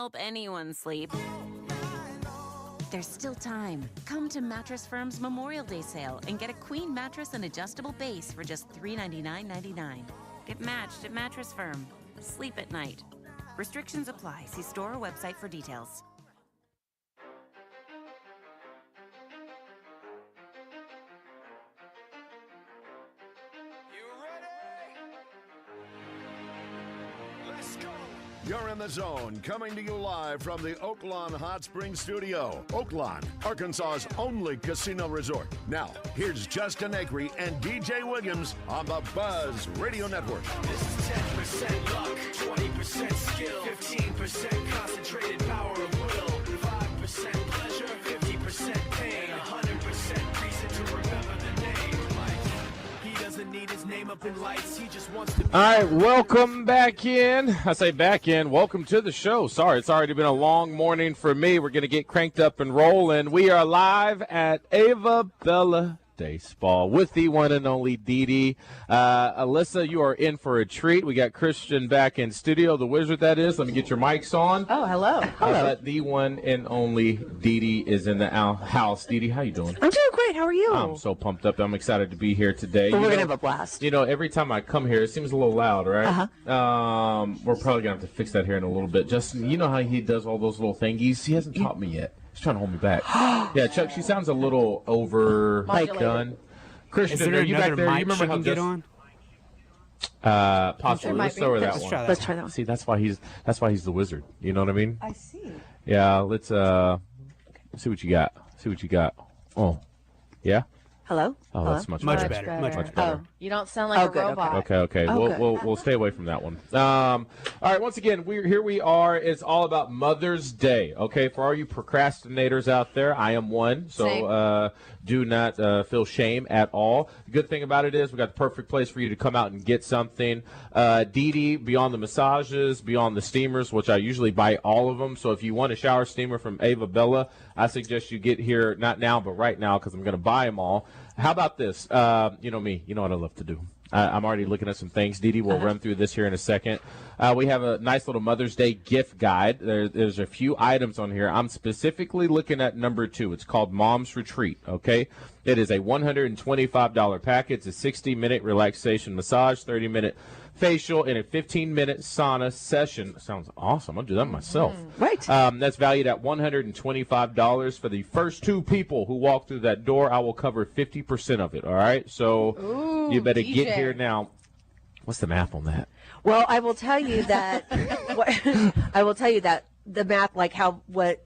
help anyone sleep. There's still time. Come to Mattress Firm's Memorial Day sale and get a queen mattress and adjustable base for just $399.99. Get matched at Mattress Firm. Sleep at night. Restrictions apply. See store or website for details. You're in the zone, coming to you live from the Oaklawn Hot Springs Studio. Oaklawn, Arkansas's only casino resort. Now, here's Justin Acree and DJ Williams on the Buzz Radio Network. This is 10% luck, 20% skill, 15% concentrated power of will, 5% pleasure, 50% pain, 100% reason to remember the name. Like, he doesn't need his name up in lights, he just wants to be. All right, welcome back in. I say back in. Welcome to the show. Sorry, it's already been a long morning for me. We're going to get cranked up and rolling. We are live at Ava Bella Day Spa with the one and only Dee. Alyssa, you are in for a treat. We got Christian back in studio, the wizard that is. Let me get your mics on. Oh, hello. Hello. The one and only Dee is in the house. Dee, how you doing? I'm doing great. How are you? I'm so pumped up. I'm excited to be here today. Well, we're going to have a blast. You know, every time I come here, it seems a little loud, right? Uh-huh. We're probably going to have to fix that here in a little bit. Justin, you know how he does all those little thingies? He hasn't taught me yet. He's trying to hold me back. Yeah, Chuck, she sounds a little overdone. Christian, are you back there? You remember how get on? Possibly. Let's throw her that one. Let's try that one. See, that's why he's the wizard. You know what I mean? I see. Yeah, let's see what you got. See what you got. Oh. Yeah? Hello? Oh, Hello? that's much Much better. better. Much Much better. better. You don't sound like a good, robot. Okay. We'll stay away from that one. All right, once again, here we are. It's all about Mother's Day. Okay, for all you procrastinators out there, I am one. So do not feel shame at all. The good thing about it is we got the perfect place for you to come out and get something. Dee, beyond the massages, beyond the steamers, which I usually buy all of them. So if you want a shower steamer from Ava Bella, I suggest you get here, not now, but right now, because I'm going to buy them all. How about this? You know me. You know what I love to do. I'm already looking at some things. Dee will run through this here in a second. We have a nice little Mother's Day gift guide. There's a few items on here. I'm specifically looking at number 2. It's called Mom's Retreat, okay? It is a $125 package. It's a 60-minute relaxation massage, 30-minute facial, and a 15-minute sauna session. Sounds awesome. I'll do that myself. Right. That's valued at $125. For the first 2 people who walk through that door, I will cover 50% of it, all right? So you better get here now. What's the math on that? Well, I will tell you that the math, like what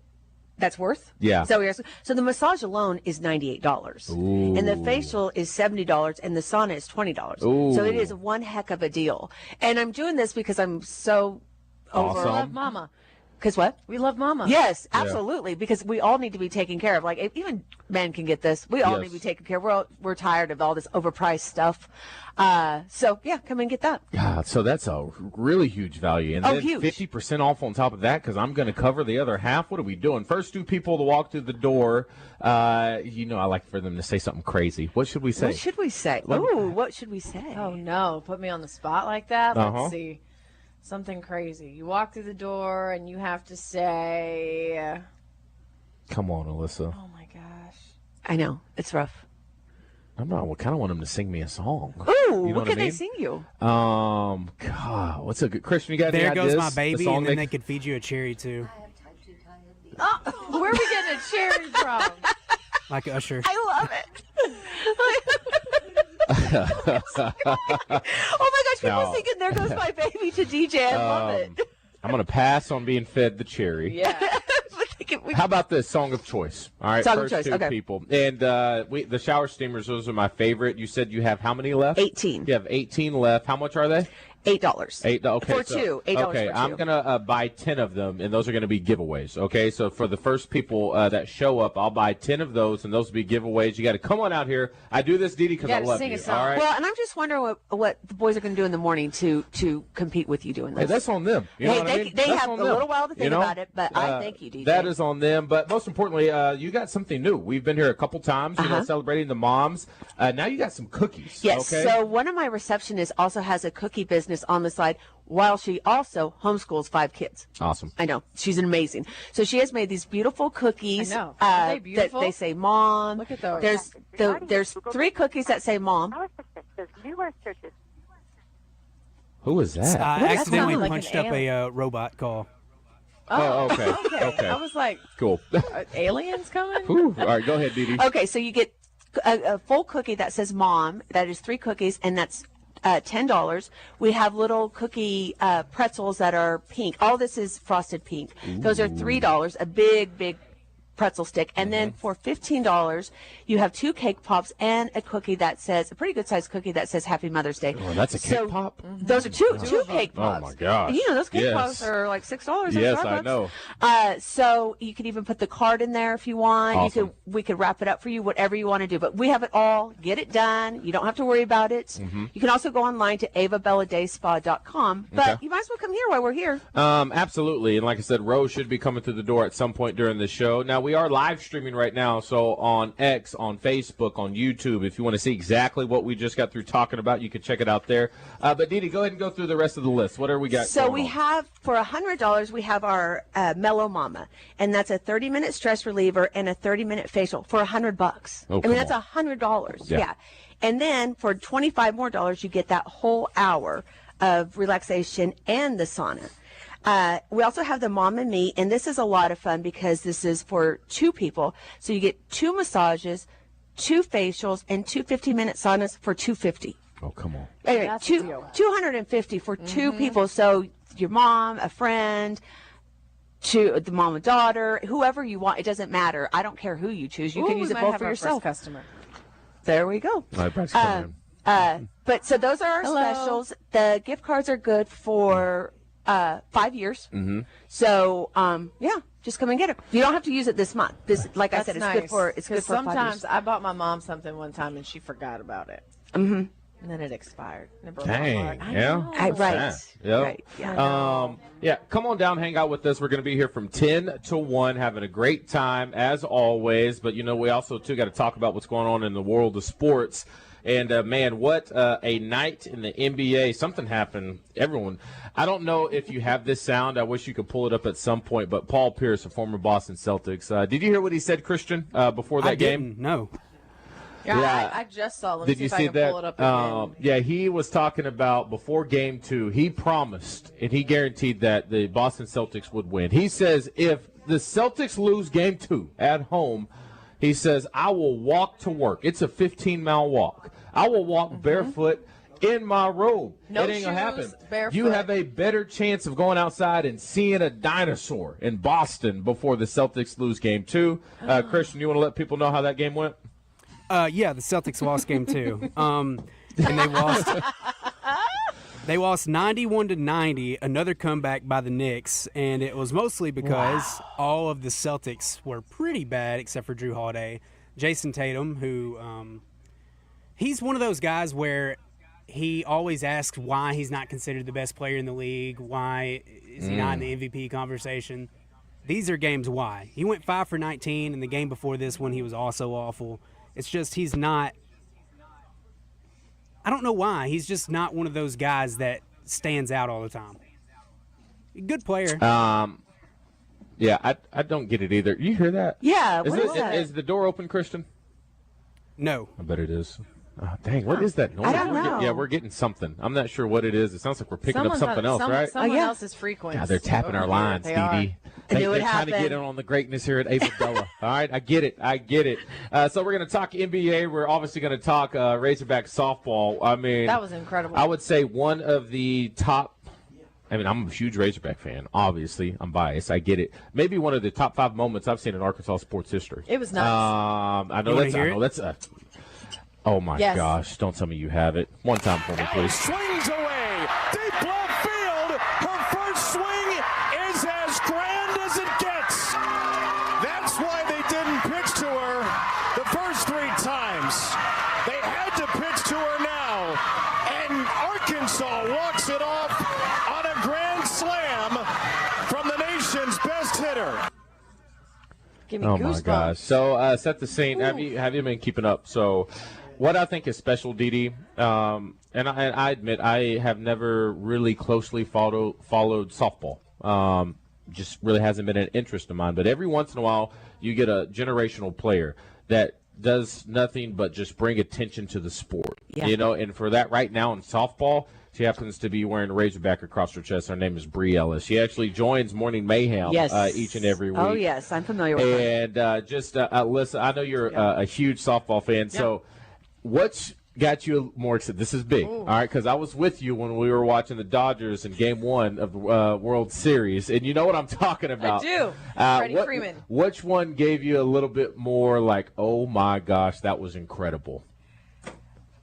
that's worth. Yeah. So the massage alone is $98. Ooh. And the facial is $70 and the sauna is $20. Ooh. So it is one heck of a deal. And I'm doing this because I'm so Awesome. over. We love Mama. Because what? We love Mama. Yes, absolutely. Because we all need to be taken care of. Like even men can get this. We all need to be taken care of. We're tired of all this overpriced stuff. So yeah, come and get that. God, so that's a really huge value. And then huge. 50% off on top of that because I'm going to cover the other half. What are we doing? First 2 people to walk through the door, you know I like for them to say something crazy. What should we say? What should we say? What should we say? Oh, no. Put me on the spot like that? Uh-huh. Let's see. Something crazy. You walk through the door and you have to say... Come on, Alyssa. Oh, my gosh. I know. It's rough. I kind of want them to sing me a song. Ooh, you know what can I mean? they sing you? God, what's a good... Christian, you got any There ideas? Goes My Baby, The and then they could feed you a cherry, too. Oh, where are we getting a cherry from? Like Usher. I love it. Oh my gosh, people singing "There Goes My Baby" to DJ. I love it. I'm going to pass on being fed the cherry. Yeah. How about this song of choice? All right, Song of first choice, 2 okay. people. And the shower steamers, those are my favorite. You said you have how many left? 18. You have 18 left. How much are they? $8. $8. Okay, For 2. $8 okay, for 2. I'm gonna buy 10 of them, and those are gonna be giveaways. Okay, so for the first people that show up, I'll buy 10 of those, and those will be giveaways. You got to come on out here. I do this, Dee, because I love sing you. a song. All right. Well, and I'm just wondering what the boys are going to do in the morning to compete with you doing this. Hey, that's on them. You know Hey, what I mean? they That's have on a them. little while to think You know? about it, but I thank you, DJ. That is on them. But most importantly, you got something new. We've been here a couple times, you know, celebrating the moms. Now you got some cookies. Yes. Okay? So one of my receptionists also has a cookie business business on the side while she also homeschools 5 kids. Awesome. I know. She's amazing. So she has made these beautiful cookies. I know. Aren't they beautiful? That they say mom. Look at those. There's 3 cookies that say mom. Who is that? I What? accidentally That sounded like punched an up a robot call. Oh, okay. Okay. I was like, Cool. aliens coming? Ooh. All right, go ahead, Dee Dee. Okay, so you get a full cookie that says mom. That is 3 cookies, and that's $10. We have little cookie pretzels that are pink. All this is frosted pink. Those are $3. A big pretzel stick. And then for $15, you have 2 cake pops and a cookie that says, a pretty good sized cookie that says Happy Mother's Day. Oh, that's a cake pop? Those are two cake pops. Oh, my gosh. You know, those cake Yes. pops are like $6 at Yes, Starbucks. I know. So you could even put the card in there if you want. Awesome. We could wrap it up for you, whatever you want to do. But we have it all. Get it done. You don't have to worry about it. You can also go online to avabelladayspa.com. But Okay. you might as well come here while we're here. Absolutely. And like I said, Rose should be coming through the door at some point during the show. Now, we are live streaming right now, so on X, on Facebook, on YouTube. If you want to see exactly what we just got through talking about, you can check it out there. But Dee Dee, go ahead and go through the rest of the list. What are we got? So going we on? have, for $100, we have our Mellow Mama, and that's a 30-minute stress reliever and a 30-minute facial for $100. Oh, I come mean, that's on. $100. Yeah. Yeah. And then for $25 more, you get that whole hour of relaxation and the sauna. We also have the Mom and Me, and this is a lot of fun because this is for 2 people. So you get 2 massages, 2 facials, and 2 15-minute saunas for $250. Oh, come on. Anyway, That's a deal. $250 for 2 people. So your mom, a friend, the mom and daughter, whoever you want. It doesn't matter. I don't care who you choose. You can use we it might both have for our yourself. first customer. There we go. All right, Brad's coming in. But so those are our Hello. specials. The gift cards are good for 5 years. Mm-hmm. So yeah, just come and get it. You don't have to use it this month. This, like I That's said, it's nice. good for 5 sometimes years. I bought my mom something one time and she forgot about it. Mm-hmm. And then it expired. And it broke my heart. Dang. I Yeah. know. Right. Yep. Right. Yeah. Yeah, come on down, hang out with us. We're going to be here from 10 to 1, having a great time as always. But, you know, we also, too, got to talk about what's going on in the world of sports. And, man, what a night in the NBA. Something happened. Everyone, I don't know if you have this sound. I wish you could pull it up at some point. But Paul Pierce, a former Boston Celtics. Did you hear what he said, Christian, before that I game? didn't. No. Yeah, I just saw. Let me Did see you if I see can that? pull it up again. Yeah, he was talking about before game 2, he promised and he guaranteed that the Boston Celtics would win. He says if the Celtics lose game 2 at home, he says, I will walk to work. It's a 15-mile walk. I will walk barefoot in my robe. No it ain't going to shoes, happen. barefoot. You have a better chance of going outside and seeing a dinosaur in Boston before the Celtics lose game 2. Christian, you want to let people know how that game went? Yeah, the Celtics lost game 2. And they lost. They lost 91-90. Another comeback by the Knicks, and it was mostly because all of the Celtics were pretty bad, except for Drew Holiday, Jason Tatum, who he's one of those guys where he always asks why he's not considered the best player in the league. Why is he not in the MVP conversation? These are games why. He went 5 for 19, and the game before this one he was also awful. It's just he's not – I don't know why. He's just not one of those guys that stands out all the time. Good player. Yeah, I don't get it either. You hear that? Yeah, what is that? Is the door open, Christian? No. I bet it is. Oh, dang, what is that noise? I don't know. We're getting something. I'm not sure what it is. It sounds like we're picking up something else, right? Someone yeah. else's frequency. God, they're tapping our lines, Dee Dee. I knew it They're trying to happened. get in on the greatness here at Ava Bella. All right, I get it. So we're going to talk NBA. We're obviously going to talk Razorback softball. I mean, That was incredible. I would say one of the top. I mean, I'm a huge Razorback fan. Obviously, I'm biased. I get it. Maybe one of the top 5 moments I've seen in Arkansas sports history. It was nice. I know You wanna that's. hear I it? know that's. Oh my Yes. gosh! Don't tell me you have it. One time for me, please. Swings away. Deep left field. Her first swing is as grand as it gets. That's why they didn't pitch to her the first 3 times. They had to pitch to her now. And Arkansas walks it off on a grand slam from the nation's best hitter. Give me Oh goosebumps. my gosh! So set the scene. Have you been keeping up? So What I think is special, Dee Dee, and I admit I have never really closely followed softball. Just really hasn't been an interest of mine. But every once in a while, you get a generational player that does nothing but just bring attention to the sport. Yeah. You know, and for that right now in softball, she happens to be wearing a Razorback across her chest. Her name is Bree Ellis. She actually joins Morning Mayhem each and every week. Oh, yes. I'm familiar with her. And Alyssa, I know you're a huge softball fan. So what's got you more excited? This is big, all right, because I was with you when we were watching the Dodgers in Game 1 of the World Series, and you know what I'm talking about. I do. Freddie Freeman. Which one gave you a little bit more like, oh, my gosh, that was incredible?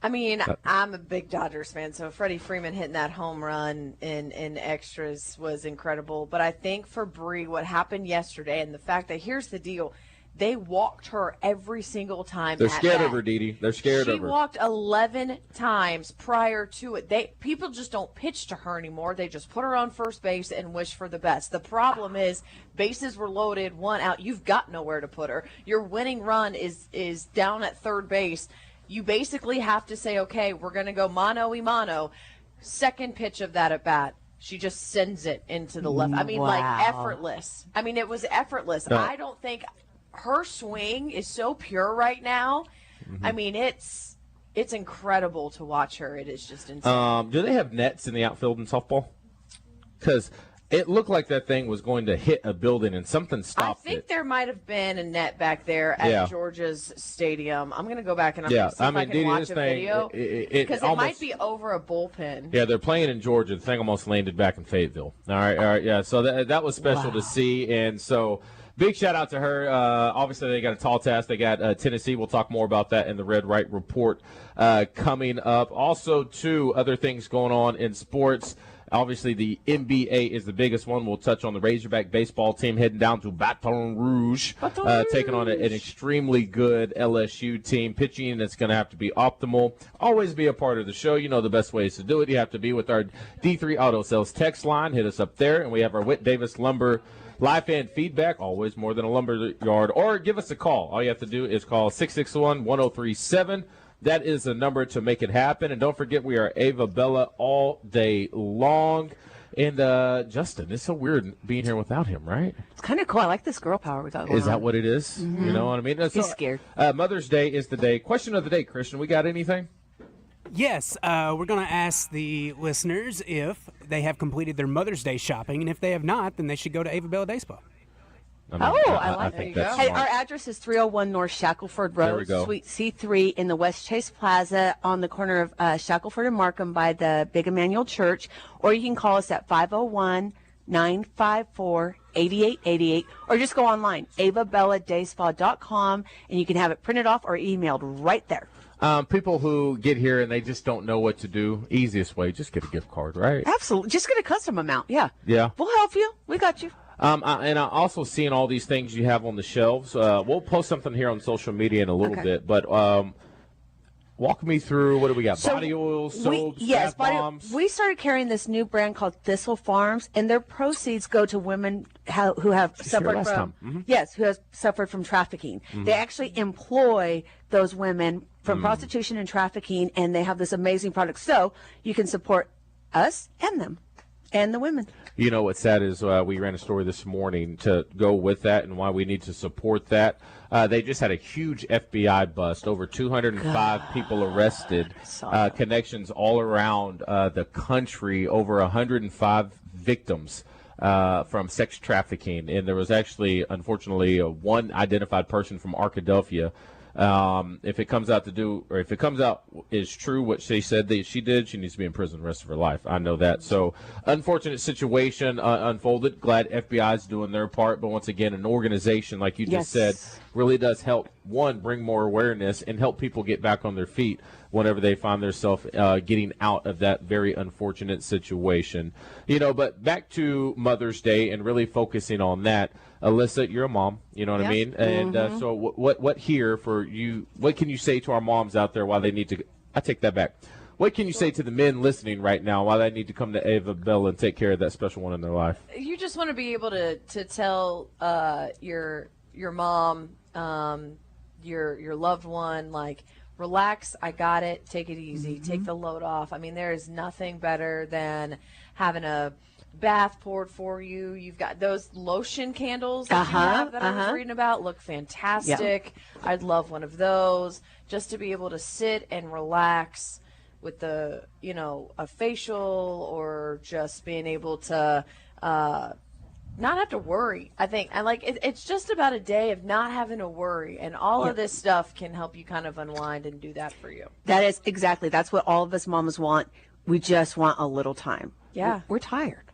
I mean, I'm a big Dodgers fan, so Freddie Freeman hitting that home run in extras was incredible. But I think for Bree, what happened yesterday and the fact that here's the deal, they walked her every single time. They're scared of her, Dee Dee. They're scared of her. She walked 11 times prior to it. People just don't pitch to her anymore. They just put her on first base and wish for the best. The problem is bases were loaded, one out. You've got nowhere to put her. Your winning run is down at third base. You basically have to say, okay, we're going to go mano-y-mano. Second pitch of that at bat, she just sends it into the left. I mean, like effortless. I mean, it was effortless. I don't think her swing is so pure right now. I mean, it's incredible to watch her. It is just insane. Do they have nets in the outfield in softball? Because it looked like that thing was going to hit a building and something stopped it. I think there might have been a net back there at Georgia's stadium. I'm going to go back and see if I can watch a video. Because it might be over a bullpen. Yeah, they're playing in Georgia. The thing almost landed back in Fayetteville. All right, yeah. So that was special to see. And so big shout out to her. Obviously, they got a tall task. They got Tennessee. We'll talk more about that in the Red Right Report coming up. Also, two other things going on in sports. Obviously, the NBA is the biggest one. We'll touch on the Razorback baseball team heading down to Baton Rouge, taking on an extremely good LSU team. Pitching that's going to have to be optimal. Always be a part of the show. You know the best ways to do it. You have to be with our D3 Auto Sales text line. Hit us up there. And we have our Whit Davis Lumber live fan feedback, always more than a lumber yard. Or give us a call. All you have to do is call 661-1037. That is the number to make it happen. And don't forget, we are Ava Bella all day long. And Justin, it's so weird being here without him, right? It's kind of cool. I like this girl power we got going on. Is that what it is? Mm-hmm. You know what I mean? He's scared. Mother's Day is the day. Question of the day, Christian. We got anything? Yes, we're going to ask the listeners if they have completed their Mother's Day shopping, and if they have not, then they should go to Ava Bella Day Spa. I like think that. that's Hey, smart. our address is 301 North Shackelford There we Road, go. Suite C3 in the West Chase Plaza on the corner of Shackelford and Markham by the Big Emmanuel Church. Or you can call us at 501-954-8888 or just go online, avabelladayspa.com, and you can have it printed off or emailed right there. People who get here and they just don't know what to do, easiest way, just get a gift card, right? Absolutely. Just get a custom amount. Yeah. Yeah. We'll help you. We got you. And I also seeing all these things you have on the shelves. We'll post something here on social media in a little bit, but walk me through, what do we got? Body oils, soaps, bath bombs? We started carrying this new brand called Thistle Farms, and their proceeds go to women who have suffered from who have suffered from trafficking. They actually employ those women from prostitution and trafficking, and they have this amazing product. So you can support us and them and the women. You know what's sad is we ran a story this morning to go with that and why we need to support that. They just had a huge FBI bust, over 205 people arrested, connections all around the country, over 105 victims from sex trafficking. And there was actually, unfortunately, one identified person from Arkadelphia. If it comes out is true what she said that she did, she needs to be in prison the rest of her life. I know that. So, unfortunate situation unfolded. Glad FBI is doing their part. But once again, an organization, like you just said, really does help, one, bring more awareness and help people get back on their feet whenever they find themselves getting out of that very unfortunate situation. You know, but back to Mother's Day and really focusing on that. Alyssa, you're a mom, you know what I mean? And so what here for you, what can you say to our moms out there why they need to, I take that back. What can you say to the men listening right now why they need to come to Ava Bella and take care of that special one in their life? You just want to be able to tell your mom, your loved one, like, relax. I got it. Take it easy. Take the load off. I mean, there is nothing better than having a bath poured for you. You've got those lotion candles that you have that I was reading about. Look fantastic. I'd love one of those just to be able to sit and relax with the, a facial, or just being able to not have to worry. I think, and like it's just about a day of not having to worry, and all of this stuff can help you kind of unwind and do that for you. That's what all of us mamas want. We just want a little time. Yeah. We're tired.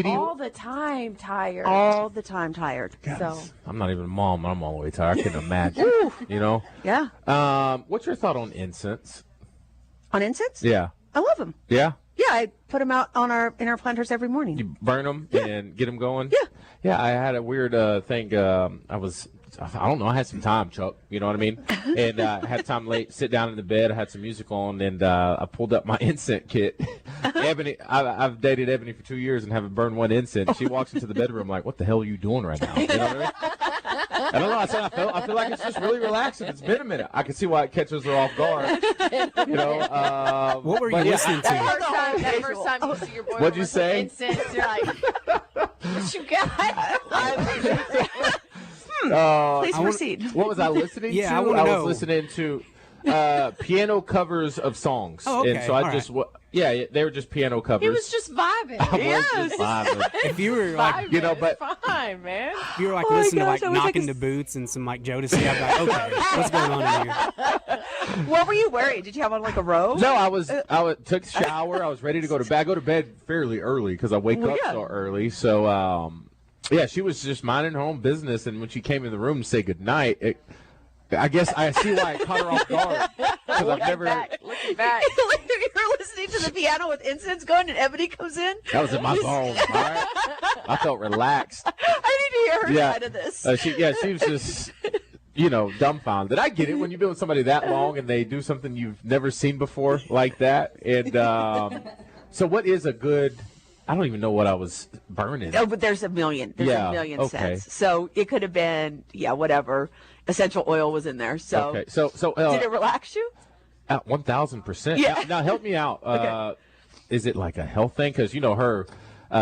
All the time tired. All the time tired. So I'm not even a mom. I'm all the way tired. I couldn't imagine. Yeah. What's your thought on incense? On incense? Yeah. I love them. Yeah. Yeah, I put them out in our planters every morning. You burn them and get them going? Yeah. Yeah, I had a weird thing. I don't know. I had some time, Chuck. You know what I mean? And I had time late, sit down in the bed. I had some music on, and I pulled up my incense kit. Ebony, I've dated Ebony for 2 years and haven't burned one incense. She walks into the bedroom like, "What the hell are you doing right now?" You know what I mean? I don't know. I feel like it's just really relaxing. It's been a minute. I can see why it catches her off guard. What were you listening to? that first time you see your boy What'd you say? incense, you're like, "What you got?" Please proceed. What was I listening to? I want to know. was listening to piano covers of songs. Oh, okay. And so I just, they were just piano covers. He was just vibing. I was just vibing. If you were like, but fine, man. if you were like Oh my listening gosh, to I like was like Knocking the Boots and some like Jodeci, I'd be like, okay, what's going on in here? What were you wearing? Did you have on like a robe? No, I took a shower. I was ready to go to bed. I go to bed fairly early because I wake up so early. So, she was just minding her own business. And when she came in the room to say goodnight, I guess I see why it caught her off guard. Because I've never. Looking back. You're listening to the piano with incense going, and Ebony comes in. That was in my bones, all right? I felt relaxed. I need to hear her side of this. She was just, dumbfounded. I get it when you've been with somebody that long and they do something you've never seen before like that. And so what is a good, I don't even know what I was burning. Oh, but there's a million. There's a million scents. So it could have been, whatever. Essential oil was in there. So, okay. So did it relax you? 1,000%. Yeah. Now help me out. Okay. Is it like a health thing? Because her,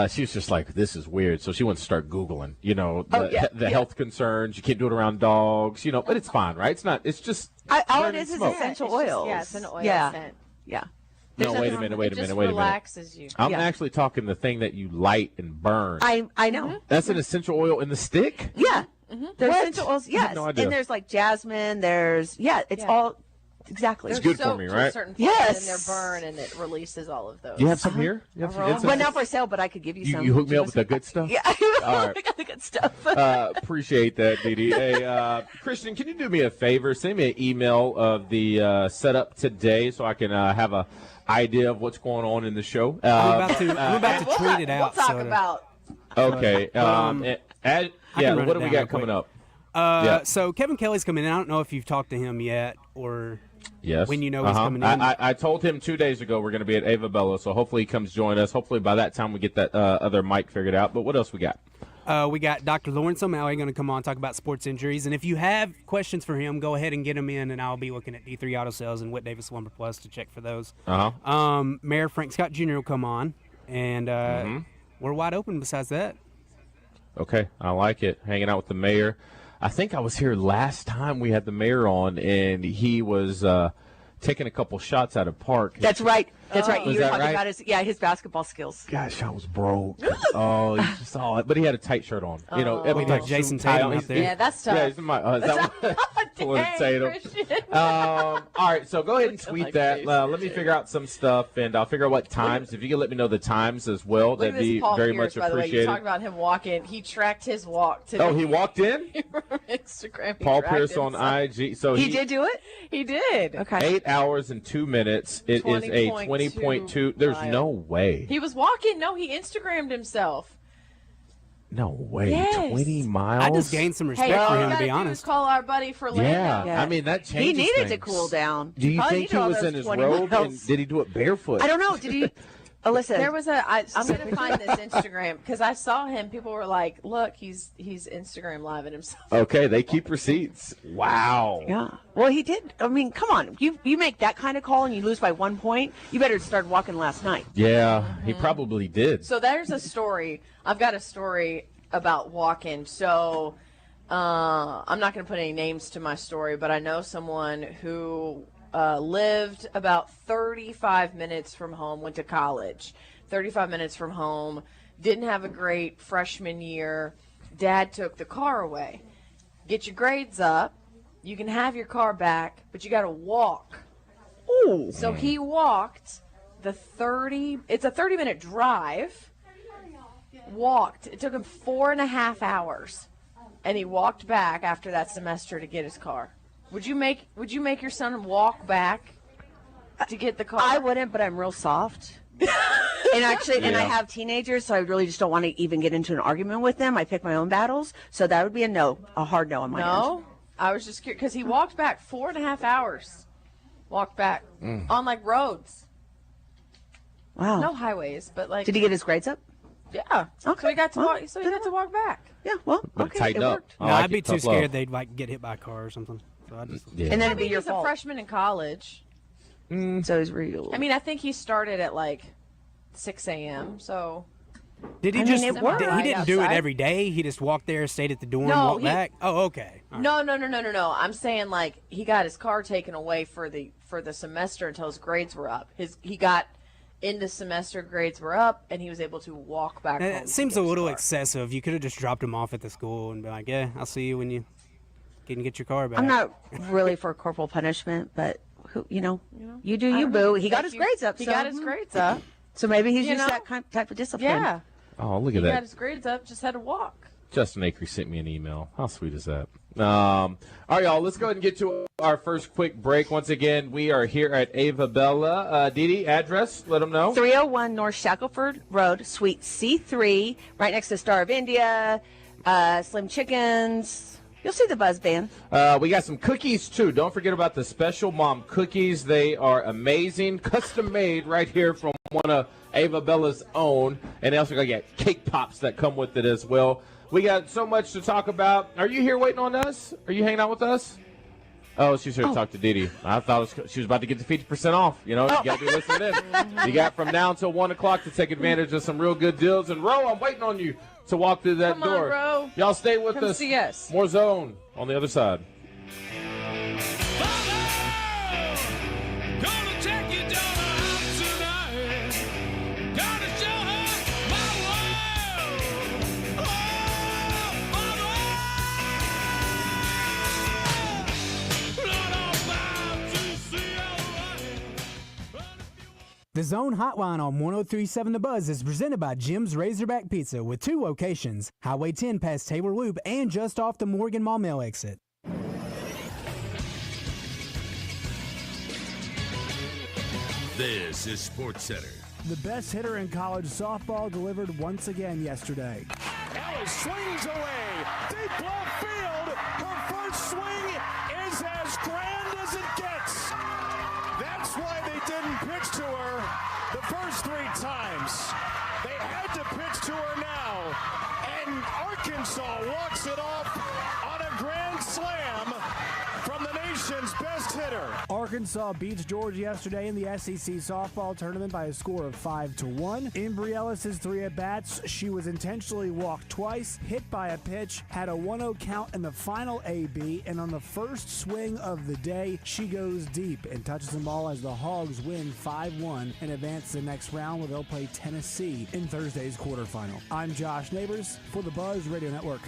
she was just like, this is weird. So she went to start Googling, the health concerns. You can't do it around dogs, but it's fine, right? It's not. It's just All it is essential oils. It's an oil scent. Yeah. No, wait a minute. It just relaxes you. I'm actually talking the thing that you light and burn. I know. That's an essential oil in the stick? Yeah. There's essential oils. I Yes. had no idea. And there's like jasmine. There's all exactly. It's good for me, right? A certain Yes. in their burn, and it releases all of those. Do you have some here? You have some incense? Well, not for sale, but I could give you some. You hook me up with the good stuff? Yeah. All right. I got the good stuff. Appreciate that, Dee Dee. Hey, Christian, can you do me a favor? Send me an email of the setup today so I can have a idea of what's going on in the show. I'm about to tweet it out. We'll talk about. Okay. What do we got coming up? So Kevin Kelley's coming in. I don't know if you've talked to him yet or Yes. when you know he's coming in. I told him 2 days ago we're going to be at Ava Bella, so hopefully he comes join us. Hopefully by that time we get that other mic figured out. But what else we got? We got Dr. Lawrence O'Malley going to come on and talk about sports injuries. And if you have questions for him, go ahead and get them in, and I'll be looking at D3 Auto Sales and Whit Davis Lumber Plus to check for those. Mayor Frank Scott Jr. will come on, and we're wide open besides that. Okay, I like it. Hanging out with the mayor. I think I was here last time we had the mayor on, and he was taking a couple shots out of park. That's right. That's right. Was You were that talking right? about his basketball skills. Gosh, I was broke. Oh, you just saw it. But he had a tight shirt on. I mean, like Jason Tatum out there. Yeah, that's tough. Yeah, he's in my. Is that what Tatum? All right, so go ahead and tweet that. Let me figure out some stuff, and I'll figure out what times. If you can let me know the times as well, Look that'd at this be Paul very Pierce, much by the way. You appreciated. talked about him walking. He tracked his walk today. Oh, he walked in? From Instagram. He Paul tracked Pierce on himself. IG. So He did do it? He did. Okay. 8 hours and 2 minutes. It is a 20.2. There's no way. He was walking. No, he Instagrammed himself. No way. Yes. 20 miles? I just gained some respect Hey, all for you him, to gotta be do honest. is call our buddy for Lando. Yeah. I mean, that changes He needed to things. cool down. Do you Probably think he needed all was those in his 20 robe, miles. and did he do it barefoot? I don't know. Did he? Alyssa. There was I'm going to find this Instagram because I saw him. People were like, look, he's Instagram living himself. Okay, they keep receipts. Wow. Yeah. Well, he did. I mean, come on. You make that kind of call and you lose by 1 point. You better start walking last night. Yeah, he probably did. So there's a story. I've got a story about walking. So I'm not going to put any names to my story, but I know someone who lived about 35 minutes from home, went to college, 35 minutes from home, didn't have a great freshman year. Dad took the car away. Get your grades up. You can have your car back, but you got to walk. Ooh. So he walked it's a 30-minute drive. Walked. It took him 4.5 hours. And he walked back after that semester to get his car. Would you make your son walk back to get the car? I wouldn't, but I'm real soft. And I have teenagers, so I really just don't want to even get into an argument with them. I pick my own battles, so that would be a hard no on my end. No, I was just curious because he walked back 4.5 hours. Walked back on like roads. Wow. No highways, but like. Did he get his grades up? Yeah. Okay. So he got to Well, walk. So he got to walk back. Yeah. Well, But okay, tighten it up. worked. I No, like I'd be it. too Tough love. scared they'd like get hit by a car or something. So I just. Yeah. And then I it'd be think your he's a fault. freshman in college. So he's real. I mean, I think he started at like 6 a.m. So. Did he I mean, just? it worked. He didn't do it Outside. every day. He just walked there, stayed at the dorm, No, walked back. Oh, okay. All right. No. I'm saying like he got his car taken away for the semester until his grades were up. He got into semester, grades were up, and he was able to walk back home. It to seems get a his little car. excessive. You could have just dropped him off at the school and be like, "Yeah, I'll see you when you can get your car back." I'm not really for corporal punishment, but you do I you, don't boo. know. He got Thank his you. grades up. He so, got his grades up. So maybe he's You used know? that type of discipline. Yeah. Oh, look He at got that. his grades up. Just had to walk. Justin Acree sent me an email. How sweet is that? All right, y'all, let's go ahead and get to our first quick break. Once again, we are here at Ava Bella. Didi, address, let them know. 301 North Shackelford Road, Suite C3, right next to Star of India, Slim Chickens. You'll see the Buzz Band. We got some cookies, too. Don't forget about the Special Mom cookies. They are amazing, custom-made right here from one of Ava Bella's own. And they also got cake pops that come with it as well. We got so much to talk about. Are you here waiting on us? Are you hanging out with us? Oh, she's here to talk to Didi. I thought she was about to get the 50% off. You know, you got to be listening in. You got from now until 1 o'clock to take advantage of some real good deals. And, Ro, I'm waiting on you to walk through that Come on, door. Ro. Y'all stay with Come us. see us. More Zone on the other side. Gonna take your daughter out tonight. Gonna show her my world. Oh, mama. Not about to see our The Zone Hotline on 103.7 The Buzz is presented by Jim's Razorback Pizza with 2 locations, Highway 10 past Taylor Loop and just off the Morgan Maumelle exit. This is Sports Center. The best hitter in college softball delivered once again yesterday. Ellis swings away. Deep left field. Her first swing is as grand as it gets. That's why they didn't pitch to her the first 3 times. They had to pitch to her now. And Arkansas walks it off on a grand slam from the nation's best hitter. Arkansas beats Georgia yesterday in the SEC softball tournament by a score of 5-1. Embry Ellis's 3 at-bats, she was intentionally walked twice, hit by a pitch, had a 1-0 count in the final AB, and on the first swing of the day, she goes deep and touches them all as the Hogs win 5-1 and advance to the next round where they'll play Tennessee in Thursday's quarterfinal. I'm Josh Neighbors for the Buzz Radio Network.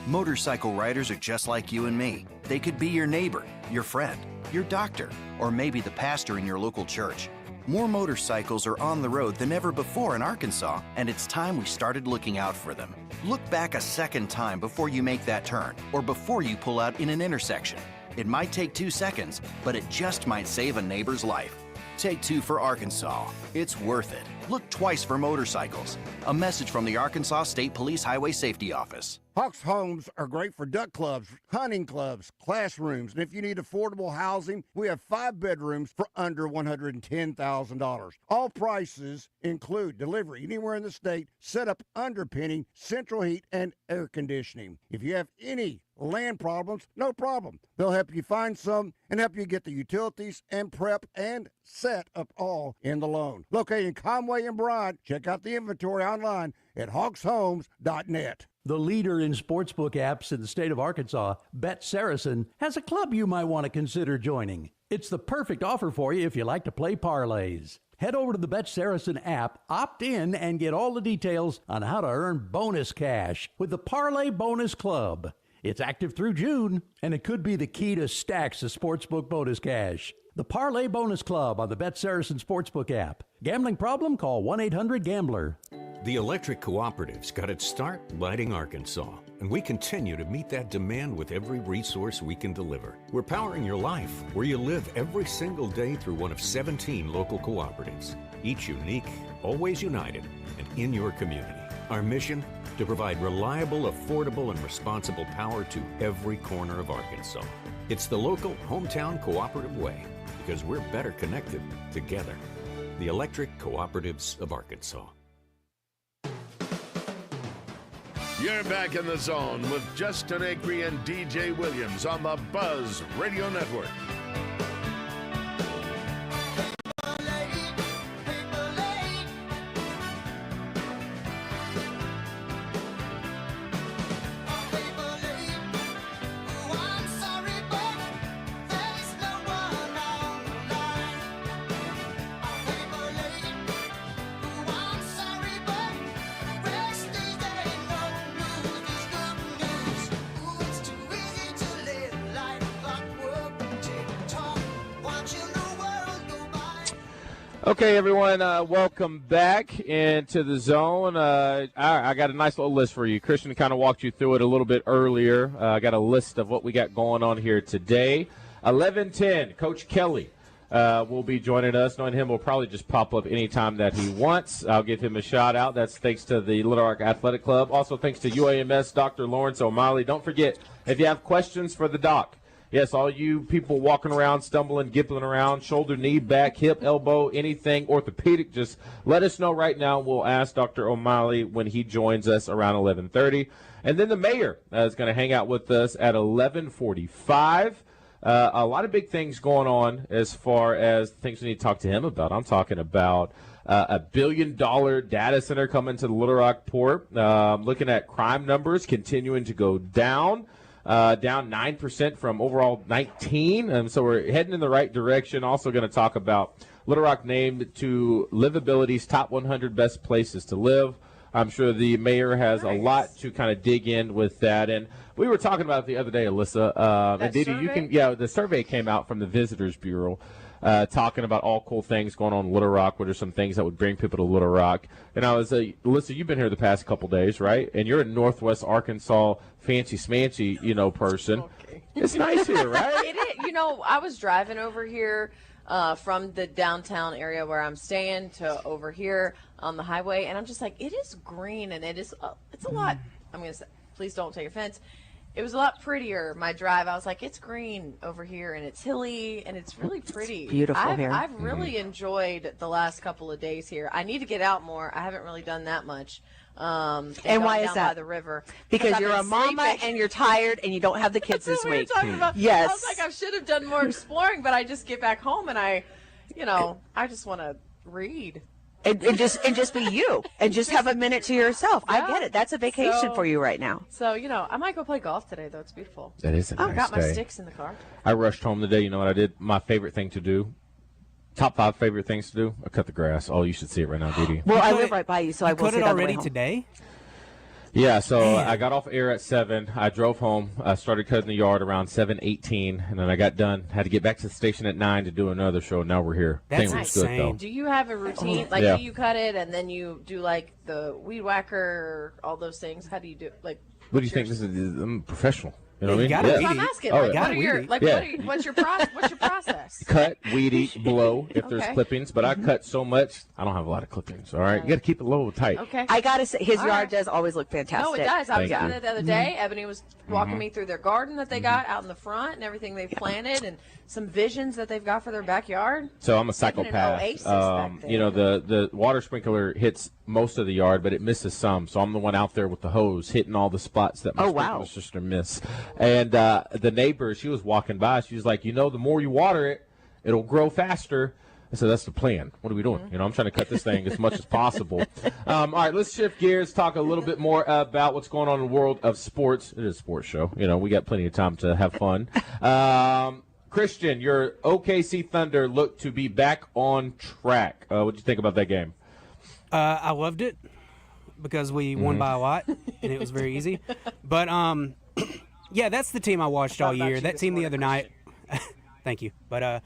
Motorcycle riders are just like you and me. They could be your neighbor, your friend, your doctor, or maybe the pastor in your local church. More motorcycles are on the road than ever before in Arkansas, and it's time we started looking out for them. Look back a second time before you make that turn, or before you pull out in an intersection. It might take 2 seconds, but it just might save a neighbor's life. Take 2 for Arkansas. It's worth it. Look twice for motorcycles. A message from the Arkansas State Police Highway Safety Office. Hawks Homes are great for duck clubs, hunting clubs, classrooms, and if you need affordable housing, we have 5 bedrooms for under $110,000. All prices include delivery anywhere in the state, setup, underpinning, central heat, and air conditioning. If you have any land problems, no problem. They'll help you find some and help you get the utilities and prep and set up all in the loan. Located in Conway and Bryan, check out the inventory online at hawkshomes.net. The leader in sportsbook apps in the state of Arkansas, Bet Saracen, has a club you might want to consider joining. It's the perfect offer for you if you like to play parlays. Head over to the Bet Saracen app, opt in, and get all the details on how to earn bonus cash with the Parlay Bonus Club. It's active through June, and it could be the key to stacks of sportsbook bonus cash. The Parlay Bonus Club on the Bet Saracen Sportsbook app. Gambling problem? Call 1-800-GAMBLER. The electric cooperative's got its start lighting Arkansas, and we continue to meet that demand with every resource we can deliver. We're powering your life where you live every single day through one of 17 local cooperatives, each unique, always united, and in your community. Our mission? To provide reliable, affordable, and responsible power to every corner of Arkansas. It's the local hometown cooperative way, because we're better connected together. The Electric Cooperatives of Arkansas. You're back in the zone with Justin Acree and DJ Williams on the Buzz Radio Network. Okay, everyone, welcome back into the zone. I got a nice little list for you. Christian kind of walked you through it a little bit earlier. I got a list of what we got going on here today. 11:10, Coach Kelley will be joining us. Knowing him will probably just pop up anytime that he wants. I'll give him a shout out. That's thanks to the Little Rock Athletic Club. Also thanks to UAMS, Dr. Lawrence O'Malley. Don't forget, if you have questions for the doc, yes, all you people walking around, stumbling, gippling around, shoulder, knee, back, hip, elbow, anything orthopedic, just let us know right now. We'll ask Dr. O'Malley when he joins us around 11:30. And then the mayor is going to hang out with us at 11:45. A lot of big things going on as far as things we need to talk to him about. I'm talking about a $1 billion data center coming to the Little Rock Port. Looking at crime numbers continuing to go down. Down 9% from overall 19. So we're heading in the right direction. Also going to talk about Little Rock named to Livability's top 100 best places to live. I'm sure the mayor has a lot to kind of dig in with that. And we were talking about it the other day, Alyssa. And Didi, you can, the survey came out from the Visitors Bureau. Talking about all cool things going on in Little Rock. What are some things that would bring people to Little Rock? And I was, Alyssa, you've been here the past couple days, right? And you're a Northwest Arkansas fancy smancy, person. Okay. It's nice here, right? It is. I was driving over here from the downtown area where I'm staying to over here on the highway, and I'm just like, it is green, and it's a lot. I'm gonna say, please don't take offense. It was a lot prettier, my drive. I was like, it's green over here, and it's hilly, and it's really pretty. It's beautiful here. I've really enjoyed the last couple of days here. I need to get out more. I haven't really done that much. And why is that? By the river. Because you're a mama and you're tired and you don't have the kids this week. Talking about. Yes. I was like, I should have done more exploring, but I just get back home and I just want to read. And just be you and just have a minute to yourself. Yeah. I get it. That's a vacation for you right now. So, I might go play golf today, though. It's beautiful. That is a nice I got my day. sticks in the car. I rushed home today. You know what I did? My favorite thing to do. Top 5 favorite things to do. I cut the grass. Oh, you should see it right now, Didi. Well, I live right by you, so I will see it cut it on the way already home. today? Yeah, so I got off air at 7. I drove home. I started cutting the yard around 7:18, and then I got done. Had to get back to the station at 9 to do another show. Now we're here. That's Thing was good, insane. though. Do you have a routine? Like, Yeah. do you cut it and then you do, the weed whacker, all those things? How do you do it? What do you think? I'm professional. You know what I mean? gotta That's weed what I'm eat. asking. Oh, Like, yeah. what are your, like, Yeah. what's your process? Cut, weed eat, blow if there's Okay. clippings. But I cut so much, I don't have a lot of clippings. All right, you got to keep it low and tight. Okay. I gotta say, his All yard right. does always look fantastic. No, it does. I was Thank out you. there the other day. Ebony was walking me through their garden that they got out in the front and everything they've planted and some visions that they've got for their backyard. So I'm a Making an psychopath. oasis back there. You know, the water sprinkler hits most of the yard, but it misses some. So I'm the one out there with the hose hitting all the spots that my Oh, wow. sprinkler system miss. And the neighbor, she was walking by. She was like, the more you water it, it'll grow faster. I said, that's the plan. What are we doing? I'm trying to cut this thing as much as possible. All right, let's shift gears, talk a little bit more about what's going on in the world of sports. It is a sports show. We got plenty of time to have fun. Christian, your OKC Thunder look to be back on track. What did you think about that game? I loved it because we won by a lot, and it was very easy. But, yeah, that's the team I watched all about year. you That this team the morning, other night – thank you. But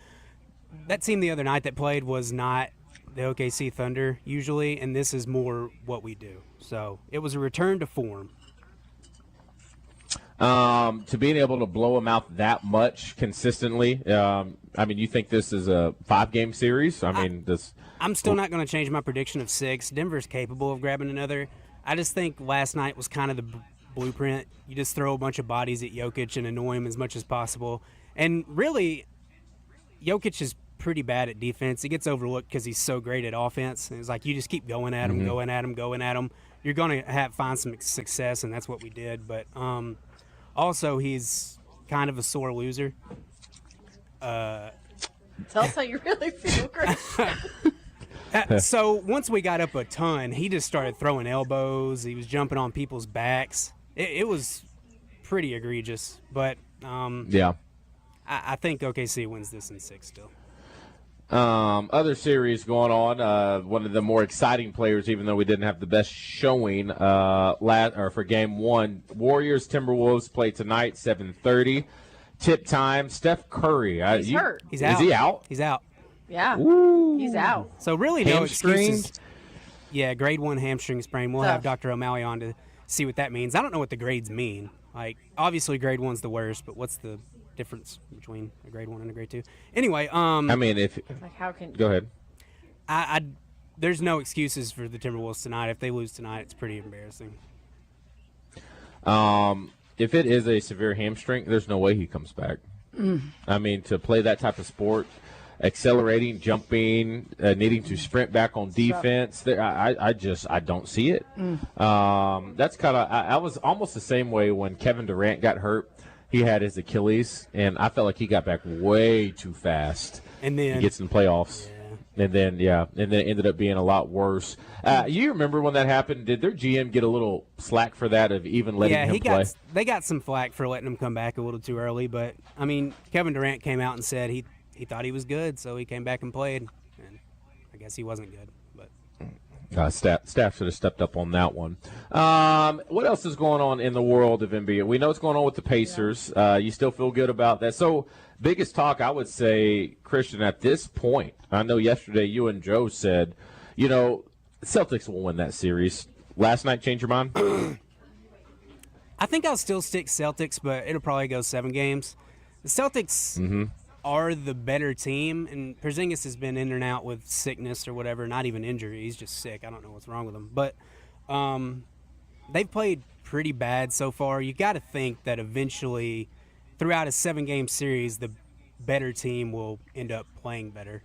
that team the other night that played was not the OKC Thunder usually, and this is more what we do. So it was a return to form. To being able to blow them out that much consistently, you think this is a 5-game series? I'm still not going to change my prediction of 6. Denver's capable of grabbing another. I just think last night was kind of the blueprint. You just throw a bunch of bodies at Jokic and annoy him as much as possible. And really, Jokic is pretty bad at defense. He gets overlooked because he's so great at offense. And it's like you just keep going at him, going at him, going at him. You're going to find some success, and that's what we did. But also, he's kind of a sore loser. Tell us how you really feel, Chris. So once we got up a ton, he just started throwing elbows. He was jumping on people's backs. It was pretty egregious. But Yeah. I think OKC wins this in 6 still. Other series going on. One of the more exciting players, even though we didn't have the best showing for Game 1. Warriors Timberwolves play tonight, 7:30. Tip time. Steph Curry. He's hurt. He's out. Is he out? He's out. Yeah. Ooh. He's out. So really no Hamstring? excuses. Yeah, grade 1 hamstring sprain. We'll have Dr. O'Malley on to see what that means. I don't know what the grades mean. Like, obviously grade 1's the worst, but what's the difference between a grade 1 and a grade 2? Anyway, How can go ahead. I there's no excuses for the Timberwolves tonight. If they lose tonight, it's pretty embarrassing. If it is a severe hamstring, there's no way he comes back. To play that type of sport, accelerating, jumping, needing to sprint back on defense, I don't see it. That's kind of I was almost the same way when Kevin Durant got hurt. He had his Achilles, and I felt like he got back way too fast. And then he gets in the playoffs. And then it ended up being a lot worse. You remember when that happened? Did their GM get a little slack for that of even letting him play? They got some flack for letting him come back a little too early, but Kevin Durant came out and said he thought he was good, so he came back and played. And I guess he wasn't good, but staff should have stepped up on that one. What else is going on in the world of NBA? We know what's going on with the Pacers. You still feel good about that? So, biggest talk, I would say, Christian, at this point, I know yesterday you and Joe said, Celtics will win that series. Last night, change your mind? I think I'll still stick Celtics, but it'll probably go 7 games. The Celtics are the better team, and Porzingis has been in and out with sickness or whatever, not even injury. He's just sick. I don't know what's wrong with him. But they've played pretty bad so far. You got to think that eventually, throughout a 7-game series, the better team will end up playing better.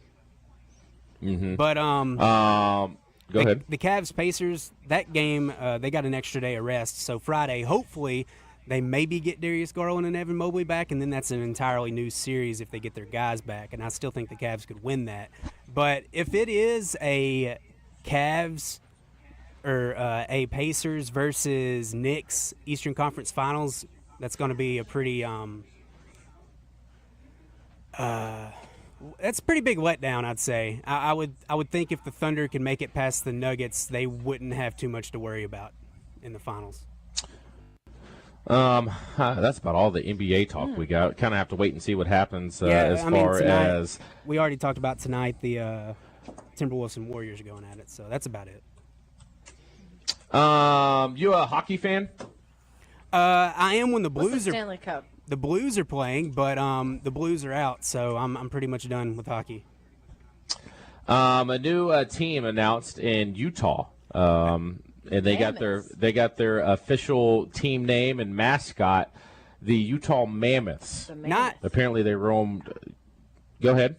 But go ahead. The Cavs-Pacers, that game, they got an extra day of rest. So Friday, hopefully, they maybe get Darius Garland and Evan Mobley back, and then that's an entirely new series if they get their guys back. And I still think the Cavs could win that. But if it is a Cavs or a Pacers versus Knicks Eastern Conference Finals, that's going to be a pretty that's a pretty big letdown, I'd say. I would think if the Thunder can make it past the Nuggets, they wouldn't have too much to worry about in the finals. That's about all the NBA talk we got. Kind of have to wait and see what happens tonight, as we already talked about tonight. The Timberwolves and Warriors are going at it, so that's about it. You a hockey fan? I am when the What's the Blues are Stanley Cup? the Blues are playing, but the Blues are out, so I'm pretty much done with hockey. A new team announced in Utah, and they got their official team name and mascot, the Utah Mammoths. Not apparently they roamed. Go ahead.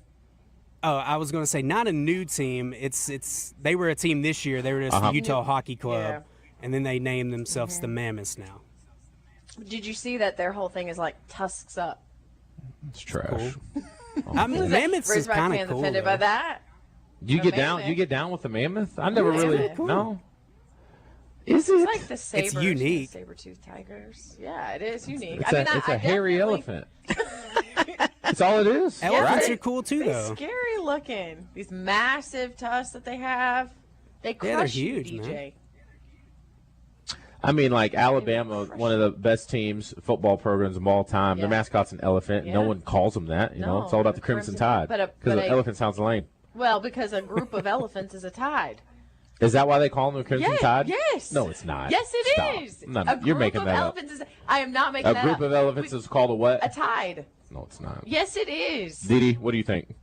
Oh, I was going to say not a new team. It's they were a team this year. They were just the Utah Hockey Club, and then they named themselves the Mammoths now. Did you see that their whole thing is like tusks up? It's trash. Cool. I mean, Mammoths is kind of cool. Offended by that? You get down. You get down with the mammoth. I never really. Cool. No. Is it? It's like the sabers, It's unique. Saber-toothed tigers. Yeah, it is unique. It's a hairy elephant. That's all it is. Elephants are cool too, They're though. scary looking. These massive tusks that they have. They crush they're huge, you, DJ. man. I mean, like Alabama, one of the best teams, football programs of all time. Their mascot's an elephant. Yeah. No one calls them that. You know, it's all about the Crimson Tide. Because the elephant sounds lame. Well, because a group of elephants is a tide. Is that why they call them the Crimson Tide? Yes. No, it's not. Yes, it Stop. is. No, A you're group making of that up. elephants is. I am not making that up. A group of elephants is called a what? A tide. No, it's not. Yes, it is. Didi, what do you think?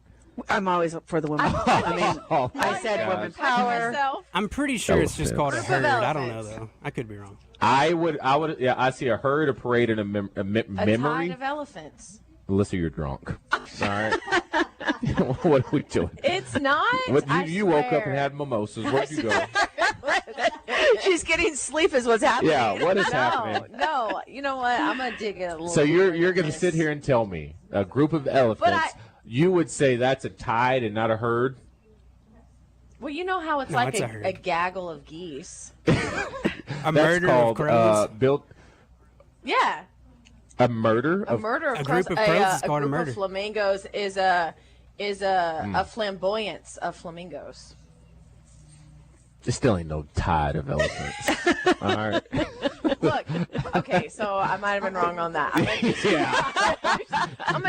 I'm always up for the women. I mean, Oh, I said gosh. women power. I'm pretty sure it's just called a Group of herd. I don't know elephants. though. I could be wrong. I would. Yeah, I see a herd, a parade, and a A memory. tide of elephants. Alyssa, you're drunk. All right. What are we doing? It's not. You woke up and had mimosas. Where'd you go? She's getting sleep is what's happening. Yeah, what is happening? No, you know what? I'm gonna dig it a little. So deeper you're than going to this. sit here and tell me a group of elephants. You would say that's a tide and not a herd? Well, you know how it's No, like it's a a herd. gaggle of geese. A That's murder called of crows. Yeah, a murder a of murder of A crows. group of crows is a called a group murder. of flamingos is a flamboyance of flamingos. It still ain't no tide of elephants. All right. Look, okay, so I might have been wrong on that. I'm gonna You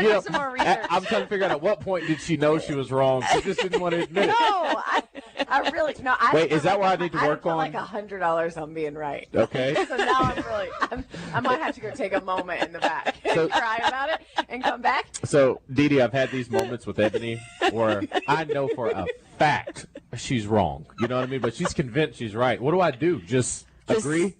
do know, some more research. I'm trying to figure out at what point did she know she was wrong. She just didn't want to admit it. No, I really no. Wait, is that what I need to work put on? like $100 on being right. Okay. So now I might have to go take a moment in the back and cry about it and come back. So, Didi, I've had these moments with Ebony where I know for a fact she's wrong. You know what I mean? But she's convinced she's right. What do I do? Just agree?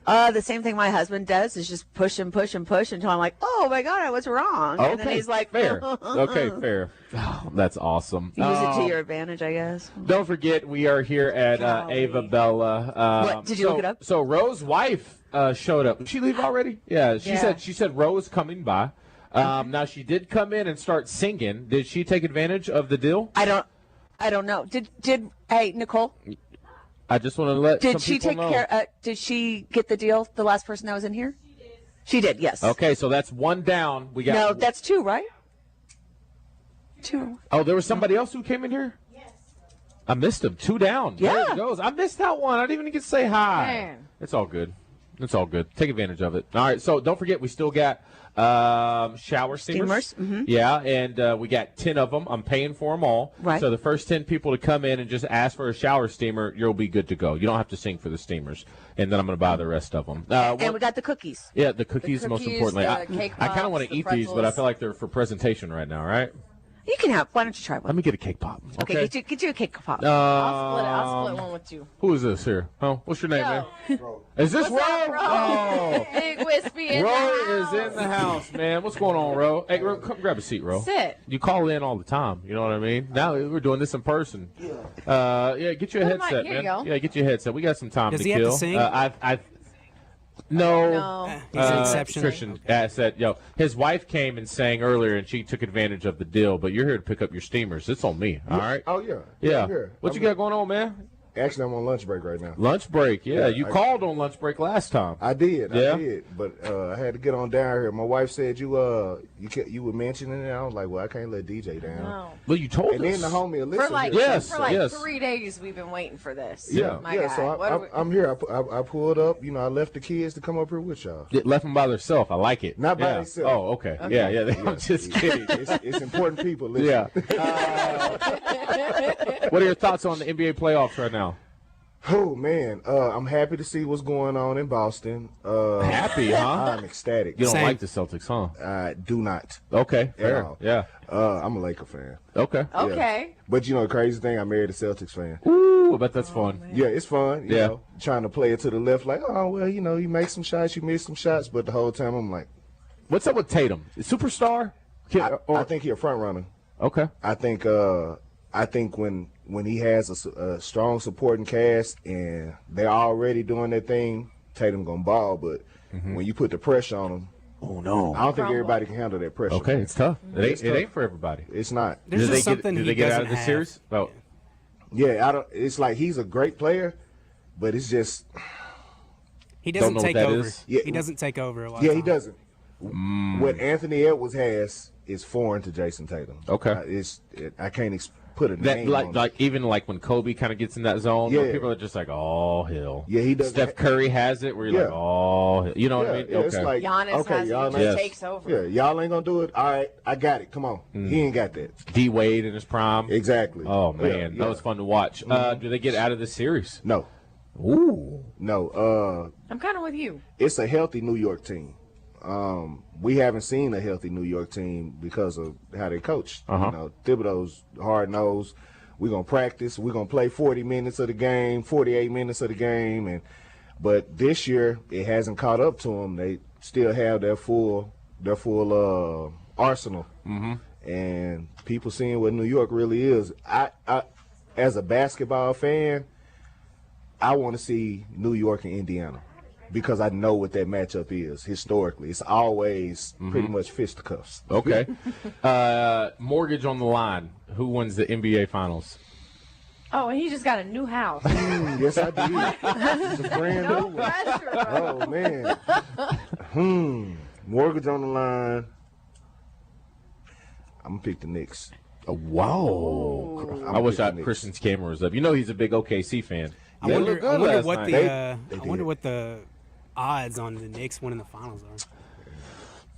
The same thing my husband does is just push and push and push until I'm like, oh my God, I was wrong. Okay, And then he's like, fair. Okay, fair. Oh, that's awesome. Use it to your advantage, I guess. Don't forget, we are here at Ava Bella. What? Did you look it up? So Rose's wife showed up. Did she leave already? Yeah. She said Rose coming by. Now she did come in and start singing. Did she take advantage of the deal? I don't know. Hey, Nicole? I just want to let Did some she people take know. care? Did she get the deal? The last person that was in here. She did. Yes. Okay, so that's one down. We got. No, that's two, right? Two. Oh, there was somebody else who came in here? Yes. I missed him. Two down. Yeah. There it goes. I missed that one. I didn't even get to say hi. Man. It's all good. It's all good. Take advantage of it. All right, so don't forget, we still got shower steamers. Mhm. Yeah, and we got 10 of them. I'm paying for them all. Right. So the first 10 people to come in and just ask for a shower steamer, you'll be good to go. You don't have to sing for the steamers. And then I'm going to buy the rest of them. And we got the cookies. Yeah, the cookies, most cookies, importantly. the I cake kind of pops, want to the eat these, but I pretzels. feel like they're for presentation right now, right? You can have. Why don't you try one? Let me get a cake pop. Okay, get you a cake pop. I'll split one with you. Who is this here? Oh, what's your name, man? Is this Ro? What's up, Ro? Oh, Big Wispy in Ro the house. is in the house, man. What's going on, Ro? Hey, Ro, come grab a seat, Ro. Sit. You call in all the time. You know what I mean? Now we're doing this in person. Yeah. Get you a Put 'em on. headset, Here man. you go. Yeah, get you a headset. We got some time Does to he kill. have to sing? No. No. He's an exception. Christian said, his wife came and sang earlier, and she took advantage of the deal. But you're here to pick up your steamers. It's on me. All right. Oh, yeah. Yeah. I'm here. What you got going on, man? Actually, I'm on lunch break right now. Lunch break. Yeah. You I called on lunch break last time. I did. Yeah? I did. But I had to get on down here. My wife said you were mentioning it. I was like, well, I can't let DJ down. No. Well, you told And us. then the homie Alyssa. For like, Yes, for like yes. 3 days, we've been waiting for this. Yeah. My yeah, guy. so I'm here. I pulled up. I left the kids to come up here with y'all. It left them by themselves. I like it. Not by yeah. themselves. Oh, okay. Yeah. I'm just kidding. It's important people. Listen. Yeah. What are your thoughts on the NBA playoffs right now? Oh man, I'm happy to see what's going on in Boston. Happy, huh? I'm ecstatic. You don't like the Celtics, huh? I do not. Okay, fair. all. Yeah. I'm a Laker fan. Okay. Okay. But you know the crazy thing, I married a Celtics fan. Ooh, I bet that's fun. Yeah, it's fun. You Yeah. know, trying to play it to the left, like, oh well, you know, you make some shots, you miss some shots, but the whole time I'm like, what's up with Tatum? Superstar? I think he's a front runner. Okay. I think when he has a strong supporting cast and they're already doing their thing, Tatum gonna ball. But when you put the pressure on him, oh no, I don't think everybody can handle that pressure. Okay, it's tough. It's It ain't for everybody. It's not. There's just something Did he they get out of doesn't the series? have. Oh, Yeah, I don't. It's like he's a great player, but it's just He doesn't know what take that over. is. Yeah. He doesn't take over a lot. yeah, of he times. doesn't. What Anthony Edwards has is foreign to Jason Tatum. Okay. I can't put a that name on it. even when Kobe kind of gets in that zone, Yeah. people are just like, oh hell. Yeah, he does. Steph Curry has it where you're like, Yeah. oh, you know what I mean? Yeah, it's like, Giannis okay, has it, y'all he just ain't- takes over. Yeah, y'all ain't gonna do it. All right, I got it. Come on, he ain't got that. D Wade in his prime. Exactly. Oh man, Yeah, that yeah. was fun to watch. Do they get out of the series? No, Ooh. no. I'm kind of with you. It's a healthy New York team. We haven't seen a healthy New York team because of how they coach. Uh-huh. You know, Thibodeau's hard nosed. We're gonna practice. We're gonna play 40 minutes of the game, 48 minutes of the game, but this year it hasn't caught up to them. They still have their full arsenal, and people seeing what New York really is. I as a basketball fan, I want to see New York and Indiana, because I know what that matchup is historically. It's always pretty much fisticuffs. Okay. Mortgage on the line. Who wins the NBA Finals? Oh, and he just got a new house. Yes, I do. It's a brand No new one. pressure. Oh man. Mortgage on the line. I'm gonna pick the Knicks. Oh, wow. I'm I wish picking Knicks. Christian's camera was up. You know he's a big OKC fan. I They wonder, looked good I wonder last what night. the They I wonder did. what the odds on the Knicks winning the finals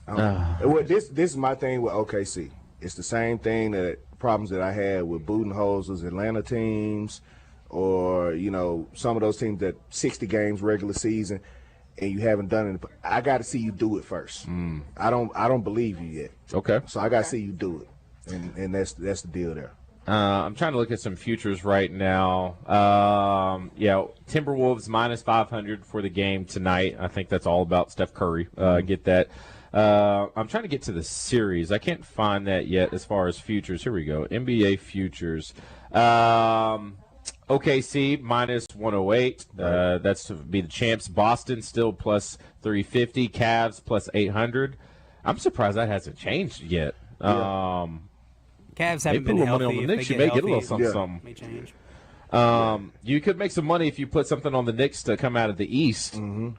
are. Well, this is my thing with OKC. It's the same thing problems that I had with Budenholzer's Atlanta teams, or some of those teams that 60 games regular season, and you haven't done it. I got to see you do it first. I don't believe you yet. Okay. So I got to see you do it, and that's the deal there. I'm trying to look at some futures right now. Timberwolves minus 500 for the game tonight. I think that's all about Steph Curry. Get that. I'm trying to get to the series. I can't find that yet as far as futures. Here we go. NBA futures. OKC minus 108. That's to be the champs. Boston still plus 350. Cavs plus 800. I'm surprised that hasn't changed yet. Cavs haven't put been a little money healthy. on the If Knicks. they You may get a healthy, little something. May change. You could make some money if you put something on the Knicks to come out of the East. And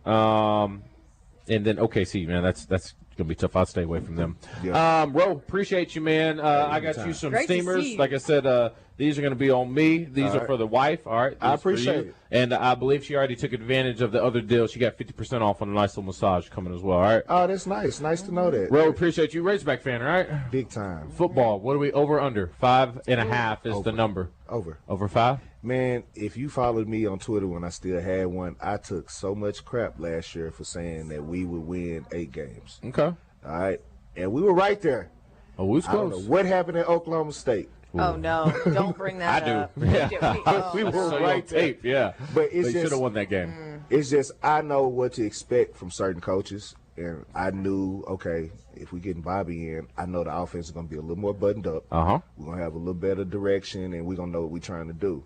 then OKC, man, that's gonna be tough. I'll stay away from them. Ro, appreciate you, man. I got you some Great to steamers. see you. Like I said, these are gonna be on me. These All are right. for the wife. All right, I these for appreciate you. it. And I believe she already took advantage of the other deal. She got 50% off on a nice little massage coming as well. All right, Oh, that's nice. Nice to know that. Ro, appreciate you. Razorback fan, all right? Big time. Football. What are we over under? 5.5 is the number. Over 5. Man, if you followed me on Twitter when I still had one, I took so much crap last year for saying that we would win 8 games. Okay. All right. And we were right there. Oh, we was I don't know close. what happened at Oklahoma State. Oh no! Don't bring that I do. up. Yeah. We were So right on there. tape, yeah. But it's They should just have won that game. It's just I know what to expect from certain coaches, and I knew, okay, if we getting Bobby in, I know the offense is going to be a little more buttoned up. We're going to have a little better direction, and we're going to know what we're trying to do.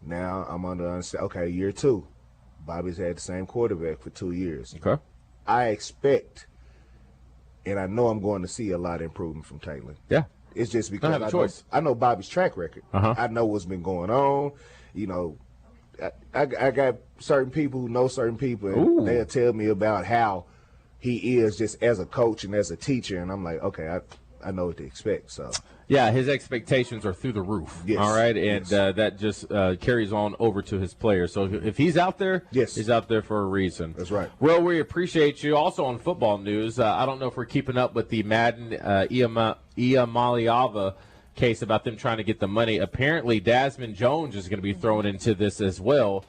Now I'm under understand. Okay, year 2, Bobby's had the same quarterback for 2 years. Okay. I expect, and I know I'm going to see a lot of improvement from Taylor. Yeah. It's just because have a choice. I know Bobby's track record. I know what's been going on. I got certain people who know certain people, and they'll tell me about how he is just as a coach and as a teacher, and I'm like, okay, I know what to expect. So Yeah, his expectations are through the roof. Yes. All right, and that just carries on over to his players. So if he's out there, he's out there for a reason. That's right. Well, we appreciate you. Also on football news, I don't know if we're keeping up with the Madden Iamaleava case about them trying to get the money. Apparently, Desmond Jones is going to be thrown into this as well.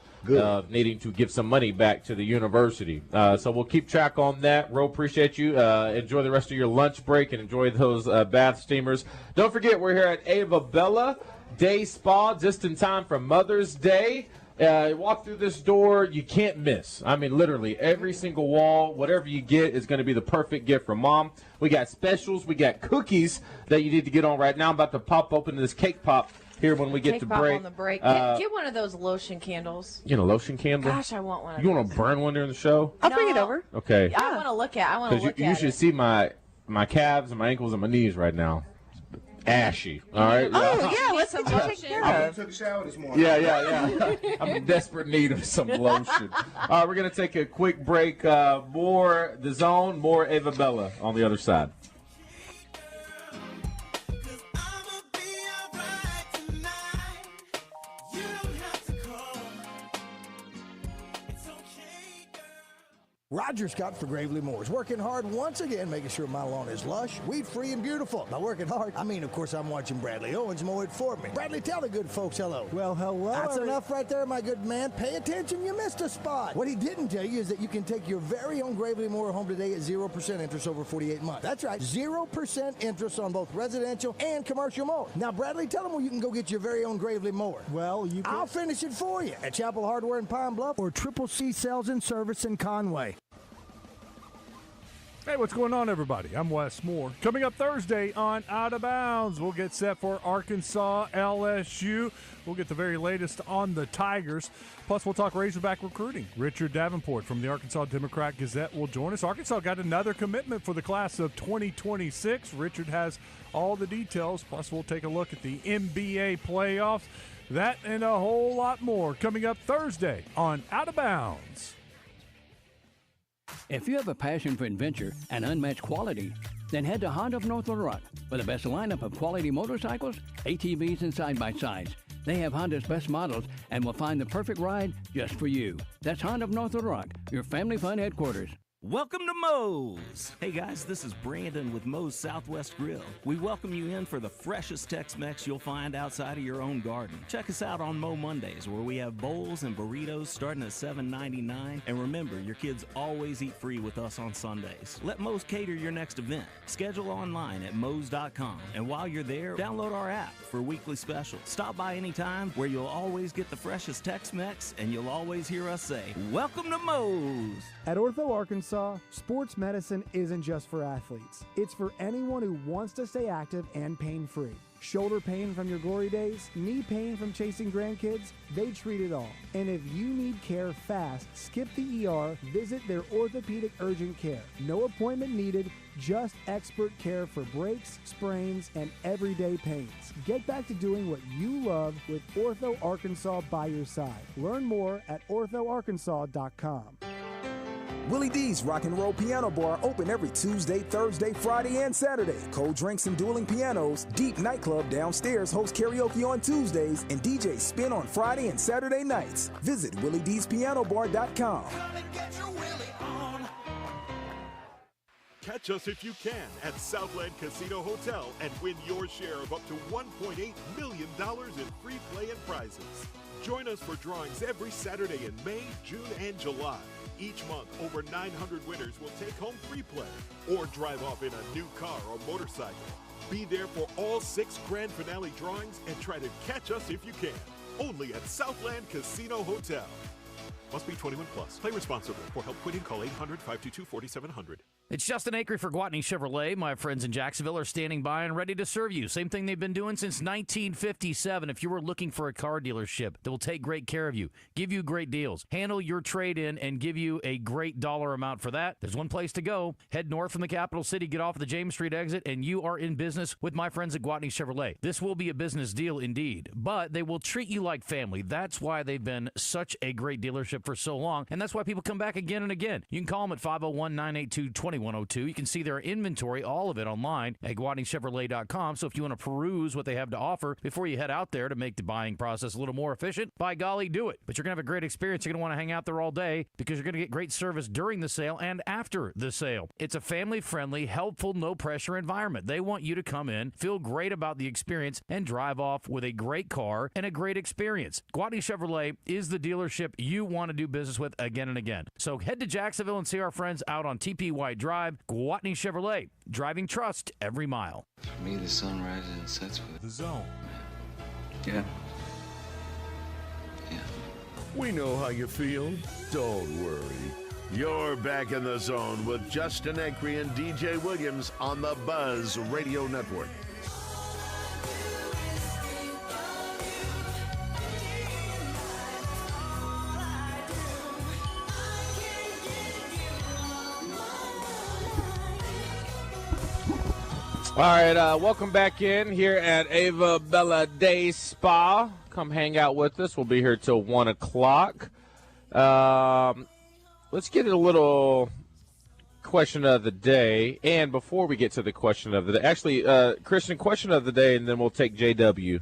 needing to give some money back to the university. So we'll keep track on that. Ro, appreciate you. Enjoy the rest of your lunch break and enjoy those bath steamers. Don't forget, we're here at Ava Bella Day Spa just in time for Mother's Day. Walk through this door, you can't miss. I mean, literally, every single wall, whatever you get is going to be the perfect gift for Mom. We got specials. We got cookies that you need to get on right now. I'm about to pop open this cake pop here when we get to break. On the break. Get one of those lotion candles. You know, lotion candle? Gosh, I want one of You those. want to burn one during the show? I'll bring it over. Okay. I want to look at it. Because you should see my calves and my ankles and my knees right now. Ashy. All right. Oh, yeah, let's get you taken care I of. took a shower this morning. Yeah. I'm in desperate need of some lotion. All right, we're going to take a quick break. More The Zone, more Ava Bella on the other side. Roger Scott for Gravely Moors, working hard once again, making sure my lawn is lush, weed-free, and beautiful. By working hard, I mean, of course, I'm watching Bradley Owens mow it for me. Bradley, tell the good folks hello. Well, hello. That's enough right there, my good man. Pay attention, you missed a spot. What he didn't tell you is that you can take your very own Gravely Mower home today at 0% interest over 48 months. That's right, 0% interest on both residential and commercial mowers. Now, Bradley, tell them where you can go get your very own Gravely Mower. Well, you can. I'll finish it for you at Chapel Hardware in Pine Bluff Or Triple C Sales and Service in Conway. Hey, what's going on, everybody? I'm Wes Moore. Coming up Thursday on Out of Bounds, we'll get set for Arkansas LSU. We'll get the very latest on the Tigers. Plus, we'll talk Razorback recruiting. Richard Davenport from the Arkansas Democrat-Gazette will join us. Arkansas got another commitment for the class of 2026. Richard has all the details. Plus, we'll take a look at the NBA playoffs. That and a whole lot more coming up Thursday on Out of Bounds. If you have a passion for adventure and unmatched quality, then head to Honda of North Little Rock for the best lineup of quality motorcycles, ATVs, and side-by-sides. They have Honda's best models and will find the perfect ride just for you. That's Honda of North Little Rock, your family fun headquarters. Welcome to Moe's! Hey guys, this is Brandon with Moe's Southwest Grill. We welcome you in for the freshest Tex-Mex you'll find outside of your own garden. Check us out on Moe Mondays, where we have bowls and burritos starting at $7.99. And remember, your kids always eat free with us on Sundays. Let Moe's cater your next event. Schedule online at Moe's.com. And while you're there, download our app for weekly specials. Stop by anytime, where you'll always get the freshest Tex-Mex, and you'll always hear us say, welcome to Moe's! At Ortho Arkansas, sports medicine isn't just for athletes. It's for anyone who wants to stay active and pain-free. Shoulder pain from your glory days, knee pain from chasing grandkids, they treat it all. And if you need care fast, skip the ER, visit their orthopedic urgent care. No appointment needed, just expert care for breaks, sprains, and everyday pains. Get back to doing what you love with Ortho Arkansas by your side. Learn more at orthoarkansas.com. Willie D's Rock and Roll Piano Bar open every Tuesday, Thursday, Friday, and Saturday. Cold drinks and dueling pianos. Deep Nightclub downstairs hosts karaoke on Tuesdays and DJs spin on Friday and Saturday nights. Visit WillieD'sPianoBar.com. Catch us if you can at Southland Casino Hotel and win your share of up to $1.8 million in free play and prizes. Join us for drawings every Saturday in May, June, and July. Each month, over 900 winners will take home free play or drive off in a new car or motorcycle. Be there for all 6 grand finale drawings and try to catch us if you can. Only at Southland Casino Hotel. Must be 21 plus. Play responsibly. For help quitting, call 800-522-4700. It's Justin Acree for Gwatney Chevrolet. My friends in Jacksonville are standing by and ready to serve you. Same thing they've been doing since 1957. If you were looking for a car dealership that will take great care of you, give you great deals, handle your trade-in, and give you a great dollar amount for that, there's one place to go. Head north from the capital city, get off the James Street exit, and you are in business with my friends at Gwatney Chevrolet. This will be a business deal indeed, but they will treat you like family. That's why they've been such a great dealership for so long, and that's why people come back again and again. You can call them at 501-982-2102. You can see their inventory, all of it, online at GuadneyChevrolet.com. So if you want to peruse what they have to offer before you head out there to make the buying process a little more efficient, by golly, do it. But you're going to have a great experience. You're going to want to hang out there all day because you're going to get great service during the sale and after the sale. It's a family-friendly, helpful, no-pressure environment. They want you to come in, feel great about the experience, and drive off with a great car and a great experience. Guadney Chevrolet is the dealership you want to do business with again and again. So head to Jacksonville and see our friends out on TP White Drive. Guadney Chevrolet, driving trust every mile. For me, the sun rises and sets with The Zone. Yeah. We know how you feel. Don't worry. You're back in the zone with Justin Eckery and DJ Williams on the Buzz Radio Network. All right, welcome back in here at Ava Bella Day Spa. Come hang out with us. We'll be here till 1 o'clock. Let's get a little question of the day. And before we get to the question of the day, actually, Christian, question of the day, and then we'll take JW.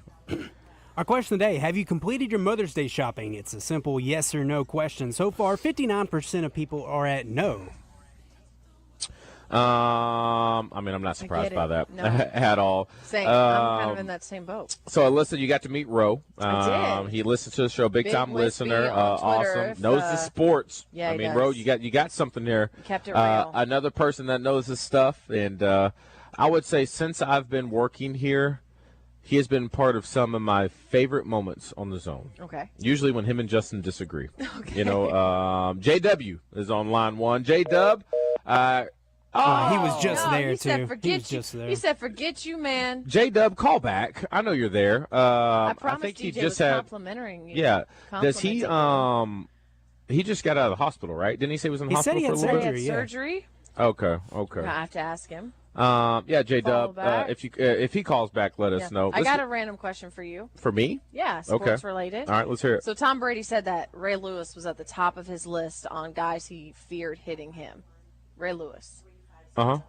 Our question of the day, have you completed your Mother's Day shopping? It's a simple yes or no question. So far, 59% of people are at no. I mean, I'm not surprised by that at all. Same. I'm kind of in that same boat. So, Alyssa, you got to meet Ro. I did. He listens to the show, big time listener. Awesome. If, knows the sports. Yeah, I mean, does. Ro, you got something there. You kept it real. Another person that knows his stuff, and I would say since I've been working here, he has been part of some of my favorite moments on the zone. Okay. Usually when him and Justin disagree. Okay. You know, JW is on line one. J-Dub. He was just there, he too. Said, forget He was you. just there. He said, forget you, man. J-Dub, call back. I know you're there. I promised think he DJ just was had complimenting you. Yeah. Does he He just got out of the hospital, right? Didn't he say he was in the hospital for a little bit? He had surgery. Okay. I have to ask him. Yeah, J-Dub, back. if he calls back, let us know. I got a random question for you. For me? Yeah, sports related. All right, let's hear it. So Tom Brady said that Ray Lewis was at the top of his list on guys he feared hitting him. Ray Lewis. Uh-huh.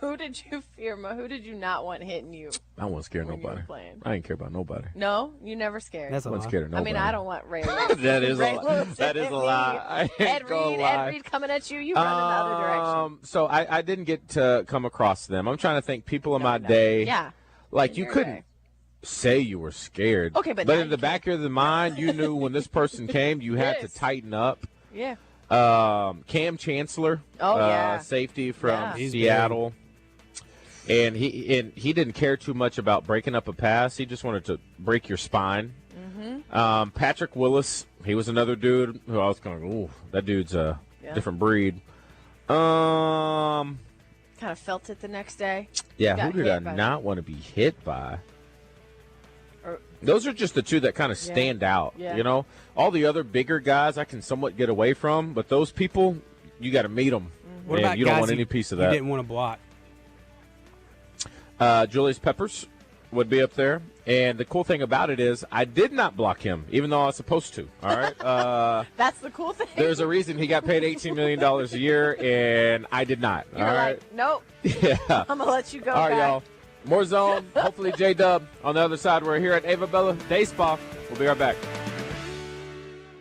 Who did you fear? Who did you not want hitting you? I wasn't scared of nobody. I didn't care about nobody. No, you never scared. I wasn't scared of nobody. I mean, I don't want Ray Lewis. That is Ray a lie. Lewis That is a lie. Ed Reed coming at you. You run in the other direction. So I didn't get to come across them. I'm trying to think people in my day. Yeah. Like you couldn't say you were scared. Okay, but in the back of the mind, you knew when this person came, you had to tighten up. Yeah. Cam Chancellor, safety from Seattle, and he didn't care too much about breaking up a pass. He just wanted to break your spine. Mm-hmm. Patrick Willis, he was another dude who I was going, ooh, that dude's a different breed. Kind of felt it the next day. Yeah, who did I not want to be hit by? Those are just the two that kind of stand out. Yeah. You know, all the other bigger guys I can somewhat get away from, but those people, you got to meet them. What and about you don't guys want any piece of that. You didn't want to block. Julius Peppers would be up there. And the cool thing about it is I did not block him, even though I was supposed to. All right. That's the cool thing. There's a reason he got paid $18 million a year, and I did not. You were like, nope. Yeah. I'm going to let you go. All right, back. y'all. More zone. Hopefully, J-Dub on the other side. We're here at Ava Bella Day Spa. We'll be right back.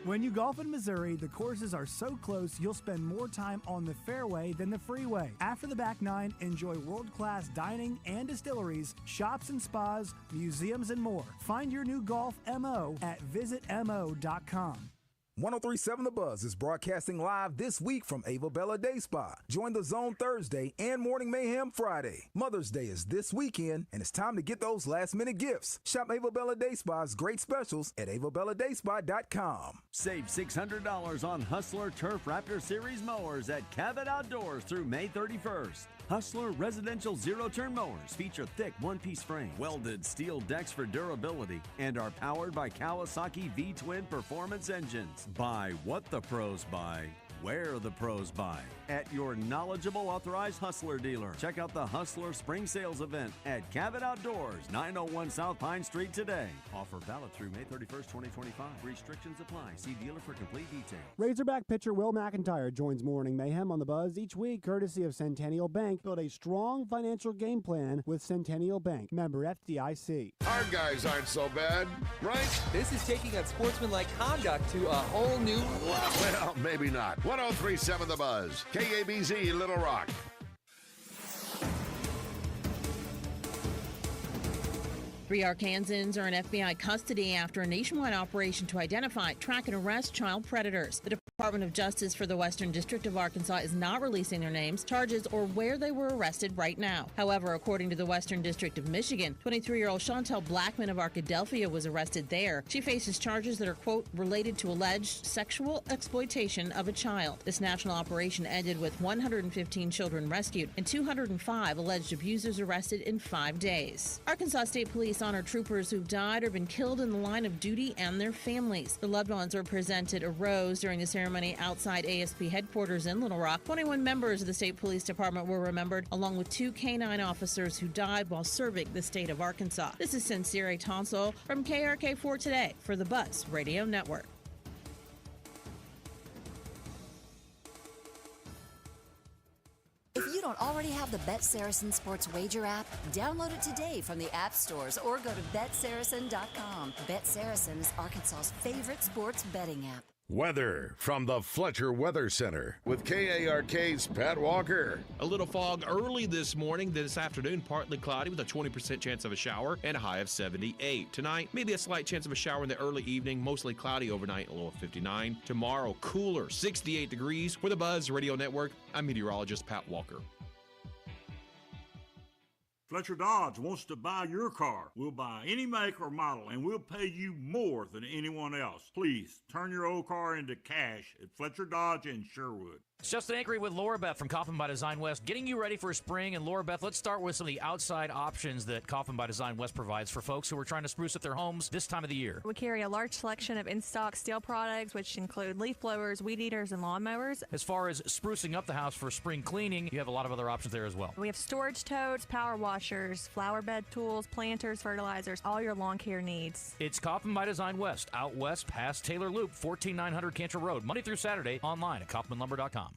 When you golf in Missouri, the courses are so close you'll spend more time on the fairway than the freeway. After the back nine, enjoy world-class dining and distilleries, shops and spas, museums, and more. Find your new golf MO at visitmo.com. 103.7 The Buzz is broadcasting live this week from Ava Bella Day Spa. Join the Zone Thursday and Morning Mayhem Friday. Mother's Day is this weekend, and it's time to get those last-minute gifts. Shop Ava Bella Day Spa's great specials at avabelladayspa.com. Save $600 on Hustler Turf Raptor Series mowers at Cabot Outdoors through May 31st. Hustler residential zero-turn mowers feature thick one-piece frame, welded steel decks for durability, and are powered by Kawasaki V-twin performance engines. Buy what the pros buy. where the pros buy. At your knowledgeable authorized Hustler dealer. Check out the Hustler Spring Sales event at Cabot Outdoors, 901 South Pine Street today. Offer valid through May 31st, 2025. Restrictions apply. See dealer for complete details. Razorback pitcher Will McIntyre joins Morning Mayhem on the Buzz each week, courtesy of Centennial Bank. Build a strong financial game plan with Centennial Bank. Member FDIC. Our guys aren't so bad, right? This is taking unsportsmanlike conduct to a whole new level. Well, maybe not. 103.7 The Buzz. KABZ, Little Rock. Three Arkansans are in FBI custody after a nationwide operation to identify, track, and arrest child predators. The Department of Justice for the Western District of Arkansas is not releasing their names, charges, or where they were arrested right now. However, according to the Western District of Michigan, 23-year-old Chantel Blackman of Arkadelphia was arrested there. She faces charges that are, quote, related to alleged sexual exploitation of a child. This national operation ended with 115 children rescued and 205 alleged abusers arrested in 5 days. Arkansas State Police honor troopers who've died or been killed in the line of duty and their families. Their loved ones were presented a rose during the ceremony outside ASP headquarters in Little Rock. 21 members of the State Police Department were remembered, along with 2 canine officers who died while serving the state of Arkansas. This is Sincere Tonsel from KRK4 Today for the Buzz Radio Network. If you don't already have the Bet Saracen Sports Wager app, download it today from the app stores or go to BetSaracen.com. Bet Saracen is Arkansas's favorite sports betting app. Weather from the Fletcher Weather Center with KARK's Pat Walker. A little fog early this morning. This afternoon, partly cloudy with a 20% chance of a shower and a high of 78. Tonight, maybe a slight chance of a shower in the early evening, mostly cloudy overnight, a low of 59. Tomorrow, cooler, 68 degrees. For the Buzz Radio Network, I'm meteorologist Pat Walker. Fletcher Dodge wants to buy your car. We'll buy any make or model, and we'll pay you more than anyone else. Please, turn your old car into cash at Fletcher Dodge in Sherwood. It's Justin Acri with Laura Beth from Kaufman by Design West, getting you ready for spring. And Laura Beth, let's start with some of the outside options that Kaufman by Design West provides for folks who are trying to spruce up their homes this time of the year. We carry a large selection of in-stock steel products, which include leaf blowers, weed eaters, and lawnmowers. As far as sprucing up the house for spring cleaning, you have a lot of other options there as well. We have storage totes, power washers, flower bed tools, planters, fertilizers, all your lawn care needs. It's Kaufman by Design West, out west past Taylor Loop, 14900 Cantrell Road, Monday through Saturday, online at kaufmanlumber.com.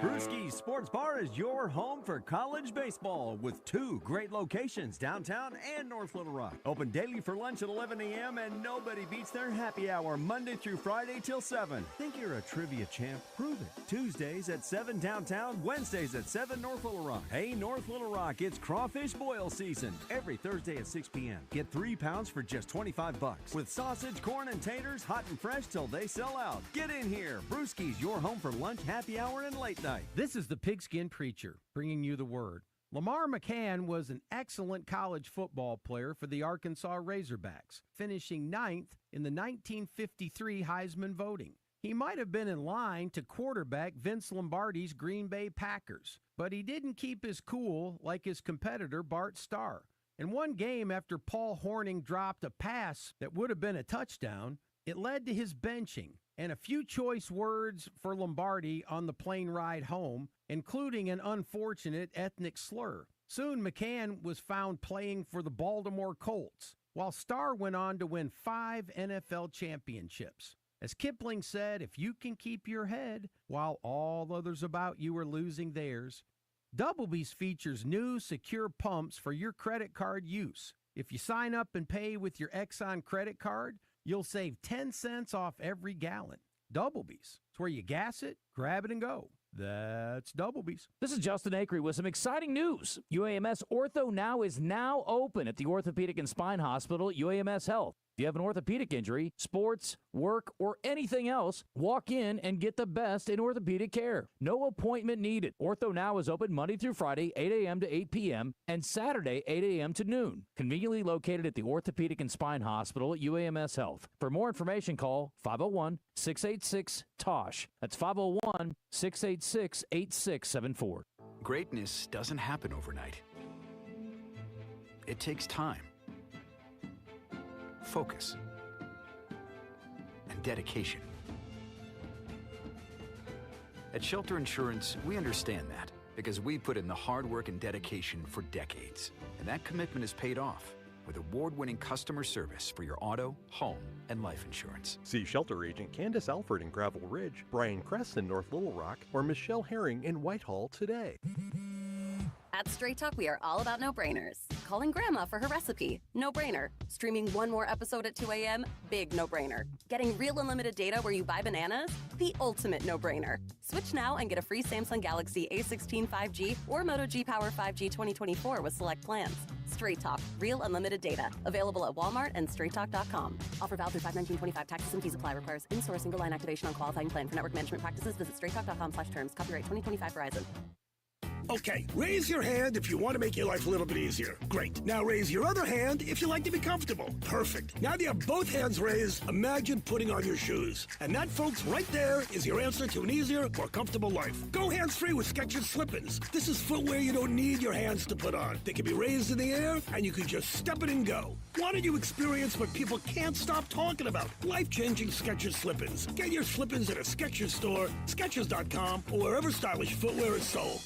Brewski's Sports Bar is your home for college baseball with 2 great locations, downtown and North Little Rock. Open daily for lunch at 11 a.m. and nobody beats their happy hour Monday through Friday till 7. Think you're a trivia champ? Prove it. Tuesdays at 7 downtown, Wednesdays at 7 North Little Rock. Hey, North Little Rock, it's crawfish boil season. Every Thursday at 6 p.m. Get 3 pounds for just $25. With sausage, corn, and taters, hot and fresh till they sell out. Get in here. Brewski's, your home for lunch, happy hour, and late night. This is the Pigskin Preacher, bringing you the word. Lamar McCann was an excellent college football player for the Arkansas Razorbacks, finishing 9th in the 1953 Heisman voting. He might have been in line to quarterback Vince Lombardi's Green Bay Packers, but he didn't keep his cool like his competitor Bart Starr. In one game after Paul Hornung dropped a pass that would have been a touchdown, it led to his benching and a few choice words for Lombardi on the plane ride home, including an unfortunate ethnic slur. Soon McCann was found playing for the Baltimore Colts, while Starr went on to win 5 NFL championships. As Kipling said, if you can keep your head while all others about you are losing theirs. Doublebees features new secure pumps for your credit card use. If you sign up and pay with your Exxon credit card, you'll save 10 cents off every gallon. Doublebees. It's where you gas it, grab it, and go. That's Doublebees. This is Justin Acri with some exciting news. UAMS Ortho Now is now open at the Orthopedic and Spine Hospital at UAMS Health. If you have an orthopedic injury, sports, work, or anything else, walk in and get the best in orthopedic care. No appointment needed. Ortho Now is open Monday through Friday, 8 a.m. to 8 p.m., and Saturday, 8 a.m. to noon. Conveniently located at the Orthopedic and Spine Hospital at UAMS Health. For more information, call 501-686-TOSH. That's 501-686-8674. Greatness doesn't happen overnight. It takes time, focus, and dedication. At Shelter Insurance, we understand that because we put in the hard work and dedication for decades. And that commitment is paid off with award-winning customer service for your auto, home, and life insurance. See Shelter Agent Candace Alford in Gravel Ridge, Brian Kress in North Little Rock, or Michelle Herring in Whitehall today. At Straight Talk, we are all about no-brainers. Calling Grandma for her recipe, no-brainer. Streaming one more episode at 2 a.m., big no-brainer. Getting real unlimited data where you buy bananas, the ultimate no-brainer. Switch now and get a free Samsung Galaxy A16 5G or Moto G Power 5G 2024 with select plans. Straight Talk, real unlimited data. Available at Walmart and straighttalk.com. Offer valid through 5/19/25. Taxes and fees apply. Requires in-source single line activation on qualifying plan. For network management practices, visit straighttalk.com/terms. Copyright 2025 Verizon. Okay, raise your hand if you want to make your life a little bit easier. Great. Now raise your other hand if you like to be comfortable. Perfect. Now that you have both hands raised, imagine putting on your shoes. And that, folks, right there is your answer to an easier, more comfortable life. Go hands-free with Skechers Slip-ins. This is footwear you don't need your hands to put on. They can be raised in the air, and you can just step it and go. Why don't you experience what people can't stop talking about? Life-changing Skechers Slip-ins. Get your Slip-ins at a Skechers store, Skechers.com, or wherever stylish footwear is sold.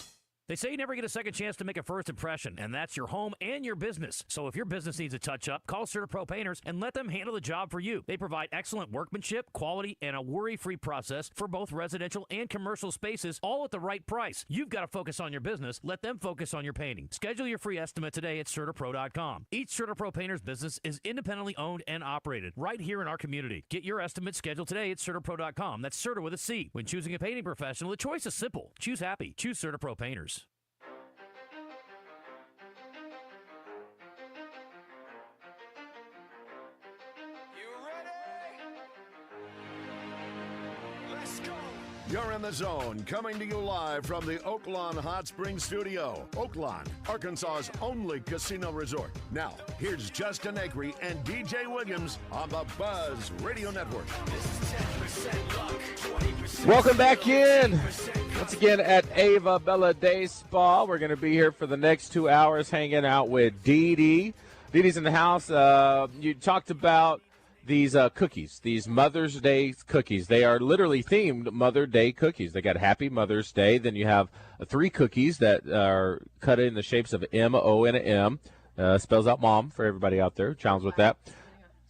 They say you never get a second chance to make a first impression, and that's your home and your business. So if your business needs a touch-up, call CertaPro Painters and let them handle the job for you. They provide excellent workmanship, quality, and a worry-free process for both residential and commercial spaces, all at the right price. You've got to focus on your business. Let them focus on your painting. Schedule your free estimate today at CertaPro.com. Each CertaPro Painters business is independently owned and operated right here in our community. Get your estimate scheduled today at CertaPro.com. That's Certa with a C. When choosing a painting professional, the choice is simple. Choose happy. Choose CertaPro Painters. You're in the zone, coming to you live from the Oaklawn Hot Springs Studio. Oaklawn, Arkansas's only casino resort. Now, here's Justin Acree and DJ Williams on the Buzz Radio Network. Welcome back in. Once again at Ava Bella Day Spa. We're going to be here for the next 2 hours hanging out with Dee Dee. Dee Dee's in the house. You talked about these cookies, these Mother's Day cookies. They are literally themed Mother Day cookies. They got Happy Mother's Day. Then you have 3 cookies that are cut in the shapes of M, O, and an M. Spells out mom for everybody out there who challenged with that.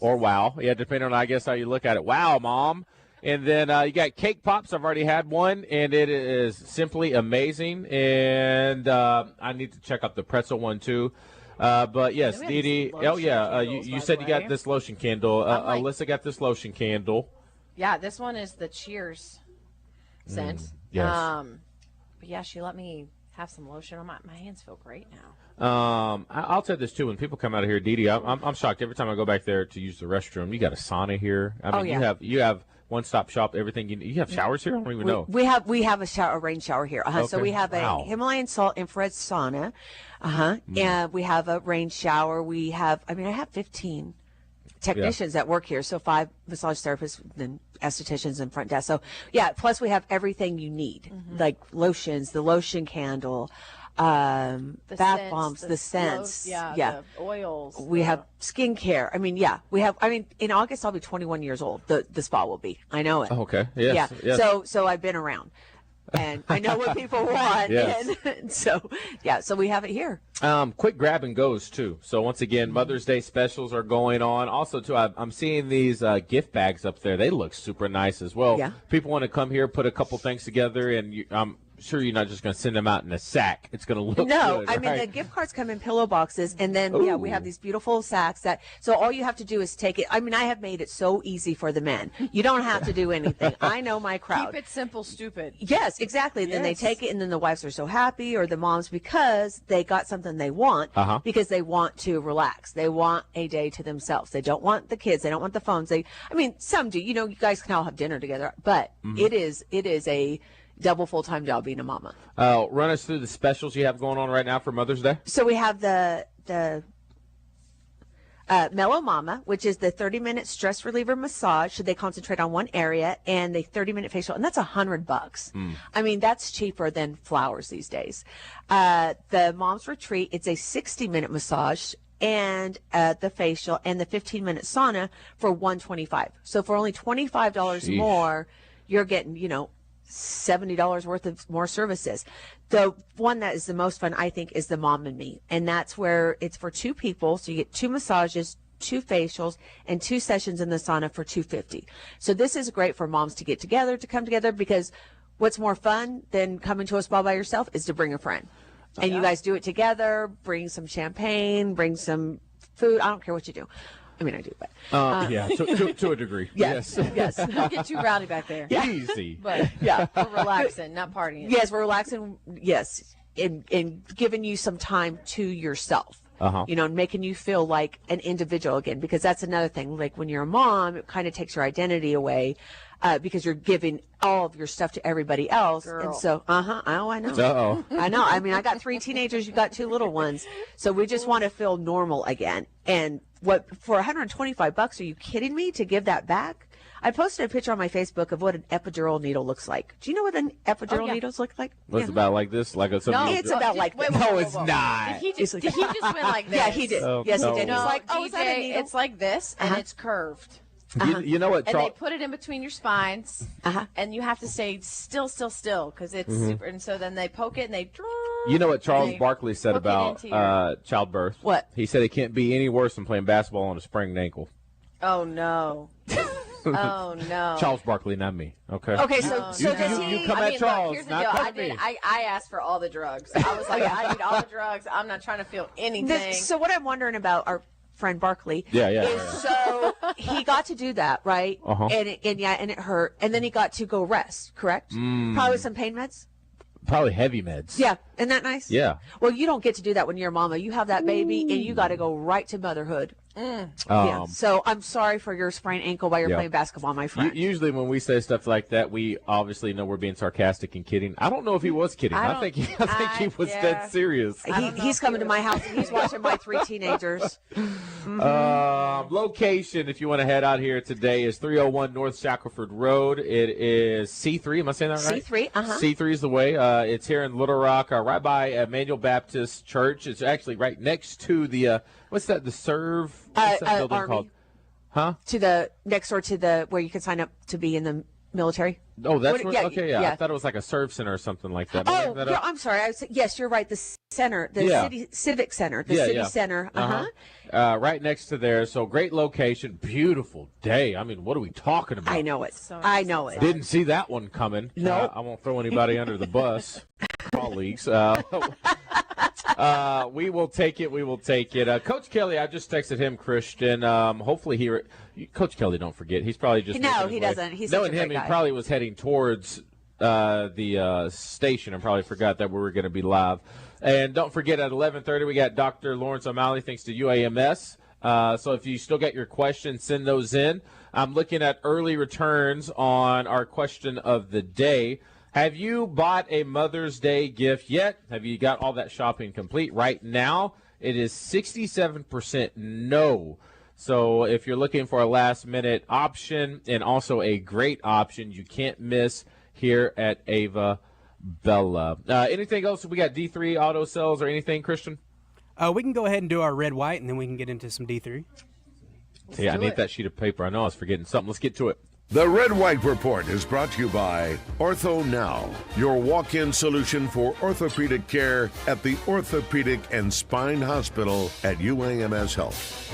Or wow. Yeah, depending on, I guess, how you look at it. Wow, mom. And then you got cake pops. I've already had one, and it is simply amazing. And I need to check out the pretzel one, too. But yes, Dee Dee. Oh yeah, you said you got this lotion candle. Alyssa got this lotion candle. Yeah, this one is the Cheers scent. Yes. But yeah, she let me have some lotion on my hands. Feel great now. I'll tell this too. When people come out of here, Dee Dee, I'm shocked every time I go back there to use the restroom. You got a sauna here. I mean, you have one-stop shop. Everything you have showers here. I don't even know. We have a rain shower here. Okay. So we have a Himalayan salt infrared sauna. And we have a rain shower. I have 15 technicians that work here. So 5 massage therapists, then estheticians and front desk. So yeah, plus we have everything you need, like lotions, the lotion candle, bath bombs, the scents, the oils. We have skincare. We have. In August I'll be 21 years old. The spa will be. I know it. Okay. Yes. Yeah. Yes. So I've been around. And I know what people want. Yes. And so we have it here. Quick grab and goes, too. So, once again, Mother's Day specials are going on. Also, too, I'm seeing these gift bags up there. They look super nice as well. Yeah. People want to come here, put a couple things together, and I'm sure you're not just going to send them out in a sack. It's going to look good, the gift cards come in pillow boxes, and then we have these beautiful sacks so all you have to do is take it. I have made it so easy for the men. You don't have to do anything. I know my crowd. Keep it simple, stupid. Yes, exactly. Then they take it, and then the wives are so happy, or the moms, because they got something they want, because they want to relax. They want a day to themselves. They don't want the kids. They don't want the phones. Some do. You guys can all have dinner together, but it is a double full-time job being a mama. Run us through the specials you have going on right now for Mother's Day. So we have the Mellow Mama, which is the 30-minute stress reliever massage. So they concentrate on one area, and the 30-minute facial, and that's $100. That's cheaper than flowers these days. The Mom's Retreat, it's a 60-minute massage and the facial and the 15-minute sauna for $125. So for only $25 more, you're getting, $70 worth of more services. The one that is the most fun, I think, is the Mom and Me. And that's where it's for 2 people. So you get 2 massages, 2 facials, and 2 sessions in the sauna for $250. So this is great for moms to get together, to come together, because what's more fun than coming to a spa by yourself is to bring a friend. And you guys do it together, bring some champagne, bring some food. I don't care what you do. I mean, I do, but yeah, to a degree. Yes. Don't get too rowdy back there. Easy. But Yeah. we're relaxing, not partying. Yes, we're relaxing. Yes, and giving you some time to yourself. You know, and making you feel like an individual again, because that's another thing. Like when you're a mom, it kind of takes your identity away, because you're giving all of your stuff to everybody else. Girl. And so, oh, I know. Uh-oh. I know. I mean, I got 3 teenagers. You got 2 little ones. So we just want to feel normal again. And what, for $125, are you kidding me to give that back? I posted a picture on my Facebook of what an epidural needle looks like. Do you know what an epidural needles look like? What's about like this? Like a No, it's about like this. No, it's not. Did he just went like this? Yeah, he did. Oh, Yes, he no. did. No, He's like, oh, DJ, is that a needle? it's like this, and it's curved. You know what? And they put it in between your spines, and you have to stay still, because it's super. And so then they poke it, and they. You know what Charles they Barkley said hook it about into your- childbirth? What? He said it can't be any worse than playing basketball on a sprained ankle. Oh no! Oh no! Charles Barkley, not me. Okay. Okay, so Oh, so no. does he? You come I at mean, Charles, look, here's the not deal. come at me. I asked for all the drugs. I was like, I need all the drugs. I'm not trying to feel anything. So what I'm wondering about our friend Barkley is so he got to do that, right? And it hurt, and then he got to go rest, correct? Probably with some pain meds. Probably heavy meds. Yeah, isn't that nice? Yeah. Well, you don't get to do that when you're a mama. You have that baby, and you got to go right to motherhood. Yeah. So I'm sorry for your sprained ankle while you're playing basketball, my friend. Usually when we say stuff like that, we obviously know we're being sarcastic and kidding. I don't know if he was kidding. I think he was dead serious. He's coming to my house, and he's watching my 3 teenagers. Location, if you want to head out here today, is 301 North Shackelford Road. It is C3. Am I saying that right? C3, C3 is the way. It's here in Little Rock, right by Emmanuel Baptist Church. It's actually right next to the, what's that, the Serve? What's that building Army. called? Huh? To the next door to the where you can sign up to be in the military. Oh, that's What- where, okay. Yeah, I thought it was like a Serve Center or something like that. Am I Oh, making that yeah, up? I'm sorry. Yes, you're right. The center, the city civic center, the city center. Right next to there. So great location, beautiful day. I mean, what are we talking about? I know it. I know it. Didn't see that one coming. Nope. I won't throw anybody under the bus. Colleagues. We will take it. We will take it. Coach Kelley, I just texted him, Christian. Hopefully Coach Kelley, don't forget. He's probably just No, making his he way. doesn't. He's such Knowing a him, great guy. he probably was heading towards the station and probably forgot that we were going to be live. And don't forget, at 11:30, we got Dr. Lawrence O'Malley, thanks to UAMS. So if you still got your questions, send those in. I'm looking at early returns on our question of the day. Have you bought a Mother's Day gift yet? Have you got all that shopping complete? Right now, it is 67% no. So if you're looking for a last-minute option and also a great option, you can't miss here at Ava Bella. Anything else? We got D3 auto sales or anything, Christian? We can go ahead and do our red, white, and then we can get into some D3. I need that sheet of paper. I know I was forgetting something. Let's get to it. The Red White Report is brought to you by Ortho Now, your walk-in solution for orthopedic care at the Orthopedic and Spine Hospital at UAMS Health.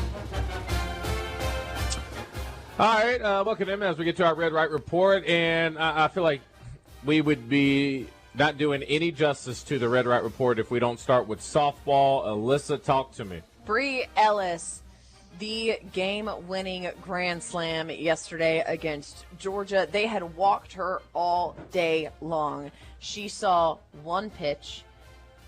All right, welcome in as we get to our Red White Report, and I feel like we would be not doing any justice to the Red White Report if we don't start with softball. Alyssa, talk to me. Bree Ellis, the game-winning grand slam yesterday against Georgia. They had walked her all day long. She saw one pitch.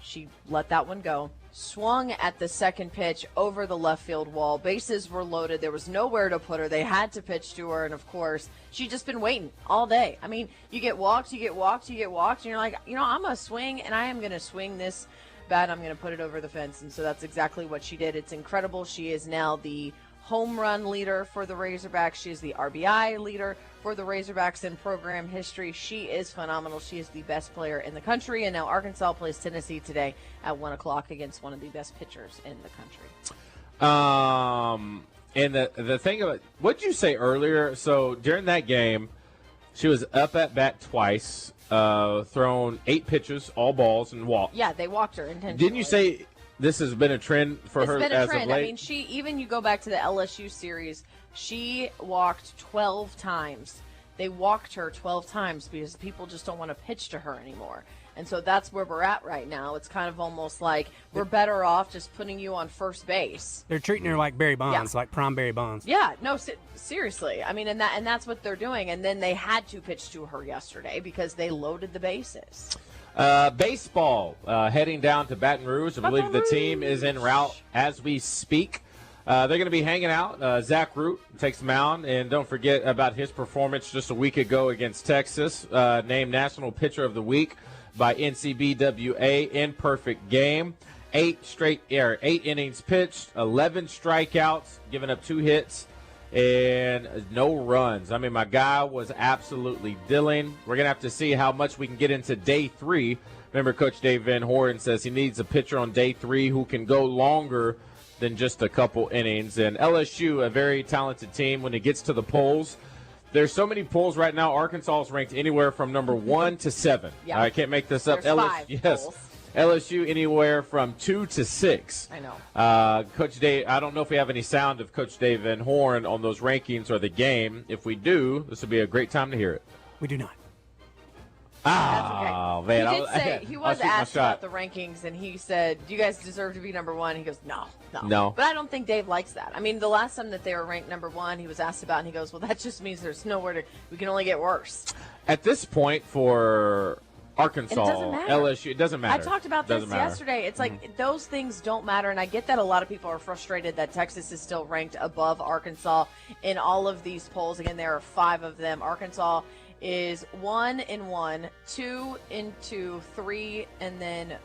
She let that one go. Swung at the second pitch over the left field wall. Bases were loaded. There was nowhere to put her. They had to pitch to her, and of course, she'd just been waiting all day. I mean, you get walked, and you're like, I'm going to swing, and I am going to swing this bat. I'm going to put it over the fence, and so that's exactly what she did. It's incredible. She is now the home run leader for the Razorbacks. She is the RBI leader for the Razorbacks in program history. She is phenomenal. She is the best player in the country, and now Arkansas plays Tennessee today at 1 o'clock against one of the best pitchers in the country. And the thing about what you say earlier, so during that game, She was up at bat twice, thrown 8 pitches, all balls, and walked. Yeah, they walked her intentionally. Didn't you say this has been a trend for her It's been a as trend. of late? I mean, you go back to the LSU series, she walked 12 times. They walked her 12 times because people just don't want to pitch to her anymore. And so that's where we're at right now. It's kind of almost like we're better off just putting you on first base. They're treating her like Barry Bonds, like prime Barry Bonds. Yeah, no, seriously. I mean, and that's what they're doing. And then they had to pitch to her yesterday because they loaded the bases. Baseball heading down to Baton Rouge. I believe the team is en route as we speak. They're going to be hanging out. Zach Root takes the mound. And don't forget about his performance just a week ago against Texas, named National Pitcher of the Week by NCBWA in perfect game. 8 innings pitched, 11 strikeouts, giving up 2 hits, and no runs. I mean, my guy was absolutely dealing. We're going to have to see how much we can get into day 3. Remember, Coach Dave Van Horn says he needs a pitcher on day 3 who can go longer than just a couple innings. And LSU, a very talented team when it gets to the polls. There's so many polls right now. Arkansas is ranked anywhere from number 1 to 7. Yeah. I can't make this up. There's 5 polls. LSU anywhere from 2 to 6. I know. Coach Dave, I don't know if we have any sound of Coach Dave Van Horn on those rankings or the game. If we do, this would be a great time to hear it. We do not. Oh, man. He did say, he was asked about the rankings, and he said, do you guys deserve to be number 1? He goes, no. But I don't think Dave likes that. I mean, the last time that they were ranked number 1, he was asked about, and he goes, well, that just means there's nowhere to, we can only get worse. At this point for Arkansas, And it doesn't matter. LSU, it doesn't matter. I talked about this yesterday. It's like those things don't matter, and I get that a lot of people are frustrated that Texas is still ranked above Arkansas in all of these polls. Again, there are 5 of them. Arkansas is 1-1, 2-2, 3, and then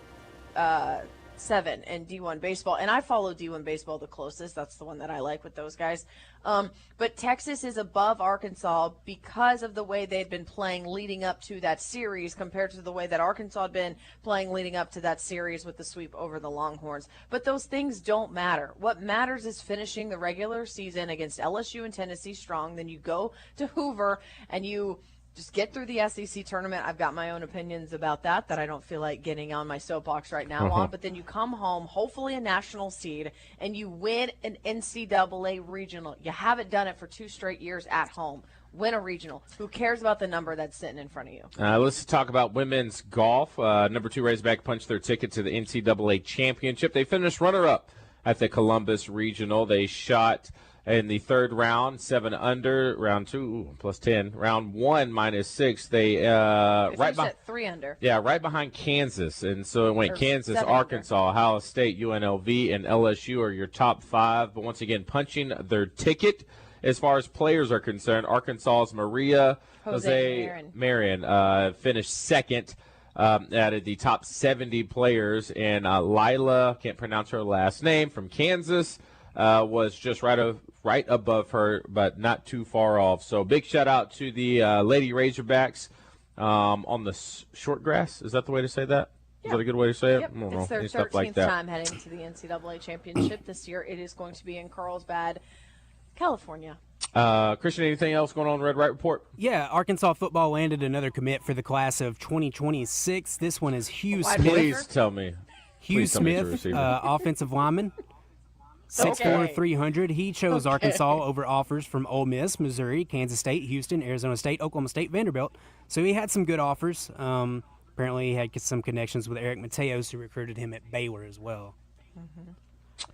7 in D1 baseball. And I follow D1 baseball the closest. That's the one that I like with those guys. But Texas is above Arkansas because of the way they'd been playing leading up to that series compared to the way that Arkansas had been playing leading up to that series with the sweep over the Longhorns. But those things don't matter. What matters is finishing the regular season against LSU and Tennessee strong. Then you go to Hoover and you just get through the SEC tournament. I've got my own opinions about that I don't feel like getting on my soapbox right now on. But then you come home, hopefully a national seed, and you win an NCAA regional. You haven't done it for 2 straight years at home. Win a regional. Who cares about the number that's sitting in front of you? Let's talk about women's golf. Number 2 Razorback punched their ticket to the NCAA championship. They finished runner-up at the Columbus Regional. They shot in the 3rd round, 7 under. Round 2 plus 10. Round 1 minus 6. They right at 3 under. Yeah, right behind Kansas, and so it went Or Kansas, 7 Arkansas, Ohio State, UNLV, and LSU are your top 5. But once again, punching their ticket as far as players are concerned. Arkansas's Maria Jose Marion finished 2nd. Out of the top 70 players, and Lila, can't pronounce her last name, from Kansas, was just right above her, but not too far off. So big shout out to the Lady Razorbacks on the short grass. Is that the way to say that? Is that a good way to say it? Yep. I don't know. It's their Any stuff 13th like that. time heading to the NCAA championship this year. It is going to be in Carlsbad, California. Christian, anything else going on in the Red Right Report? Yeah, Arkansas football landed another commit for the class of 2026. This one is Hugh Smith. Please tell me. Hugh Smith, offensive lineman, 6'4", 300. He chose Arkansas over offers from Ole Miss, Missouri, Kansas State, Houston, Arizona State, Oklahoma State, Vanderbilt. So he had some good offers. Apparently he had some connections with Eric Mateos, who recruited him at Baylor as well.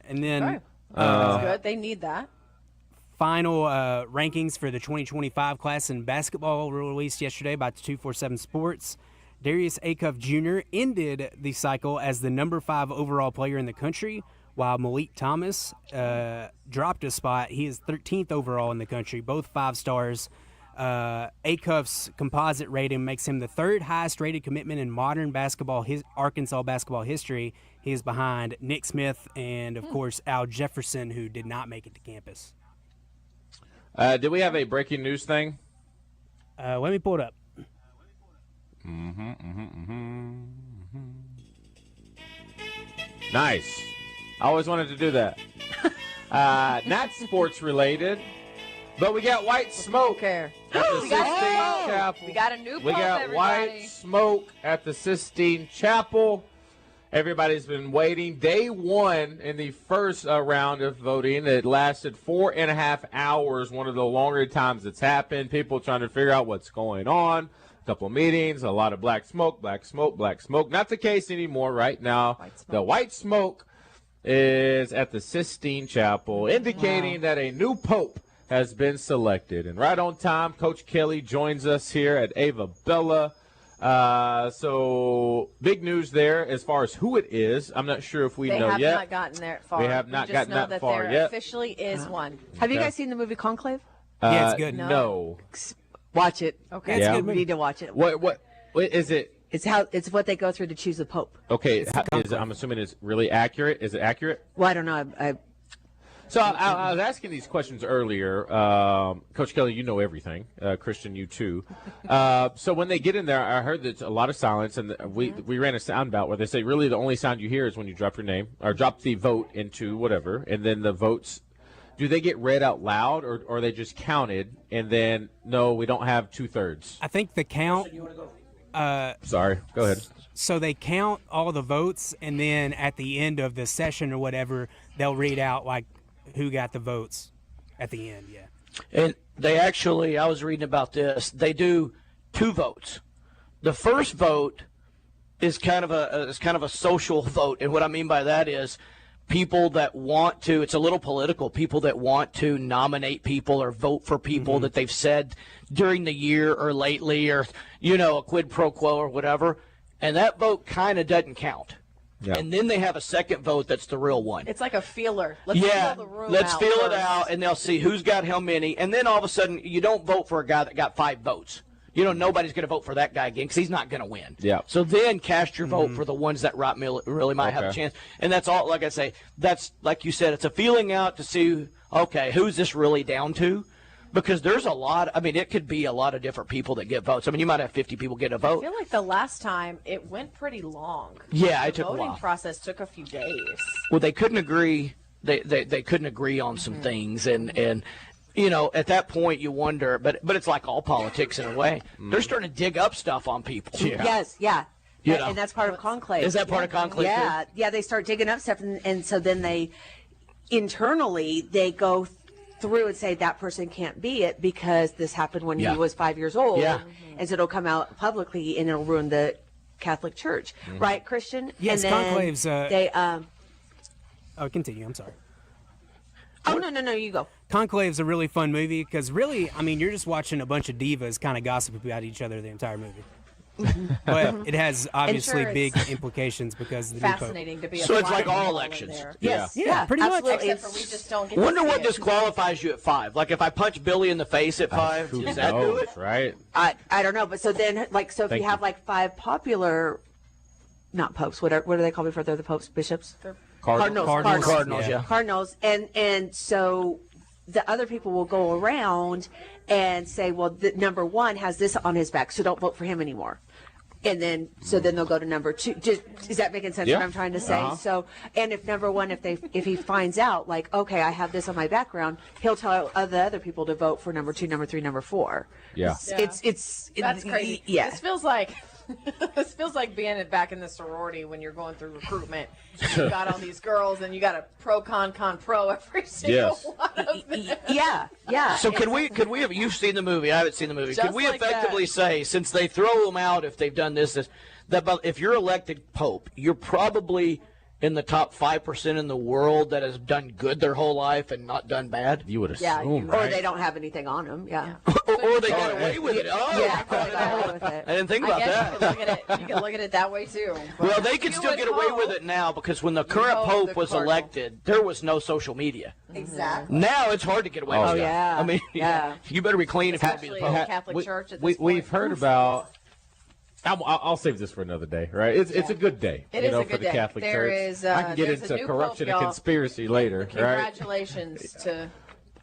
And then that's good. They need that. Final rankings for the 2025 class in basketball were released yesterday by 247 Sports. Darius Acuff Jr. ended the cycle as the number 5 overall player in the country, while Malik Thomas dropped a spot. He is 13th overall in the country, both 5 stars. Acuff's composite rating makes him the 3rd highest rated commitment in modern basketball, Arkansas basketball history. He is behind Nick Smith and, of course, Al Jefferson, who did not make it to campus. Did we have a breaking news thing? Let me pull it up. Nice. I always wanted to do that. Not sports related, but we got white smoke at the We got Sistine Chapel. We got a new We pope, got everybody. white smoke at the Sistine Chapel. Everybody's been waiting. Day one in the first round of voting. It lasted 4.5 hours, one of the longer times it's happened. People trying to figure out what's going on. A couple of meetings, a lot of black smoke, black smoke, black smoke. Not the case anymore right now. The white smoke is at the Sistine Chapel, indicating that a new pope has been selected. And right on time, Coach Kelley joins us here at Ava Bella. So big news there as far as who it is. I'm not sure if we know yet. They have not gotten that far. We have not gotten that far there yet. Officially is one. Have you guys seen the movie Conclave? Yeah, it's good. No. Watch it. Okay. It's Yeah. good. You need to watch it. What is it? It's what they go through to choose the pope. Okay, I'm assuming it's really accurate. Is it accurate? Well, I don't know. So I was asking these questions earlier. Coach Kelley, you know everything. Christian, you too. So when they get in there, I heard there's a lot of silence, and we ran a sound bout where they say really the only sound you hear is when you drop your name or drop the vote into whatever, and then the votes. Do they get read out loud, or are they just counted, and then no, we don't have 2/3? I think the count. Sorry, go ahead. So they count all the votes, and then at the end of the session or whatever, they'll read out like who got the votes at the end. Yeah. And they actually, I was reading about this. They do 2 votes. The first vote is kind of a social vote, and what I mean by that is people that want to. It's a little political. People that want to nominate people or vote for people that they've said during the year or lately, or a quid pro quo or whatever. And that vote kind of doesn't count. Yeah. And then they have a second vote that's the real one. It's like a feeler. Let's feel the room let's out feel first. it out, and they'll see who's got how many. And then all of a sudden, you don't vote for a guy that got 5 votes. Nobody's going to vote for that guy again because he's not going to win. Yeah. So then cast your vote for the ones that really might have a chance. And that's all, like I say, that's, like you said, it's a feeling out to see, okay, who's this really down to? Because there's a lot, it could be a lot of different people that get votes. You might have 50 people get a vote. I feel like the last time it went pretty long. Yeah, the it took a while. The voting process took a few days. Well, they couldn't agree. They couldn't agree on some things, and at that point you wonder. But it's like all politics in a way. They're starting to dig up stuff on people. Yeah. Yes, yeah. And that's part of Conclave. Is that part of Conclave? Yeah, too? yeah. They start digging up stuff, and so then they internally they go through and say that person can't be it because this happened when he was 5 years old. Yeah. And so it'll come out publicly and it'll ruin the Catholic Church. Right, Christian? Yes, and then Conclave's. They Oh, continue. I'm sorry. Oh no, you go. Conclave's a really fun movie because really, you're just watching a bunch of divas kind of gossip about each other the entire movie. But it has obviously big implications because of the fascinating to be. So it's like all elections. Yes, yeah, pretty absolutely. much. Except for we just don't get. Wonder to see what it. disqualifies you at 5. Like if I punch Billy in the face at 5, does that do it? Right? I don't know, but so then if you have like 5 popular, not popes, what do they call before they're the popes, bishops? Cardinals, yeah. Cardinals, and so the other people will go around and say, well, the number 1 has this on his back, so don't vote for him anymore. And then, so then they'll go to number 2. Is that making sense? What I'm trying to say? So, and if number 1, if he finds out, like, okay, I have this on my background, he'll tell the other people to vote for number 2, number 3, number 4. Yeah. That's crazy. Yeah. This feels like being back in the sorority when you're going through recruitment. You got all these girls, and you got a pro con pro every single one of them. Yeah. So could we have, you've seen the movie, I haven't seen the movie. Just Could we like effectively say, since they throw them out if they've done this, that if you're elected pope, you're probably in the top 5% in the world that has done good their whole life and not done bad? You would assume, right? Or they don't have anything on them, or they got away with it. Oh, yeah, they got away with it. I didn't think about that. You can look at it that way too. Well, they could still get away with it now because when the current pope was elected, there was no social media. Exactly. Now it's hard to get away with it. Yeah. You better be clean if you want to be the Especially in the pope. Catholic Church at this point. We've heard about. I'll save this for another day, right? It's a good day, It is a for good the day. Catholic There Church. is, I can get there's a into new corruption pope, and y'all. conspiracy later, right? Congratulations to.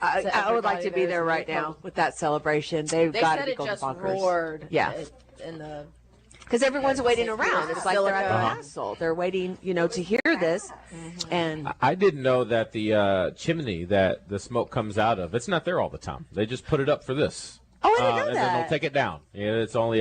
I would like to be there right now with that celebration. They've They got to said be it going just bonkers. roared. Yeah. In the. Because everyone's waiting around. It's like they're at the Silica. castle. They're waiting, to hear this. And I didn't know that the chimney that the smoke comes out of, it's not there all the time. They just put it up for this. Oh, I didn't know and that. then they'll take it down. Yeah, it's only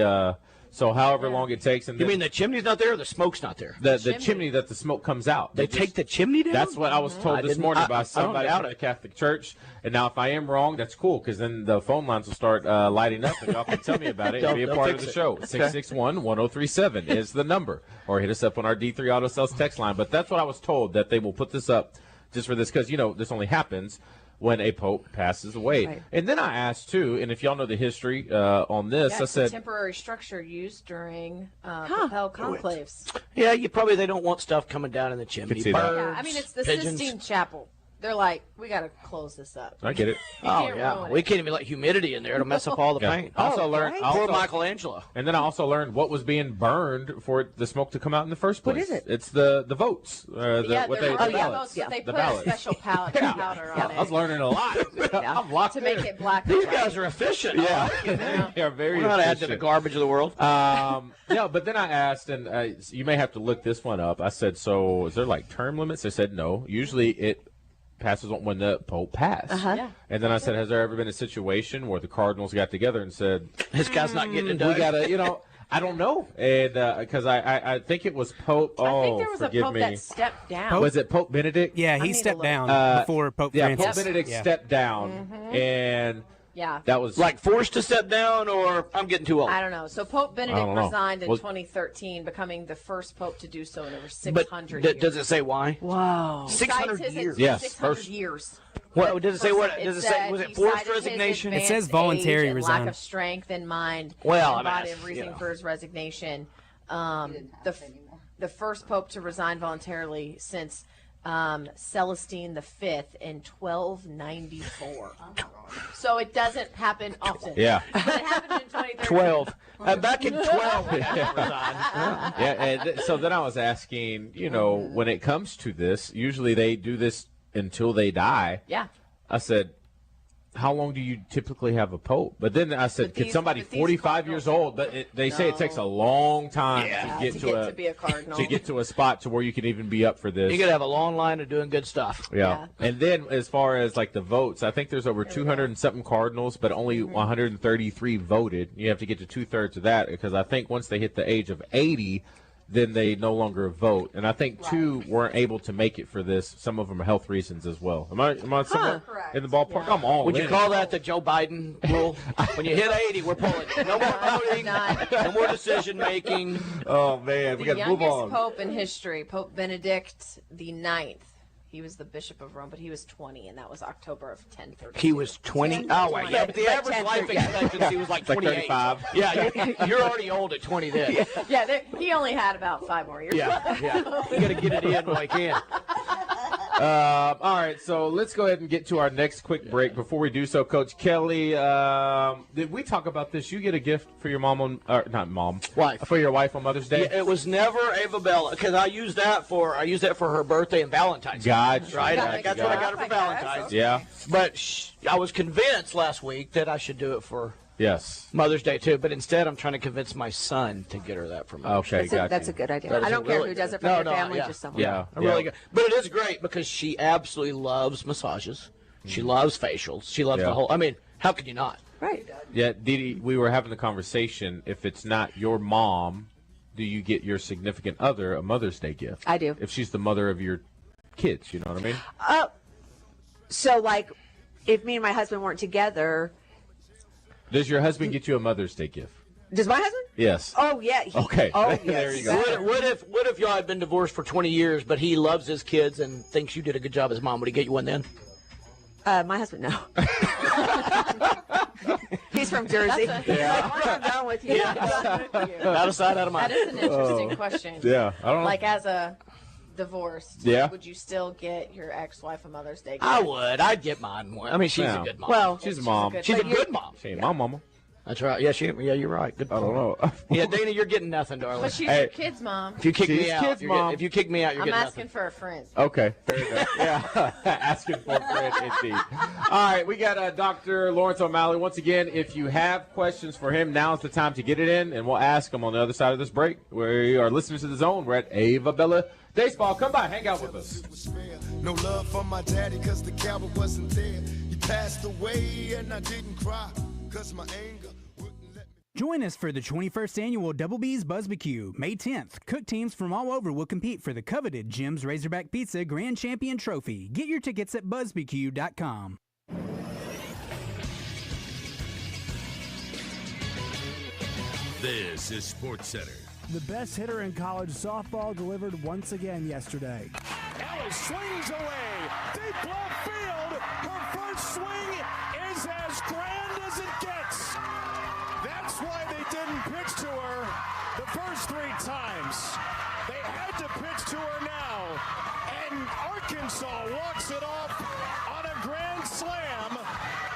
so however long it takes. And You mean the chimney's not there or the smoke's not there? the chimney that the smoke comes out? They take the chimney down? That's what I was told this morning by somebody out from the Catholic Church. And now, if I am wrong, that's cool, because then the phone lines will start lighting up, and y'all can tell me about it and be a part of the show. 661-1037 is the number. Or hit us up on our D3 Auto Sales text line. But that's what I was told, that they will put this up just for this, because, this only happens when a pope passes away. Right. And then I asked, too, and if y'all know the history on this, Yeah, I it's said... a temporary structure used during papal conclaves. Yeah, probably they don't want stuff coming down in the chimney. Could see that. Birds, Yeah, I mean, it's the pigeons. Sistine Chapel. They're like, we got to close this up. I get it. You can't ruin We it. can't even let humidity in there to mess up all the paint. I also learned... Poor Michelangelo. And then I also learned what was being burned for the smoke to come out in the first place. What is it? It's the votes. Yeah, What they're the votes, ballots. but they The put ballots. a special powder on I was it learning a lot. I'm locked to make in. it black. These guys are efficient. Yeah. Yeah. They are very We're not adding to efficient. the garbage of the world. Yeah, but then I asked, and you may have to look this one up. I said, so is there like term limits? They said no. Usually it passes on when the Pope passed. Uh-huh. And then I said, has there ever been a situation where the Cardinals got together and said, this guy's not getting it done? we got to, I don't know. And because I think it was Pope. I think there was a forgive pope me. that stepped down. Was it Pope Benedict? Yeah, I he need to stepped look. down before Pope Francis. Pope Benedict stepped down. And Yeah. that was Like forced to step down, or I'm getting too old? I don't know. So Pope Benedict don't know. resigned in Well- 2013, becoming the first pope to do so in over But 600 years. does it say why? Wow. 600 Cites his- years. Yes, 600 first- years. What does it say? What It does it say? said Was he it forced cited his resignation? It says advanced voluntary age and resign. lack of strength in mind. Well, and I mean, body of reason for his resignation. The first pope to resign voluntarily since Celestine V in 1294. So it doesn't happen often. Yeah. But it happened in 2013. 12. Back in 12, we got to resign. Yeah, and so then I was asking, when it comes to this, usually they do this until they die. Yeah. I said, how long do you typically have a pope? But then I said, could somebody 45 years old, but they say it takes a long time to get to be a cardinal. to get to a spot to where you can even be up for this. You got to have a long line of doing good stuff. Yeah. And then as far as like the votes, I think there's over 200 and something cardinals, but only 133 voted. You have to get to 2/3 of that, because I think once they hit the age of 80, then they no longer vote. And I think 2 weren't able to make it for this. Some of them are health reasons as well. Am I somewhere in the ballpark? I'm all Would you in. call that the Joe Biden rule? When you hit 80, we're pulling. No more voting, no more decision making. Oh, man. We The got to move youngest on. pope in history, Pope Benedict the IX. He was the Bishop of Rome, but he was 20, and that was October of 1030. He was 20. Oh, wait. Yeah, but the average life expectancy was like 28. 35. Yeah, you're already old at 20 then. Yeah, he only had about 5 more years. Yeah. You got to get it in while you can. All right, so let's go ahead and get to our next quick break. Before we do so, Coach Kelley, did we talk about this? You get a gift for your mom wife, for your wife on Mother's Day. Yeah, it was never Ava Bella, because I used that for her birthday and Valentine's Day. Gotcha. Right? Gotcha. That's what I got her for Valentine's. Yeah. But I was convinced last week that I should do it for Yes. Mother's Day too, but instead I'm trying to convince my son to get her that for Mother's Day. Okay, That's a good idea. That is I don't a care really who does it good- from No, your family, yeah. just someone. Yeah. Really good. But it is great because she absolutely loves massages. She loves facials. She loves the whole. I mean, how could you not? Right. Yeah, Didi, we were having the conversation. If it's not your mom, do you get your significant other a Mother's Day gift? I do. If she's the mother of your kids, you know what I mean? So, like, if me and my husband weren't together, Does your husband get you a Mother's Day gift? does my husband? Yes. Oh, yeah. Okay. Oh, There yes. you go. What if y'all had been divorced for 20 years, but he loves his kids and thinks you did a good job as mom? Would he get you one then? My husband, no. He's from Jersey. Yeah. I'm done with you. Out of sight, out of mind. That is an interesting question. Yeah, I don't know. Like, as a divorced, Yeah. would you still get your ex-wife a Mother's Day gift? I would. I'd get mine one. I mean, she's a good mom. Well, She's a mom. She's a good mom. She ain't my mama. That's right. Yeah, you're right. Good I don't point. know. Yeah, Dana, you're getting nothing, darling. But she's your kid's mom. If you kick She's me out, kids' you're getting- mom. if you kick me out, you're I'm getting asking nothing. for a friend. Okay, fair enough. Yeah, asking for a friend indeed. All right, we got Dr. Lawrence O'Malley. Once again, if you have questions for him, now's the time to get it in, and we'll ask him on the other side of this break. We are listening to The Zone. We're at Ava Bella Day Spa. Come by, hang out with us. No love for my daddy because the cowboy wasn't there. He passed away and I didn't cry. 'cause my anger wouldn't let me. Join us for the 21st annual Double B's Buzzbarbecue, May 10th. Cook teams from all over will compete for the coveted Jim's Razorback Pizza Grand Champion Trophy. Get your tickets at buzzbq.com. This is SportsCenter. The best hitter in college softball delivered once again yesterday. Ellis swings away. Deep left field. Her first swing is as grand as it gets. That's why they didn't pitch to her the first 3 times. They had to pitch to her now. And Arkansas walks it off on a grand slam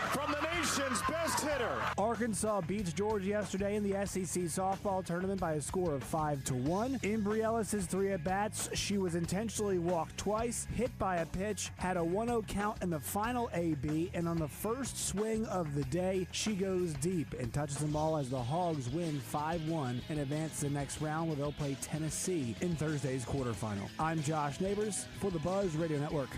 from the nation's best hitter. Arkansas beats Georgia yesterday in the SEC softball tournament by a score of 5-1. Embry Ellis' 3 at-bats. She was intentionally walked twice, hit by a pitch, had a 1-0 count in the final AB, and on the first swing of the day, she goes deep and touches them all as the Hogs win 5-1 and advance to the next round where they'll play Tennessee in Thursday's quarterfinal. I'm Josh Neighbors for the Buzz Radio Network.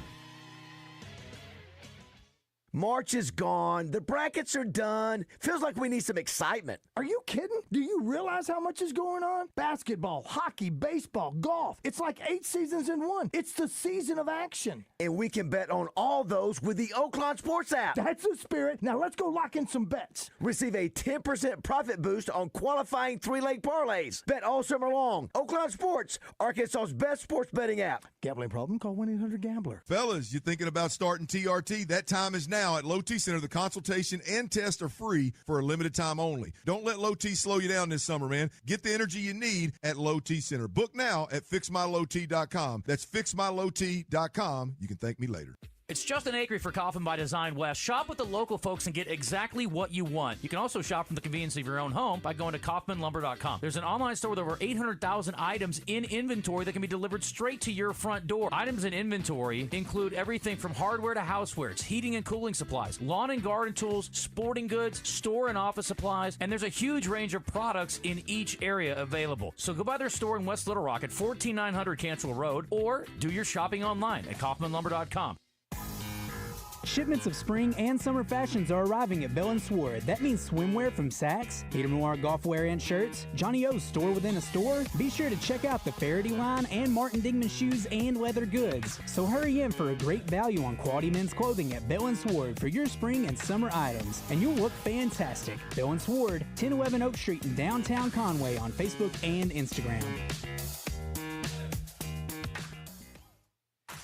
March is gone. The brackets are done. Feels like we need some excitement. Are you kidding? Do you realize how much is going on? Basketball, hockey, baseball, golf. It's like 8 seasons in one. It's the season of action. And we can bet on all those with the Oaklawn Sports app. That's the spirit. Now let's go lock in some bets. Receive a 10% profit boost on qualifying 3-leg parlays. Bet all summer long. Oaklawn Sports, Arkansas's best sports betting app. Gambling problem? Call 1-800-GAMBLER. Fellas, you thinking about starting TRT? That time is now. At Low T Center, the consultation and test are free for a limited time only. Don't let Low T slow you down this summer, man. Get the energy you need at Low T Center. Book now at fixmylowt.com. That's fixmylowt.com. You can thank me later. It's Justin Acree for Coffin by Design West. Shop with the local folks and get exactly what you want. You can also shop from the convenience of your own home by going to kaufmanlumber.com. There's an online store with over 800,000 items in inventory that can be delivered straight to your front door. Items in inventory include everything from hardware to housewares, heating and cooling supplies, lawn and garden tools, sporting goods, store and office supplies, and there's a huge range of products in each area available. So go by their store in West Little Rock at 14900 Cantrell Road or do your shopping online at kaufmanlumber.com. Shipments of spring and summer fashions are arriving at Bell & Sword. That means swimwear from Saks, Peter Noir golf wear and shirts, Johnny O's store within a store. Be sure to check out the Faraday line and Martin Dingman shoes and leather goods. So hurry in for a great value on quality men's clothing at Bell & Sword for your spring and summer items. And you'll look fantastic. Bell & Sword, 1011 Oak Street in downtown Conway on Facebook and Instagram.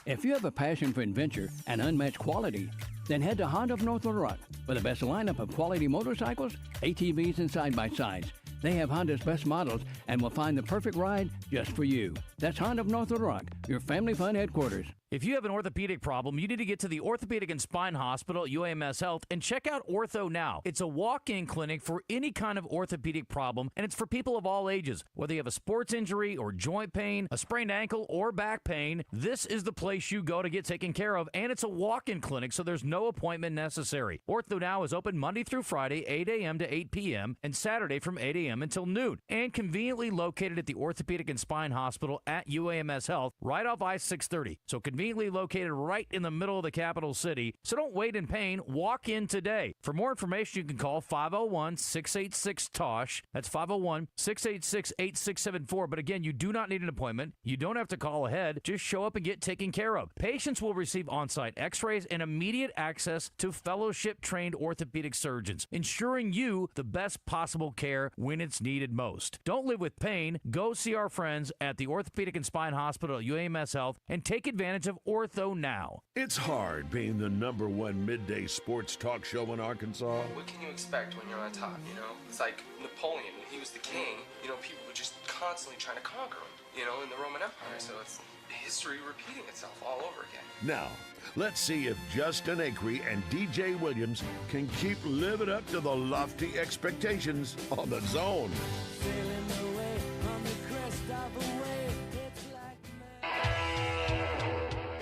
If you have a passion for adventure and unmatched quality, then head to Honda of North Little Rock for the best lineup of quality motorcycles, ATVs, and side-by-sides. They have Honda's best models and will find the perfect ride just for you. That's Honda of North Little Rock, your family fun headquarters. If you have an orthopedic problem, you need to get to the Orthopedic and Spine Hospital at UAMS Health and check out Ortho Now. It's a walk-in clinic for any kind of orthopedic problem, and it's for people of all ages. Whether you have a sports injury or joint pain, a sprained ankle or back pain, this is the place you go to get taken care of, and it's a walk-in clinic, so there's no appointment necessary. Ortho Now is open Monday through Friday, 8 a.m. to 8 p.m., and Saturday from 8 a.m. until noon, and conveniently located at the Orthopedic and Spine Hospital at UAMS Health, right off I-630. So conveniently located right in the middle of the capital city. So don't wait in pain. Walk in today. For more information, you can call 501-686-TOSH. That's 501-686-8674. But again, you do not need an appointment. You don't have to call ahead. Just show up and get taken care of. Patients will receive on-site x-rays and immediate access to fellowship-trained orthopedic surgeons, ensuring you the best possible care when it's needed most. Don't live with pain. Go see our friends at the Orthopedic and Spine Hospital at UAMS Health and take advantage of Ortho Now. It's hard being the #1 midday sports talk show in Arkansas. What can you expect when you're on top, you know? It's like Napoleon, when he was the king, you know, people were just constantly trying to conquer him, you know, in the Roman Empire. So it's history repeating itself all over again. Now, let's see if Justin Acree and DJ Williams can keep living up to the lofty expectations on the Zone.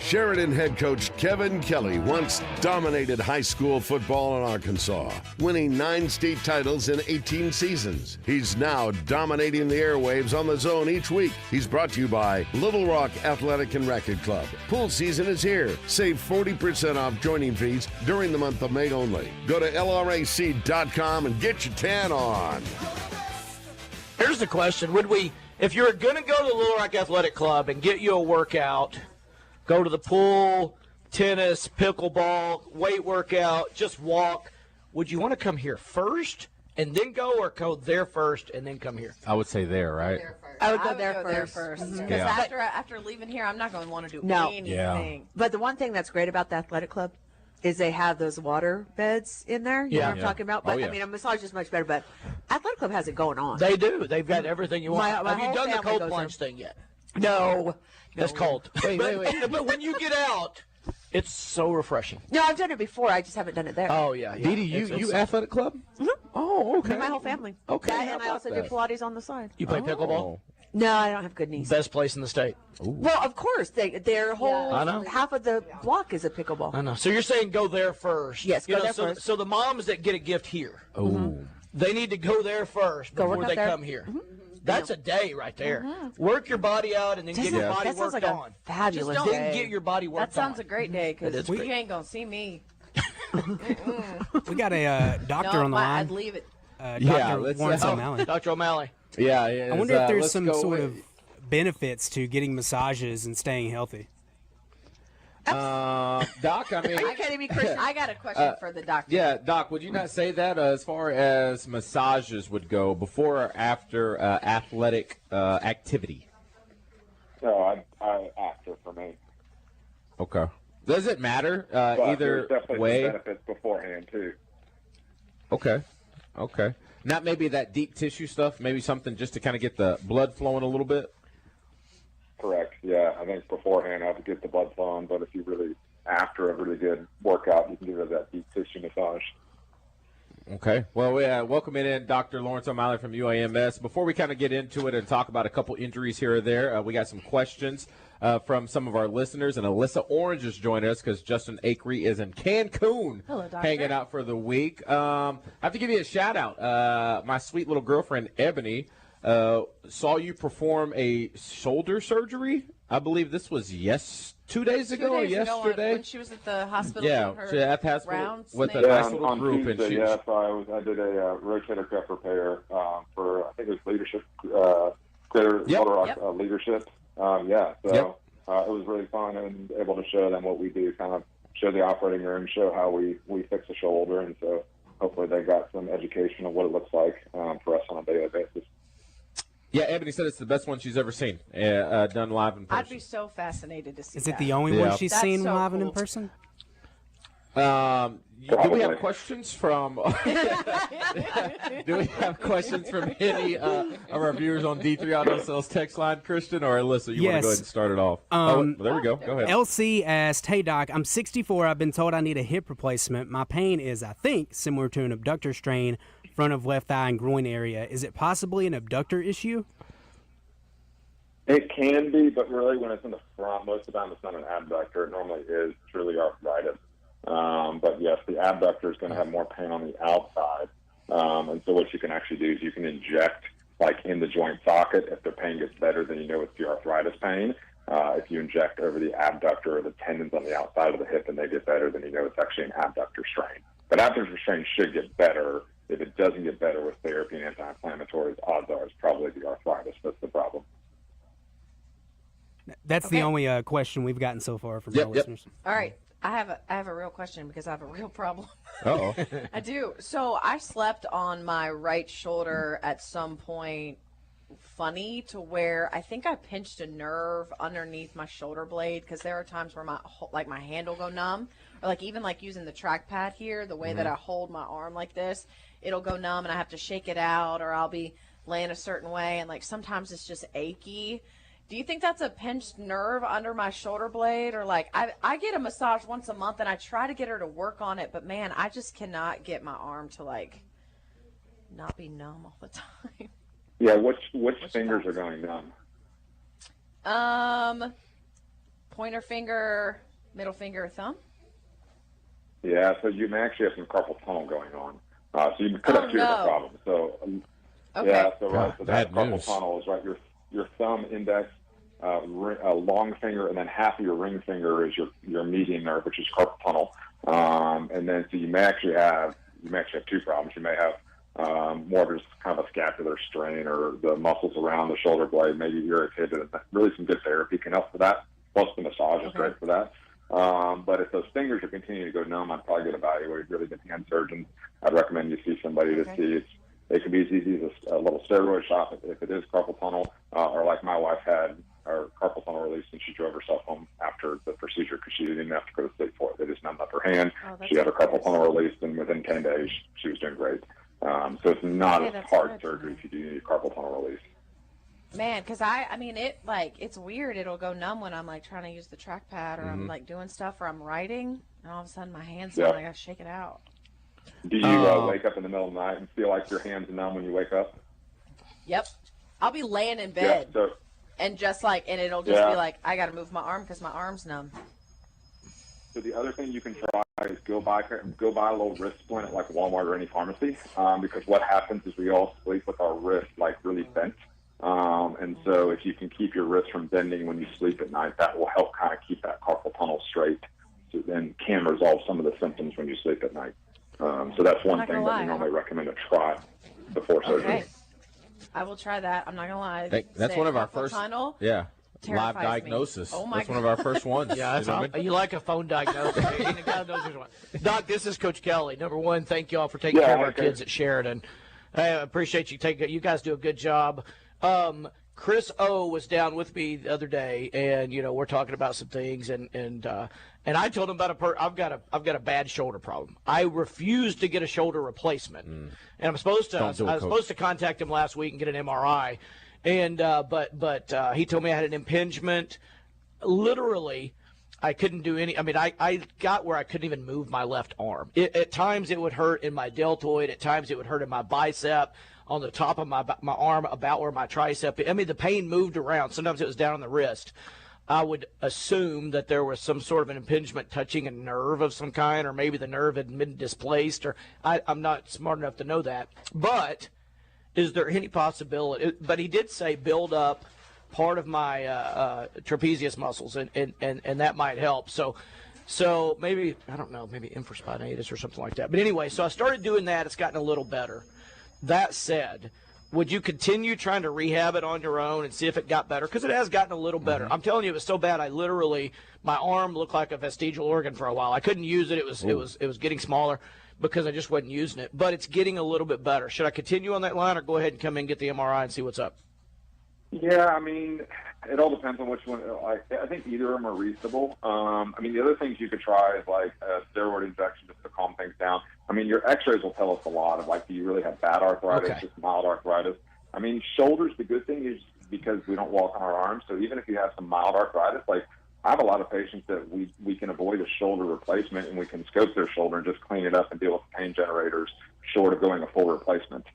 Sheridan head coach Kevin Kelley once dominated high school football in Arkansas, winning 9 state titles in 18 seasons. He's now dominating the airwaves on the Zone each week. He's brought to you by Little Rock Athletic and Racquet Club. Pool season is here. Save 40% off joining fees during the month of May only. Go to LRAC.com and get your tan on. Here's the question. If you're going to go to the Little Rock Athletic Club and get you a workout, go to the pool, tennis, pickleball, weight workout, just walk, would you want to come here first and then go, or go there first and then come here? I would say there, right? I would go there first. Because Yeah. after leaving here, I'm not going to want to do No. anything. But the one thing that's great about the athletic club is they have those water beds in there. You know what I'm talking about? But, Oh, yeah. I mean, a massage is much better, but athletic club has it going on. They do. They've got everything you want. My Have you whole done the family cold goes plunge there. thing yet? No. That's cold. Wait. But when you get out, it's so refreshing. No, I've done it before. I just haven't done it there. Oh, yeah. Dee Dee, you athletic club? Mm-hmm. Oh, okay. My whole family. Okay, That, how and I about also that? do Pilates on the side. You play pickleball? No, I don't have good knees. Best place in the state. Well, of course, their whole I know. half of the block is a pickleball. I know. So you're saying go there first? Yes, You go know, there so, first. So the moms that get a gift here, Oh. they need to go there first Go work before out they there. come here. That's a day right there. Work your body out and then get your body that sounds worked like on. a fabulous Just day. get your body worked That sounds on. a great day It because is you great. ain't going to see me. We got a doctor No, on the I'd line. leave it. Dr. let's, Lawrence oh, O'Malley. Dr. O'Malley. Yeah. I wonder if there's let's some go sort with- of benefits to getting massages and staying healthy. Doc, I mean, I got a question for the doctor. Yeah, Doc, would you not say that as far as massages would go before or after athletic activity? No, I after for me. Okay. Does it matter But either there's definitely way? some benefits beforehand too. Okay. Not maybe that deep tissue stuff, maybe something just to kind of get the blood flowing a little bit? Correct. Yeah, I think beforehand I have to get the blood flowing, but if you really after a really good workout, you can give it that deep tissue massage. Okay. Well, we welcoming in Dr. Lawrence O'Malley from UAMS. Before we kind of get into it and talk about a couple injuries here or there, we got some questions from some of our listeners. And Alyssa Orange is joining us because Justin Akery is in Cancun. Hello, doctor. Hanging out for the week. I have to give you a shout out. My sweet little girlfriend, Ebony, saw you perform a shoulder surgery. I believe this was 2 days ago or yesterday. When she was at the hospital. Yeah, doing her she at the hospital rounds with thing. a nice little on group. Tuesday, And she, yeah, so I did a rotator cuff repair for I think it was leadership, Greater Little Rock leadership. So it was really fun and able to show them what we do, kind of show the operating room, show how we fix a shoulder, and so hopefully they got some education of what it looks like for us on a daily basis. Yeah, Ebony said it's the best one she's ever seen done live in person. I'd be so fascinated to see Is it that. the only one she's That's seen so live and cool. in person? Do we have questions from? Do we have questions from any of our viewers on D3 Auto Sales text line, Christian or Alyssa? You want to go ahead and start it off? There we go. Go ahead. LC asked, "Hey Doc, I'm 64. I've been told I need a hip replacement. My pain is, I think, similar to an abductor strain, front of left thigh and groin area. Is it possibly an abductor issue?" It can be, but really when it's in the front, most of the time it's not an abductor. It normally is truly arthritis. But yes, the abductor is going to have more pain on the outside. And so what you can actually do is you can inject like in the joint socket. If the pain gets better, then you know it's the arthritis pain. If you inject over the abductor or the tendons on the outside of the hip and they get better, then you know it's actually an abductor strain. But abductor strain should get better. If it doesn't get better with therapy and anti-inflammatories, odds are it's probably the arthritis that's the problem. That's the only question we've gotten so far from our listeners. All right. I have a real question because I have a real problem. Uh-oh. I do. So I slept on my right shoulder at some point funny to where I think I pinched a nerve underneath my shoulder blade because there are times where my hand will go numb, or like even like using the trackpad here, the way that I hold my arm like this, it'll go numb and I have to shake it out, or I'll be laying a certain way and like sometimes it's just achy. Do you think that's a pinched nerve under my shoulder blade? Or like I get a massage once a month and I try to get her to work on it, but man, I just cannot get my arm to like not be numb all the time. Yeah, which fingers are going numb? pointer finger, middle finger, thumb? Yeah, so you may actually have some carpal tunnel going on. So you could have two different problems. So, Okay. yeah, so right, so that Bad carpal news. tunnel is right. Your thumb, index, long finger, and then half of your ring finger is your median nerve, which is carpal tunnel. And then so you may actually have two problems. You may have more of just kind of a scapular strain, or the muscles around the shoulder blade may be irritated. And really, some good therapy can help for that. Plus, the massage is great for that. But if those fingers are continuing to go numb, I'd probably get evaluated. Really good hand surgeon. I'd recommend you see somebody to see. It can be as easy as a little steroid shot if it is carpal tunnel, or like my wife had her carpal tunnel released and she drove herself home after the procedure because she didn't even have to go to sleep for it. They just numbed up her hand. She had her carpal tunnel released, and within 10 days she was doing great. So it's not as hard surgery if you do need carpal tunnel release. Man, because it's weird. It'll go numb when I'm like trying to use the trackpad, or I'm like doing stuff, or I'm writing, and all of a sudden my hand's numb. I gotta shake it out. Do you wake up in the middle of the night and feel like your hand's numb when you wake up? Yep. I'll be laying in bed, and it'll just be like, I gotta move my arm because my arm's numb. So the other thing you can try is go buy a little wrist splint at like Walmart or any pharmacy, because what happens is we all sleep with our wrist like really bent. And so if you can keep your wrist from bending when you sleep at night, that will help kind of keep that carpal tunnel straight, and can resolve some of the symptoms when you sleep at night. So that's one thing that we normally recommend to try before surgery. I will try that. I'm not gonna lie. That's one of our first tunnel live diagnosis. Oh my That's one of our first ones. Yeah, you like a phone diagnosis. Doc, this is Coach Kelley. Number one, thank you all for taking care of our kids at Sheridan. I appreciate you you guys do a good job. Chris O was down with me the other day, and we're talking about some things, and I told him about I've got a bad shoulder problem. I refuse to get a shoulder replacement, and I was supposed to contact him last week and get an MRI, and but he told me I had an impingement. Literally, I couldn't do any. I mean, I got where I couldn't even move my left arm. At times it would hurt in my deltoid. At times it would hurt in my bicep, on the top of my arm, about where my tricep. I mean, the pain moved around. Sometimes it was down on the wrist. I would assume that there was some sort of an impingement touching a nerve of some kind, or maybe the nerve had been displaced, or I'm not smart enough to know that. But is there any possibility? But he did say build up part of my trapezius muscles, and that might help. So maybe, I don't know, maybe infraspinatus or something like that. But anyway, so I started doing that. It's gotten a little better. That said, would you continue trying to rehab it on your own and see if it got better? Because it has gotten a little better. I'm telling you, it was so bad. My arm looked like a vestigial organ for a while. I couldn't use it. It was getting smaller because I just wasn't using it. But it's getting a little bit better. Should I continue on that line, or go ahead and come in and get the MRI and see what's up? Yeah, I mean, it all depends on which one. I think either of them are reasonable. I mean, the other things you could try is like a steroid injection just to calm things down. I mean, your x-rays will tell us a lot of, like, do you really have bad arthritis, just mild arthritis? I mean, shoulders, the good thing is because we don't walk on our arms, so even if you have some mild arthritis, like, I have a lot of patients that we can avoid a shoulder replacement, and we can scope their shoulder and just clean it up and deal with the pain generators short of going a full replacement.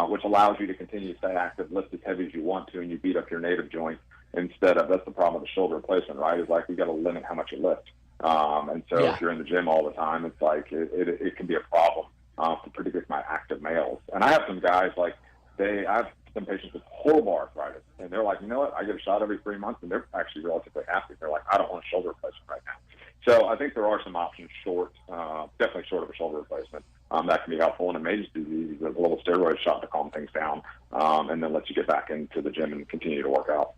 Which allows you to continue to stay active, lift as heavy as you want to, and you beat up your native joint instead of, that's the problem with the shoulder replacement, right? Is like, you got to limit how much you lift. And so if you're in the gym all the time, it's like, it can be a problem, particularly with my active males. And I have some guys, like, I have some patients with horrible arthritis, and they're like, you know what, I get a shot every 3 months, and they're actually relatively happy. They're like, I don't want a shoulder replacement right now. So I think there are some options definitely short of a shoulder replacement. That can be helpful, and it may just be a little steroid shot to calm things down, and then let you get back into the gym and continue to work out.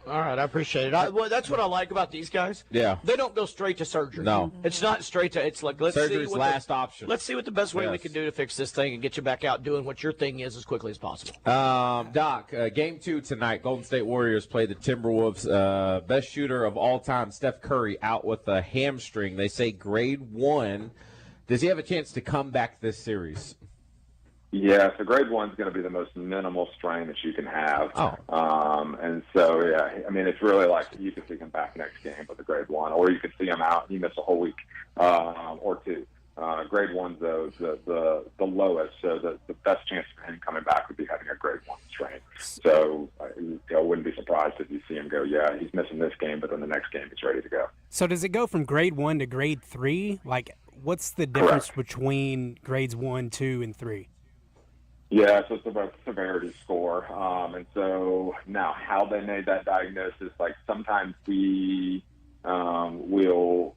All right, I appreciate it. Well, that's what I like about these guys. Yeah. They don't go straight to surgery. No. It's not straight to, it's like, surgery's last option. Let's see what the best way we can do to fix this thing and get you back out doing what your thing is as quickly as possible. Doc, game 2 tonight, Golden State Warriors play the Timberwolves. Best shooter of all time, Steph Curry, out with a hamstring. They say grade 1. Does he have a chance to come back this series? Yeah, so grade 1 is going to be the most minimal strain that you can have. And so, yeah, I mean, it's really like you could see him back next game with the grade 1, or you could see him out and you miss a whole week or two. Grade 1's, though, the lowest, so the best chance of him coming back would be having a grade 1 strain. So I wouldn't be surprised if you see him go, yeah, he's missing this game, but then the next game he's ready to go. So does it go from grade 1 to grade 3? Like, what's the difference between grades 1, 2, and 3? Yeah, so it's about severity score. And so now how they made that diagnosis, like sometimes we we'll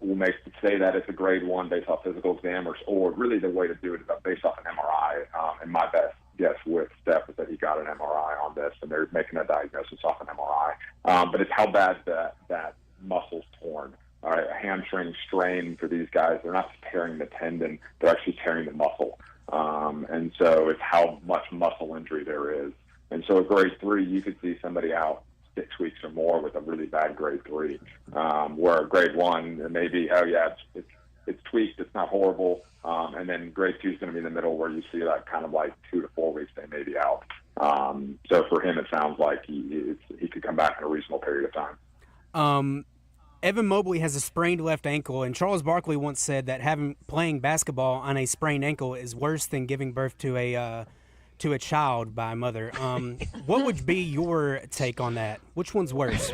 say that it's a grade 1 based off physical exam, or really the way to do it is based off an MRI. And my best guess with Steph is that he got an MRI on this, and they're making a diagnosis off an MRI. But it's how bad that muscle's torn. All right, a hamstring strain for these guys, they're not tearing the tendon, they're actually tearing the muscle. And so it's how much muscle injury there is. And so at grade 3, you could see somebody out 6 weeks or more with a really bad grade 3, where grade 1, it may be, it's tweaked, it's not horrible. And then grade 2 is going to be in the middle where you see that kind of like 2 to 4 weeks they may be out. So for him, it sounds like he could come back in a reasonable period of time. Evan Mobley has a sprained left ankle, and Charles Barkley once said that playing basketball on a sprained ankle is worse than giving birth to a child by a mother. What would be your take on that? Which one's worse?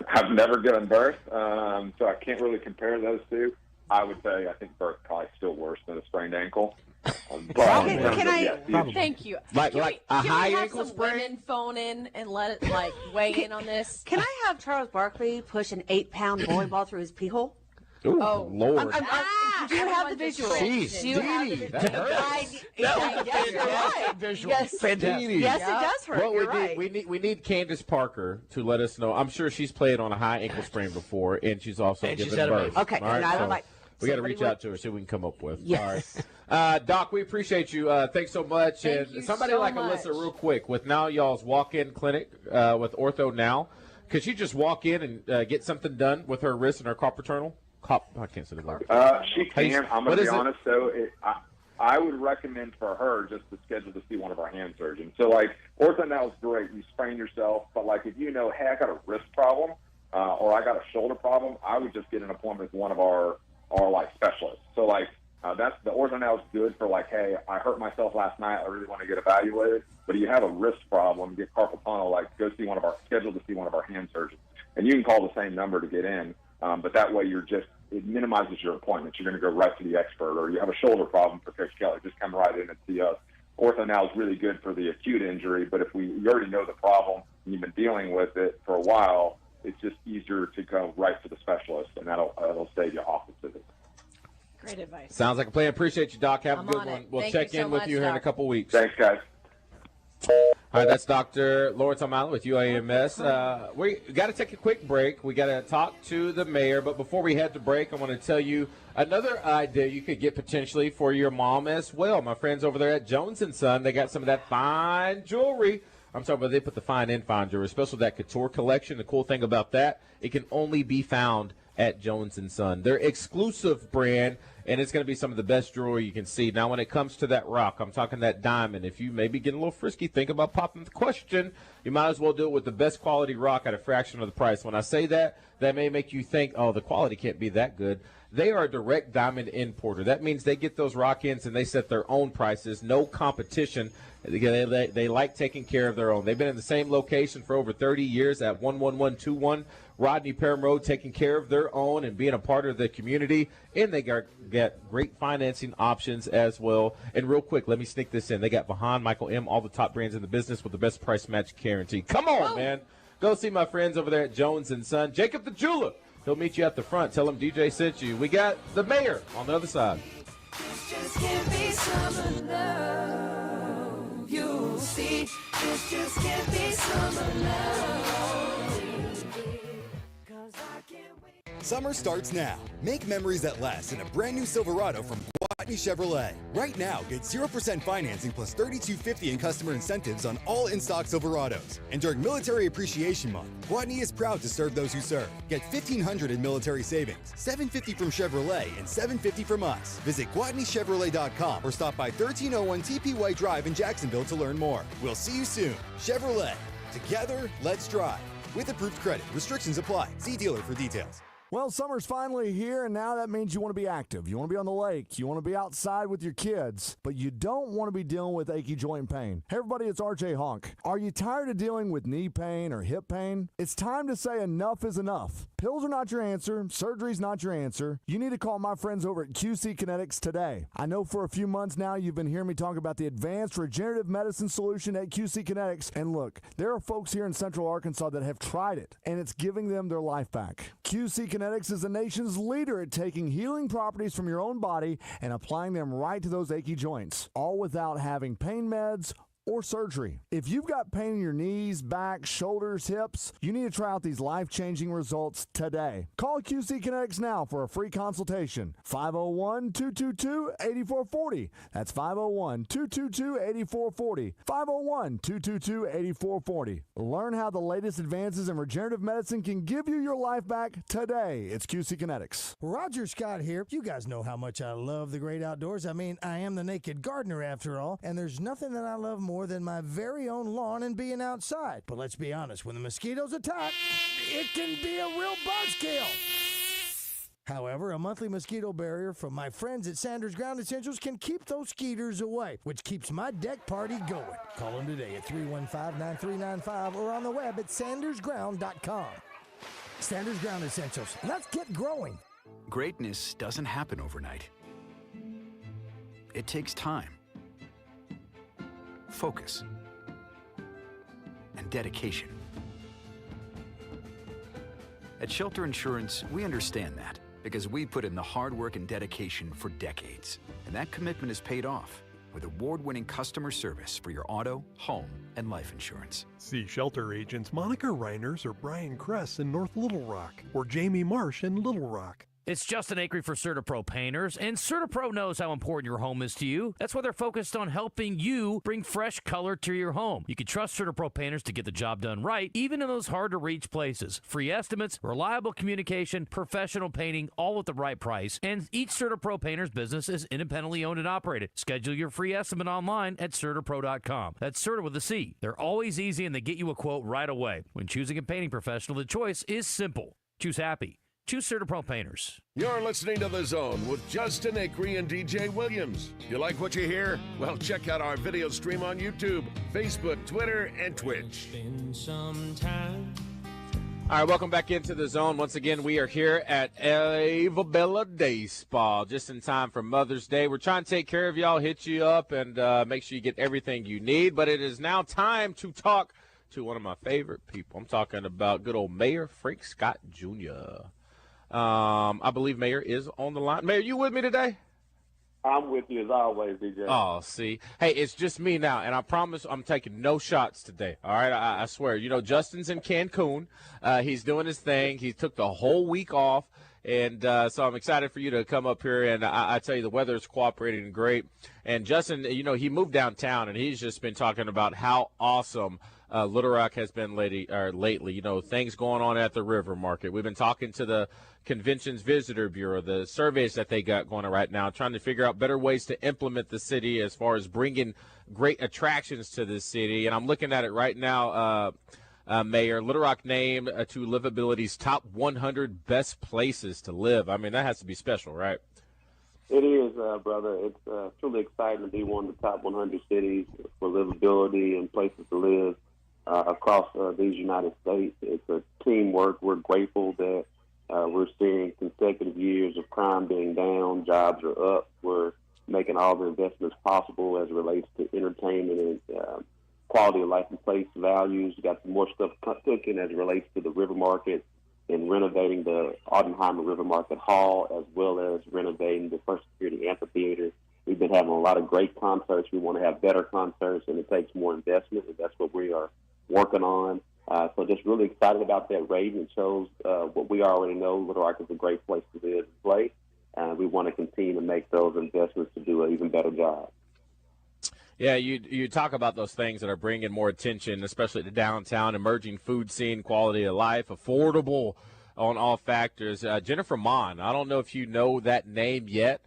I've never given birth, so I can't really compare those two. I would say I think birth probably still worse than a sprained ankle. Thank you. Like a high ankle sprain? Women phone in and let it weigh in on this. Can I have Charles Barkley push an 8-pound bowling through his pee hole? Ooh, Lord. Do you have the visual? Jeez, do you have the that hurts. That was a fantastic visual. Yes, fantastic. Yes, it does hurt. Well, we need Candace Parker to let us know. I'm sure she's played on a high ankle sprain before, and she's also given birth. Okay, all right, and I would like. We got to reach out to her, see what we can come up with. Yes. All right. Doc, we appreciate you. Thanks so much. Thank and you somebody so like much. Alyssa, real quick, with now y'all's walk-in clinic with Ortho Now, could she just walk in and get something done with her wrist and her carpal tunnel? I can't say the word. She can. I'm going to be honest, though. I would recommend for her just to schedule to see one of our hand surgeons. So, Ortho Now is great. You sprain yourself. But, if you know, hey, I got a wrist problem or I got a shoulder problem, I would just get an appointment with one of our specialists. So, that's the Ortho Now is good for, hey, I hurt myself last night. I really want to get evaluated. But if you have a wrist problem, get carpal tunnel, go see schedule to see one of our hand surgeons. And you can call the same number to get in. But that way it minimizes your appointments. You're going to go right to the expert, or you have a shoulder problem for Coach Kelley, just come right in and see us. Ortho Now is really good for the acute injury, but if you already know the problem and you've been dealing with it for a while, it's just easier to go right to the specialist, and that'll save you office visits. Great advice. Sounds like a plan. Appreciate you, Doc. Have a good one. It. We'll Thank check you in so with much, you here in a Doc. couple weeks. Thanks, guys. All right, that's Dr. Lawrence O'Malley with UAMS. We got to take a quick break. We got to talk to the mayor, but before we head to break, I want to tell you another idea you could get potentially for your mom as well. My friends over there at Jones & Son, they got some of that fine jewelry. I'm talking about they put the fine in fine jewelry, especially that couture collection. The cool thing about that, it can only be found at Jones & Son. Their exclusive brand, and it's going to be some of the best jewelry you can see. Now, when it comes to that rock, I'm talking that diamond. If you may be getting a little frisky, think about popping the question. You might as well do it with the best quality rock at a fraction of the price. When I say that, that may make you think, oh, the quality can't be that good. They are a direct diamond importer. That means they get those rock-ins and they set their own prices, no competition. They like taking care of their own. They've been in the same location for over 30 years at 11121 Rodney Parham Road, taking care of their own and being a part of the community. And they get great financing options as well. And real quick, let me sneak this in. They got Vahan, Michael M., all the top brands in the business with the best price match guarantee. Come on, man. Go see my friends over there at Jones & Son. Jacob the Jeweler, he'll meet you at the front. Tell him DJ sent you. We got the mayor on the other side. Just give me some love. You'll see. This just can't be some love. Summer starts now. Make memories that last in a brand new Silverado from Gwatney Chevrolet. Right now, get 0% financing plus $32.50 in customer incentives on all in-stock Silverados. And during Military Appreciation Month, Gwatney is proud to serve those who serve. Get $1,500 in military savings, $750 from Chevrolet, and $750 from us. Visit GwatneyChevrolet.com or stop by 1301 TP White Drive in Jacksonville to learn more. We'll see you soon. Chevrolet. Together, let's drive. With approved credit. Restrictions apply. See dealer for details. Well, summer's finally here, and now that means you want to be active. You want to be on the lake. You want to be outside with your kids, but you don't want to be dealing with achy joint pain. Hey, everybody, it's RJ Honk. Are you tired of dealing with knee pain or hip pain? It's time to say enough is enough. Pills are not your answer. Surgery's not your answer. You need to call my friends over at QC Kinetics today. I know for a few months now you've been hearing me talk about the advanced regenerative medicine solution at QC Kinetics, and look, there are folks here in Central Arkansas that have tried it, and it's giving them their life back. QC Kinetics is the nation's leader at taking healing properties from your own body and applying them right to those achy joints, all without having pain meds or surgery. If you've got pain in your knees, back, shoulders, hips, you need to try out these life-changing results today. Call QC Kinetics now for a free consultation. 501-222-8440. That's 501-222-8440. 501-222-8440. Learn how the latest advances in regenerative medicine can give you your life back today. It's QC Kinetics. Roger Scott here. You guys know how much I love the great outdoors. I mean, I am the naked gardener after all, and there's nothing that I love more than my very own lawn and being outside. But let's be honest, when the mosquitoes attack, it can be a real buzzkill. However, a monthly mosquito barrier from my friends at Sanders Ground Essentials can keep those skeeters away, which keeps my deck party going. Call them today at 315-9395 or on the web at sandersground.com. Sanders Ground Essentials. Let's get growing. Greatness doesn't happen overnight. It takes time, focus, and dedication. At Shelter Insurance, we understand that because we put in the hard work and dedication for decades. And that commitment is paid off with award-winning customer service for your auto, home, and life insurance. See Shelter agents Monica Reiners or Brian Kress in North Little Rock or Jamie Marsh in Little Rock. It's Justin Acree for CertaPro Painters, and CertaPro knows how important your home is to you. That's why they're focused on helping you bring fresh color to your home. You can trust CertaPro Painters to get the job done right, even in those hard-to-reach places. Free estimates, reliable communication, professional painting, all at the right price. And each CertaPro Painters business is independently owned and operated. Schedule your free estimate online at CertaPro.com. That's Certa with a C. They're always easy, and they get you a quote right away. When choosing a painting professional, the choice is simple. Choose happy. Choose CertaPro Painters. You're listening to The Zone with Justin Acree and DJ Williams. You like what you hear? Well, check out our video stream on YouTube, Facebook, Twitter, and Twitch. All right, welcome back into The Zone. Once again, we are here at Ava Bella Day Spa, just in time for Mother's Day. We're trying to take care of y'all, hit you up, and make sure you get everything you need. But it is now time to talk to one of my favorite people. I'm talking about good old Mayor Frank Scott Jr. I believe Mayor is on the line. Mayor, you with me today? I'm with you as always, DJ. Oh, see. Hey, it's just me now, and I promise I'm taking no shots today. All right, I swear. You know, Justin's in Cancun. He's doing his thing. He took the whole week off, and so I'm excited for you to come up here, and I tell you, the weather's cooperating great. And Justin, you know, he moved downtown, and he's just been talking about how awesome Little Rock has been lately. You know, things going on at the River Market. We've been talking to the Conventions Visitor Bureau, the surveys that they got going on right now, trying to figure out better ways to implement the city as far as bringing great attractions to the city. And I'm looking at it right now, Mayor. Little Rock named to Livability's top 100 best places to live. I mean, that has to be special, right? It is, brother. It's truly exciting to be one of the top 100 cities for livability and places to live across these United States. It's a teamwork. We're grateful that we're seeing consecutive years of crime being down, jobs are up. We're making all the investments possible as it relates to entertainment and quality of life and place values. We've got some more stuff cooking as it relates to the River Market and renovating the Audenheimer River Market Hall, as well as renovating the First Security Amphitheater. We've been having a lot of great concerts. We want to have better concerts, and it takes more investment, and that's what we are working on. So just really excited about that rating. It shows what we already know. Little Rock is a great place to live and play. We want to continue to make those investments to do an even better job. Yeah, you talk about those things that are bringing more attention, especially to downtown, emerging food scene, quality of life, affordable on all factors. Jennifer Mon, I don't know if you know that name yet.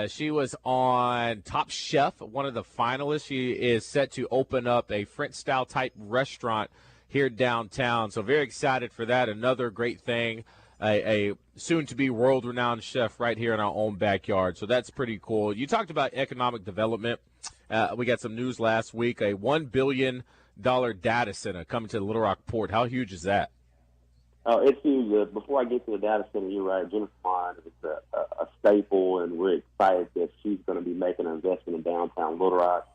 She was on Top Chef, one of the finalists. She is set to open up a French-style type restaurant here downtown. So very excited for that. Another great thing a soon-to-be world-renowned chef right here in our own backyard. So that's pretty cool. You talked about economic development. We got some news last week, a $1 billion data center coming to the Little Rock Port. How huge is that? Oh, it's huge. Before I get to the data center, you're right. Jennifer Mine is a staple, and we're excited that she's going to be making an investment in downtown Little Rock.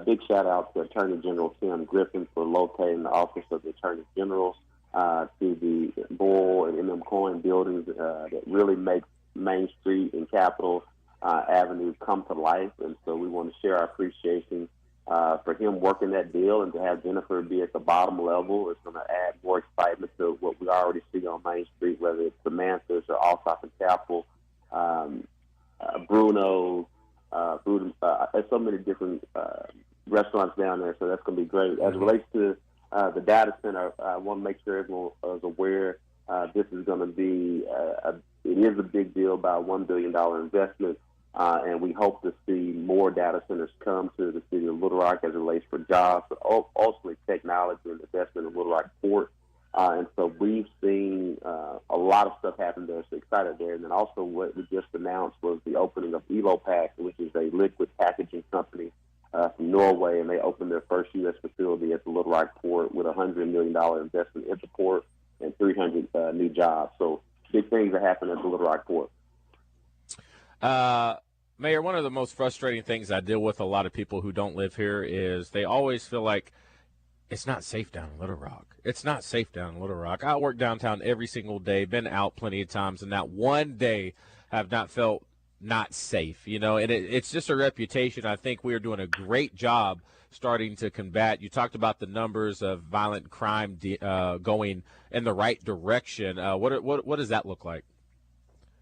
Big shout-out to Attorney General Tim Griffin for locating the Office of the Attorney General, to the Boyle and M.M. Coyne buildings that really make Main Street and Capitol Avenue come to life. And so we want to share our appreciation for him working that deal, and to have Jennifer be at the bottom level is going to add more excitement to what we already see on Main Street, whether it's the Mantis or Allsop and Capitol, Bruno's. There's so many different restaurants down there, so that's going to be great. As it relates to the data center, I want to make sure everyone is aware this is going to be it is a big deal, about a $1 billion investment, and we hope to see more data centers come to the city of Little Rock as it relates for jobs, but ultimately technology and investment in Little Rock Port. And so we've seen a lot of stuff happen there, so excited there. And then also what we just announced was the opening of Elopak, which is a liquid packaging company from Norway, and they opened their first U.S. facility at the Little Rock Port with a $100 million investment into port and 300 new jobs. So big things are happening at the Little Rock Port. Mayor, one of the most frustrating things I deal with a lot of people who don't live here is they always feel like it's not safe down in Little Rock. It's not safe down in Little Rock. I work downtown every single day, been out plenty of times, and not one day have not felt not safe, and it's just a reputation. I think we are doing a great job starting to combat. You talked about the numbers of violent crime going in the right direction. What does that look like?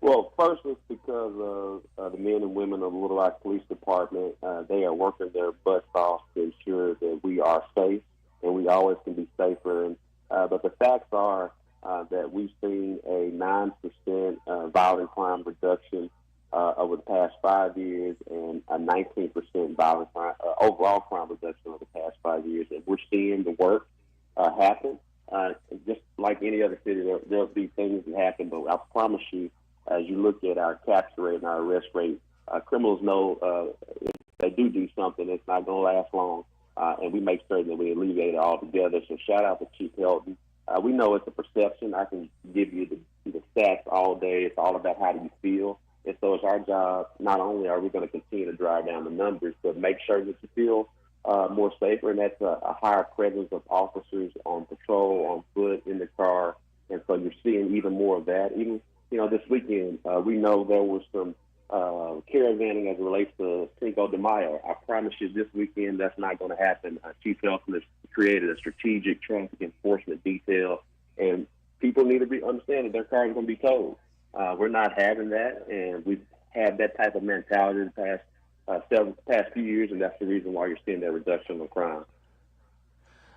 Well, first, it's because of the men and women of the Little Rock Police Department. They are working their butts off to ensure that we are safe, and we always can be safer. And but the facts are that we've seen a 9% violent crime reduction over the past 5 years, and a 19% violent crime, overall crime reduction over the past 5 years. And we're seeing the work happen. Just like any other city, there'll be things that happen, but I promise you, as you look at our capture rate and our arrest rate, criminals know if they do something, it's not going to last long, and we make certain that we alleviate it altogether. So shout out to Chief Helton. We know it's a perception. I can give you the stats all day. It's all about how do you feel. And so it's our job, not only are we going to continue to drive down the numbers, but make sure that you feel more safer, and that's a higher presence of officers on patrol, on foot, in the car. And so you're seeing even more of that. Even, this weekend, we know there was some caravanning as it relates to Cinco de Mayo. I promise you this weekend that's not going to happen. Chief Helton has created a strategic traffic enforcement detail, and people need to understand that their cars are going to be towed. We're not having that, and we've had that type of mentality the past few years, and that's the reason why you're seeing that reduction in crime.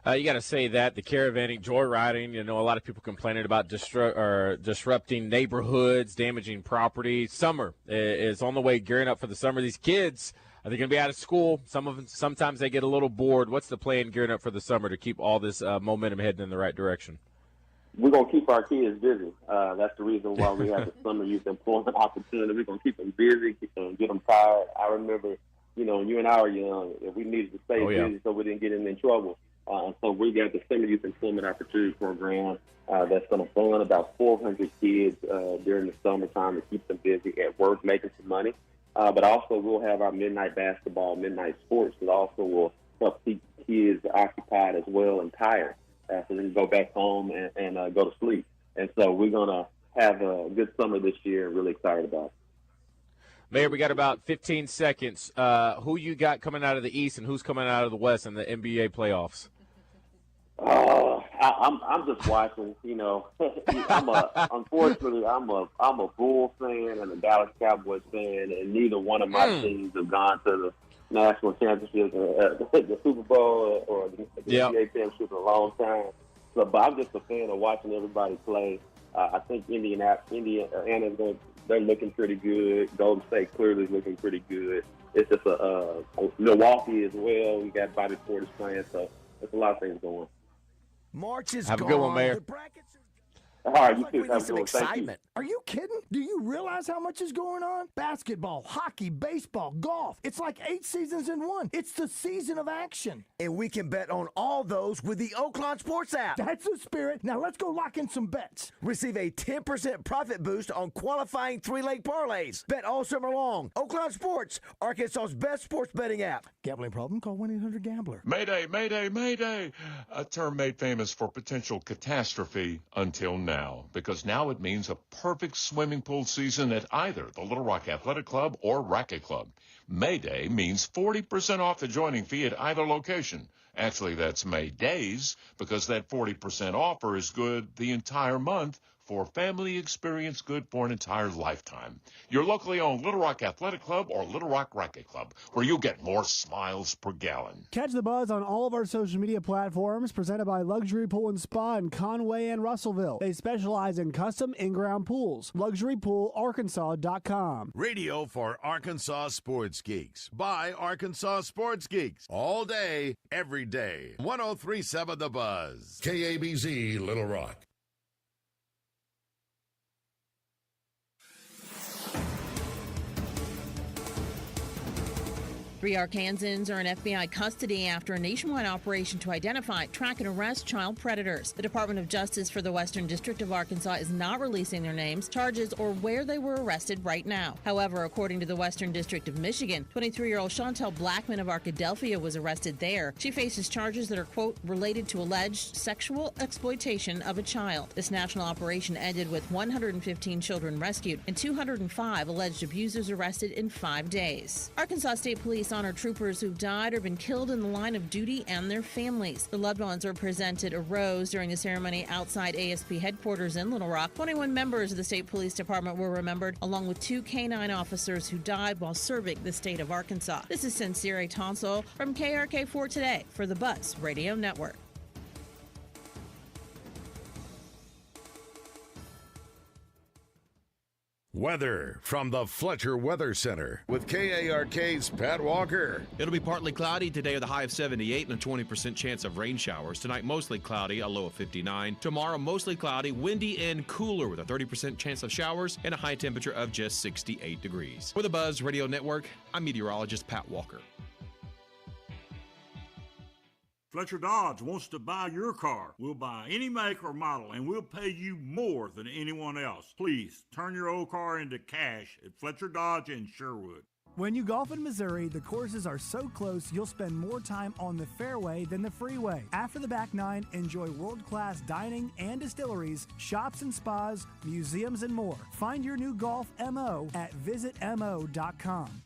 You got to say that the caravanning, joyriding, a lot of people complaining about disrupting neighborhoods, damaging property. Summer is on the way, gearing up for the summer. These kids, are they going to be out of school? Sometimes they get a little bored. What's the plan gearing up for the summer to keep all this momentum heading in the right direction? We're going to keep our kids busy. That's the reason why we have the summer youth employment opportunity. We're going to keep them busy, get them tired. I remember, when you and I were young, we needed to stay busy so we didn't get in trouble. So we got the Summer Youth Employment Opportunity Program that's going to fund about 400 kids during the summertime to keep them busy at work, making some money. But also we'll have our midnight basketball, midnight sports that also will help keep kids occupied as well and tired. So they can go back home and go to sleep. And so we're going to have a good summer this year, and really excited about it. Mayor, we got about 15 seconds. Who you got coming out of the East and who's coming out of the West in the NBA playoffs? I'm just watching. Unfortunately, I'm a Bulls fan and a Dallas Cowboys fan, and neither one of my teams have gone to the national championship, the Super Bowl, or the NBA championship in a long time. So, but I'm just a fan of watching everybody play. I think Indiana they're looking pretty good. Golden State clearly is looking pretty good. It's just Milwaukee as well. We got Bobby Portis playing, so there's a lot of things going on. March is Have gone. a good one, Mayor. All right, you Like too. we Have need a some good one. Thank you. excitement. Are you kidding? Do you realize how much is going on? Basketball, hockey, baseball, golf. It's like 8 seasons in one. It's the season of action. And we can bet on all those with the Oaklawn Sports app. That's the spirit. Now let's go lock in some bets. Receive a 10% profit boost on qualifying 3-leg parlays. Bet all summer long. Oaklawn Sports, Arkansas's best sports betting app. Gambling problem? Call 1-800-GAMBLER. Mayday, mayday, mayday. A term made famous for potential catastrophe until now, because now it means a perfect swimming pool season at either the Little Rock Athletic Club or Racket Club. Mayday means 40% off the joining fee at either location. Actually, that's May days, because that 40% offer is good the entire month for family experience good for an entire lifetime. Your locally owned Little Rock Athletic Club or Little Rock Racket Club, where you'll get more smiles per gallon. Catch the buzz on all of our social media platforms, presented by Luxury Pool and Spa in Conway and Russellville. They specialize in custom in-ground pools. LuxuryPoolArkansas.com. Radio for Arkansas Sports Geeks by Arkansas Sports Geeks. All day, every day. 103.7 The Buzz. KABZ Little Rock. Three Arkansans are in FBI custody after a nationwide operation to identify, track, and arrest child predators. The Department of Justice for the Western District of Arkansas is not releasing their names, charges, or where they were arrested right now. However, according to the Western District of Michigan, 23-year-old Chantel Blackman of Arkadelphia was arrested there. She faces charges that are, quote, related to alleged sexual exploitation of a child. This national operation ended with 115 children rescued and 205 alleged abusers arrested in 5 days. Arkansas State Police honor troopers who've died or been killed in the line of duty and their families. The loved ones are presented a rose during the ceremony outside ASP headquarters in Little Rock. 21 members of the State Police Department were remembered, along with 2 canine officers who died while serving the state of Arkansas. This is Sincere Tonsel from KRK4 Today for the Buzz Radio Network. Weather from the Fletcher Weather Center with KARK's Pat Walker. It'll be partly cloudy today with a high of 78 and a 20% chance of rain showers. Tonight, mostly cloudy, a low of 59. Tomorrow, mostly cloudy, windy and cooler with a 30% chance of showers and a high temperature of just 68 degrees. For the Buzz Radio Network, I'm meteorologist Pat Walker. Fletcher Dodge wants to buy your car. We'll buy any make or model, and we'll pay you more than anyone else. Please turn your old car into cash at Fletcher Dodge in Sherwood. When you golf in Missouri, the courses are so close you'll spend more time on the fairway than the freeway. After the back nine, enjoy world-class dining and distilleries, shops and spas, museums, and more. Find your new golf MO at visitmo.com.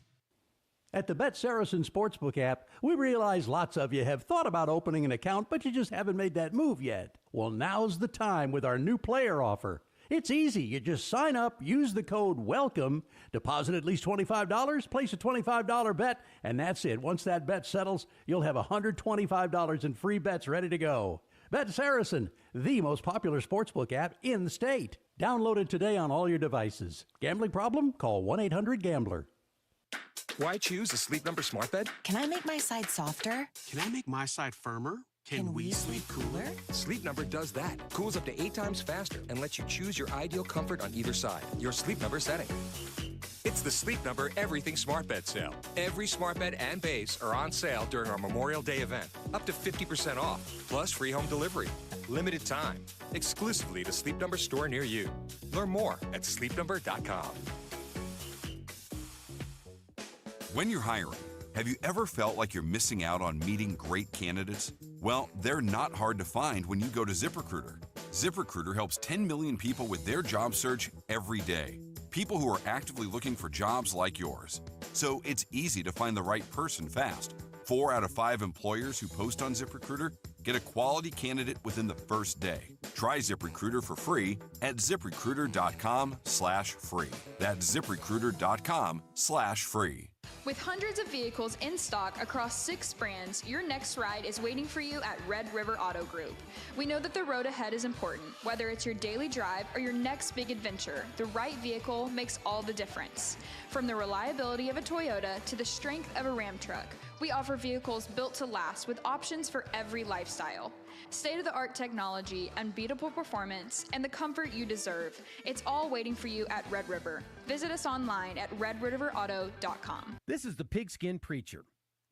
At the Bet Saracen Sportsbook app, we realize lots of you have thought about opening an account, but you just haven't made that move yet. Well, now's the time with our new player offer. It's easy. You just sign up, use the code WELCOME, deposit at least $25, place a $25 bet, and that's it. Once that bet settles, you'll have $125 in free bets ready to go. Bet Saracen, the most popular sportsbook app in the state. Download it today on all your devices. Gambling problem? Call 1-800-GAMBLER. Why choose a Sleep Number smart bed? Can I make my side softer? Can I make my side firmer? Can we sleep cooler? Sleep Number does that. Cools up to 8 times faster and lets you choose your ideal comfort on either side. Your Sleep Number setting. It's the Sleep Number Everything Smart Bed sale. Every smart bed and base are on sale during our Memorial Day event. Up to 50% off, plus free home delivery. Limited time. Exclusively to Sleep Number store near you. Learn more at sleepnumber.com. When you're hiring, have you ever felt like you're missing out on meeting great candidates? Well, they're not hard to find when you go to ZipRecruiter. ZipRecruiter helps 10 million people with their job search every day. People who are actively looking for jobs like yours. So it's easy to find the right person fast. 4 out of 5 employers who post on ZipRecruiter get a quality candidate within the first day. Try ZipRecruiter for free at ZipRecruiter.com/free. That's ZipRecruiter.com/free. With hundreds of vehicles in stock across 6 brands, your next ride is waiting for you at Red River Auto Group. We know that the road ahead is important. Whether it's your daily drive or your next big adventure, the right vehicle makes all the difference. From the reliability of a Toyota to the strength of a Ram truck, we offer vehicles built to last with options for every lifestyle. State-of-the-art technology, unbeatable performance, and the comfort you deserve. It's all waiting for you at Red River. Visit us online at redriverauto.com. This is the Pigskin Preacher,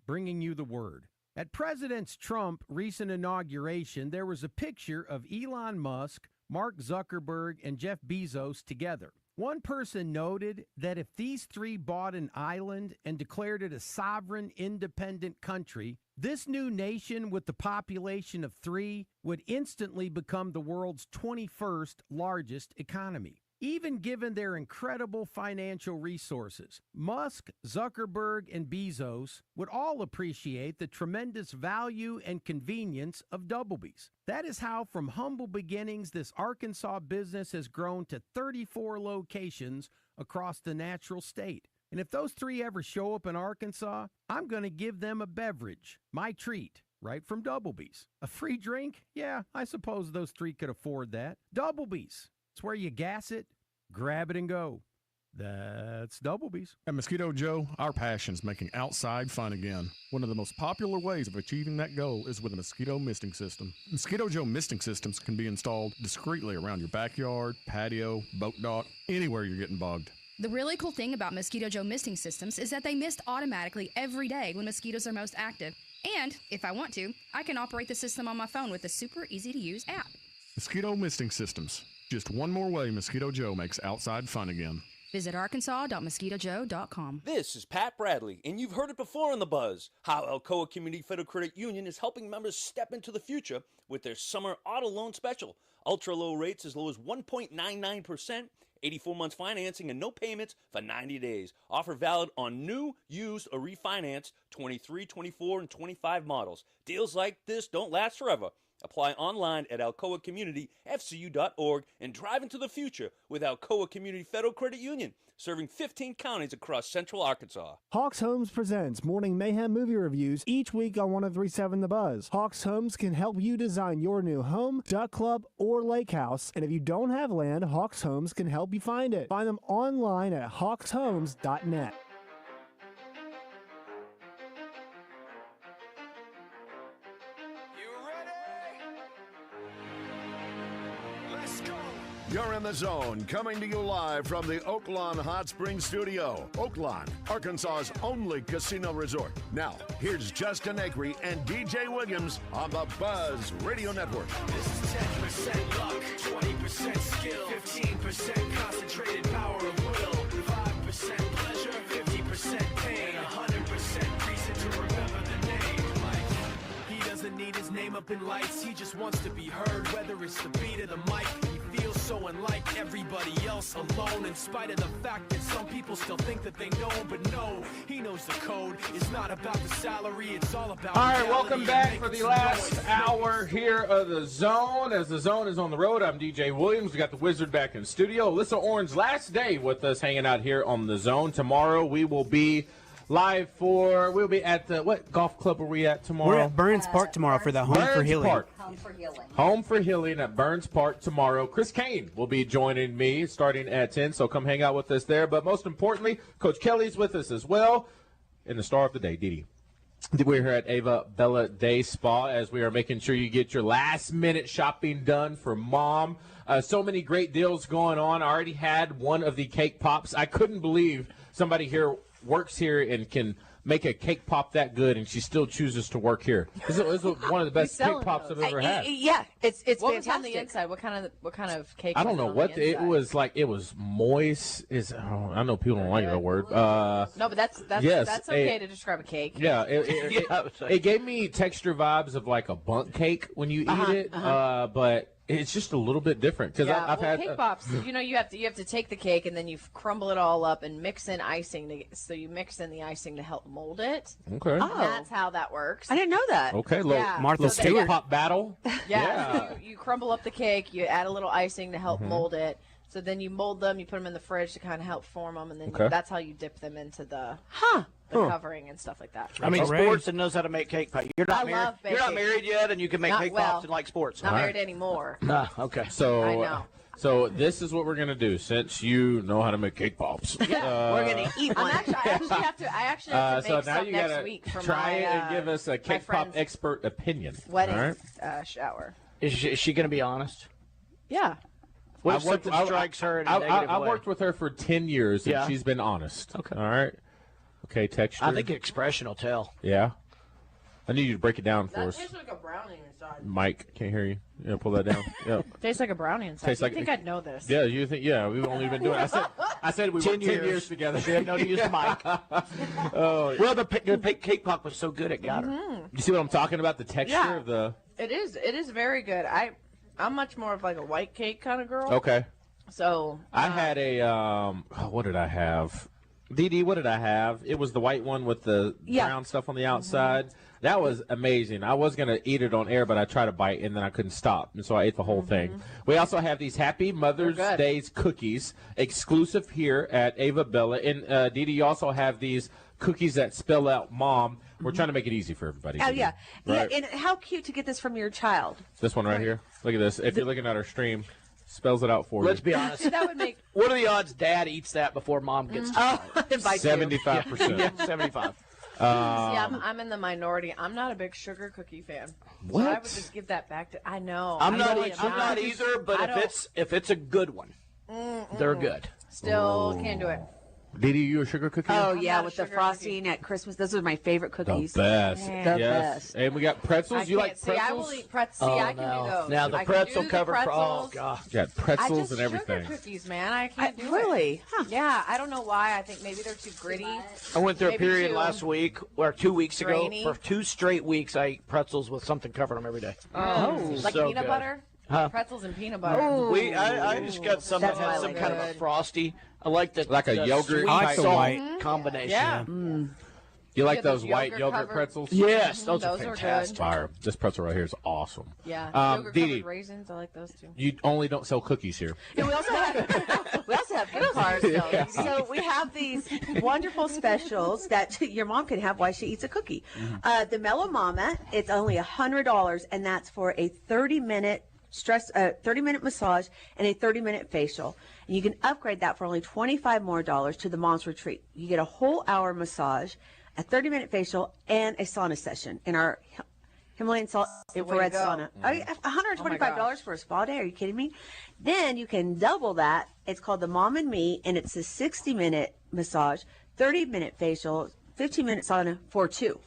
bringing you the word. At President Trump's recent inauguration, there was a picture of Elon Musk, Mark Zuckerberg, and Jeff Bezos together. One person noted that if these three bought an island and declared it a sovereign, independent country, this new nation with the population of 3 would instantly become the world's 21st largest economy. Even given their incredible financial resources, Musk, Zuckerberg, and Bezos would all appreciate the tremendous value and convenience of Doublebees. That is how, from humble beginnings, this Arkansas business has grown to 34 locations across the natural state. And if those 3 ever show up in Arkansas, I'm going to give them a beverage, my treat, right from Doublebees. A free drink? Yeah, I suppose those 3 could afford that. Doublebees. It's where you gas it, grab it, and go. That's Doublebees. At Mosquito Joe, our passion is making outside fun again. One of the most popular ways of achieving that goal is with a mosquito misting system. Mosquito Joe misting systems can be installed discreetly around your backyard, patio, boat dock, anywhere you're getting bugged. The really cool thing about Mosquito Joe misting systems is that they mist automatically every day when mosquitoes are most active. And, if I want to, I can operate the system on my phone with a super easy-to-use app. Mosquito misting systems. Just one more way Mosquito Joe makes outside fun again. Visit arkansas.mosquitojoe.com. This is Pat Bradley, and you've heard it before on The Buzz, how Alcoa Community Federal Credit Union is helping members step into the future with their summer auto loan special. Ultra-low rates as low as 1.99%, 84 months financing, and no payments for 90 days. Offer valid on new, used, or refinanced 23, 24, and 25 models. Deals like this don't last forever. Apply online at alcoacommunityfcu.org and drive into the future with Alcoa Community Federal Credit Union, serving 15 counties across central Arkansas. Hawks Homes presents Morning Mayhem movie reviews each week on 103.7 The Buzz. Hawks Homes can help you design your new home, duck club, or lake house. And if you don't have land, Hawks Homes can help you find it. Find them online at hawkshomes.net. You're in the zone, coming to you live from the Oaklawn Hot Springs Studio. Oaklawn, Arkansas's only casino resort. Now, here's Justin Acree and DJ Williams on the Buzz Radio Network. This is 10% luck, 20% skill, 15% concentrated power of will, 5% pleasure, 50% pain, 100% reason to remember the name. He doesn't need his name up in lights, he just wants to be heard, whether it's the beat of the mic. Feels so unlike everybody else, alone, in spite of the fact that some people still think that they know, but no, he knows the code. It's not about the salary, it's all about all right, welcome back for the last hour here of the Zone. As the Zone is on the road, I'm DJ Williams. We got the Wizard back in studio. Alyssa Orange, last day with us hanging out here on the Zone. Tomorrow we will be live we'll be at the, what golf club are we at tomorrow? We're at Burns Park tomorrow for the Home for Healing. Home for Healing. Home for Healing at Burns Park tomorrow. Chris Kane will be joining me starting at 10, so come hang out with us there. But most importantly, Coach Kelley's with us as well. And the star of the day, Dee Dee. We're here at Ava Bella Day Spa as we are making sure you get your last-minute shopping done for Mom. So many great deals going on. I already had one of the cake pops. I couldn't believe somebody here works here and can make a cake pop that good, and she still chooses to work here. This is one of the best cake pops I've ever had. Yeah, it's what fantastic. Was on the inside? What kind of cake? I don't know what it was like. It was moist. I know people don't like that word. No, but that's okay to describe a cake. Yeah, it gave me texture vibes of like a bundt cake when you eat it, but it's just a little bit different because I've had cake pops. You have to take the cake and then you crumble it all up and mix in icing. So you mix in the icing to help mold it. Okay, that's how that works. I didn't know that. Okay, Martha Stewart pop battle. Yeah, so you crumble up the cake. You add a little icing to help mold it. So then you mold them. You put them in the fridge to kind of help form them, and then that's how you dip them into the covering and stuff like that. I mean, sports that knows how to make cake pops. You're not married. You're not married yet, and you can make cake pops and like sports. Not married anymore. Okay. So I know. So this is what we're gonna do, since you know how to make cake pops. Yeah, we're gonna eat one. I actually have to make so now some you next gotta week for try my, it and give us a cake pop friend's expert opinion. wedding All right? shower. Is she going to be honest? Yeah. What I've if something strikes her in a negative I've way? worked with her for 10 years, and Yeah. she's been honest. Okay. All right. Okay, texture. I think expression will tell. Yeah. I need you to break it down for That us. tastes like a brownie inside. Mike, can't hear you. Yeah, pull that down. Yep. Tastes like a brownie inside. Tastes You like- think I'd know this? Yeah, you think? Yeah, we've only been doing. I said we 10 worked 10 years together. She had no to use the mic. Oh, Well, the cake pop was so good it got her. you see what I'm talking about? The texture Yeah. of the. It is very good. I'm much more of like a white cake kind of girl. Okay. So I had a what did I have? DD, what did I have? It was the white one with the brown stuff on the outside. That was amazing. I was going to eat it on air, but I tried to bite, and then I couldn't stop, and so I ate the whole thing. We also have these Happy Mother's Day cookies, exclusive here at Ava Bella. And, DD, you also have these cookies that spell out Mom. We're trying to make it easy for everybody. Oh, yeah. Right. Yeah, and how cute to get this from your child. This one right here. Look at this. If you're looking at our stream, spells it out for you. Let's be honest. that would make. What are the odds Dad eats that before Mom gets to invite you. 75%. Yeah, 75. See, I'm in the minority. I'm not a big sugar cookie fan. What? So I would just give that back to. I know. I'm I not. know I'm not either. But I if don't- it's a good one, they're good. Still can't do it. DD, you a sugar cookie? Oh, I'm yeah, not a with the sugar frosting at Christmas. Those are my favorite The cookies. best. The Yes. best. And we got pretzels. I You like can't see. I will pretzels? eat pretzels. See, I can do those. Now the I can pretzel do the covered. Oh pretzels. God. Yeah, pretzels I just and everything. Sugar cookies, man. I can't do Really? it. Huh. Yeah, I don't know why. I think maybe they're too gritty. I went through a Maybe period too last week, or 2 weeks ago, grainy. for 2 straight weeks, I ate pretzels with something covering them every day. Like so peanut good. butter? Huh? Pretzels and peanut butter. I just got some that That's has really some kind of a good. frosty. I like the Like a the yogurt sweet I like the salt white. combination. Yeah. You like Get those those white yogurt yogurt covered- pretzels? Yes, those are Those are good. fantastic. Fire. This pretzel right here is awesome. Yeah. Yogurt Dee Dee, covered raisins. I like those too. you only don't sell cookies here. And we also have gift cards. Yeah. So we have these wonderful specials that your mom can have while she eats a cookie. The Mellow Mama, it's only $100, and that's for a 30-minute 30-minute massage and a 30-minute facial. And you can upgrade that for only $25 more to the Mom's Retreat. You get a whole hour massage, a 30-minute facial, and a sauna session in our Himalayan salt infrared to go. sauna. Oh, yeah, $125 for a spa day. Are you kidding me? Then you can double that. It's called the Mom and Me, and it's a 60-minute massage, 30-minute facial, 15-minute sauna for two.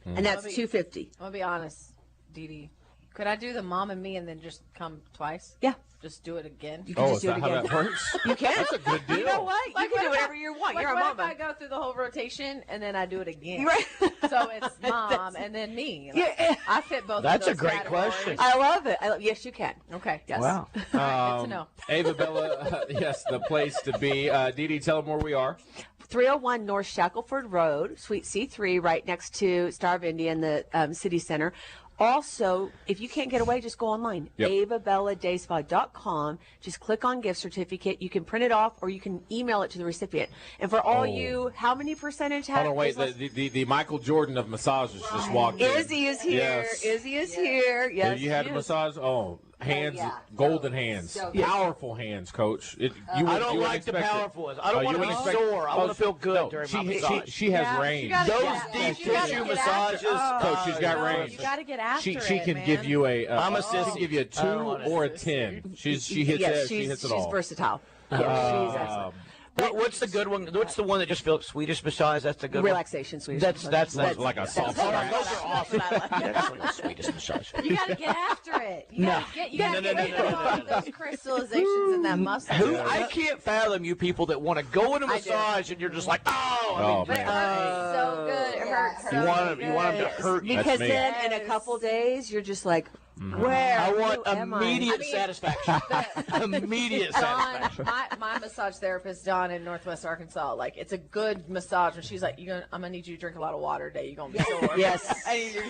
And that's $250. I'm going to be honest, Dee Dee. Could I do the Mom and Me and then just come twice? Yeah. Just do it again? You can just is do it that how again. that works? You can. That's a good deal. You know what? You Like, can what do if whatever I- you want. Like, You're a what mama. if I go through the whole rotation and then I do it again? Right. So it's Mom and then me. Like, Yeah. I fit both That's of a those great categories. question. I love it. Yes, you can. Okay. Yes. Wow. Good to know. Ava Bella, yes, the place to be. Dee Dee, tell them where we are. 301 North Shackelford Road, Suite C3, right next to Star of India in the city center. Also, if you can't get away, just go online. Yep. AvaBellaDaySpa.com. Just click on gift certificate. You can print it off or you can email it to the recipient. And for all you, how many percentage have? Hold on, wait. The Michael Jordan of massages just walked in. Izzy is here. Yes. Izzy is here. Yes. Have you had a yes. massage? Oh, hands, yeah. golden hands, so good. powerful hands, Coach. I I don't like the powerful ones. I don't want to be sore. I want to feel good during my massage. She has range. Those deep tissue massages. Coach, she's got range. You got to get after She it, can man. give you a. I'm a she can sissy. give you a 2 or a 10. She hits Yes, it. She hits it all. she's versatile. Yeah, she's excellent. What's the good one? What's the one that just feels Swedish massage? That's the good Relaxation Swedish one. That's like a soft Those scratch. are awesome. That's like a Swedish massage. You got to get after it. You got to get No, rid of all of those crystallizations in that muscle. Who I can't fathom you people that want to go in a massage and you're just like, oh, But it hurts so good. It hurts so you want them to good. hurt you. Because me. then in a couple days, you're just like, where? I want who am I? immediate satisfaction. Immediate satisfaction. My massage therapist, Dawn, in Northwest Arkansas, like, it's a good massage. And she's like, I'm going to need you to drink a lot of water today. You're going to be sore. Yes. I need you to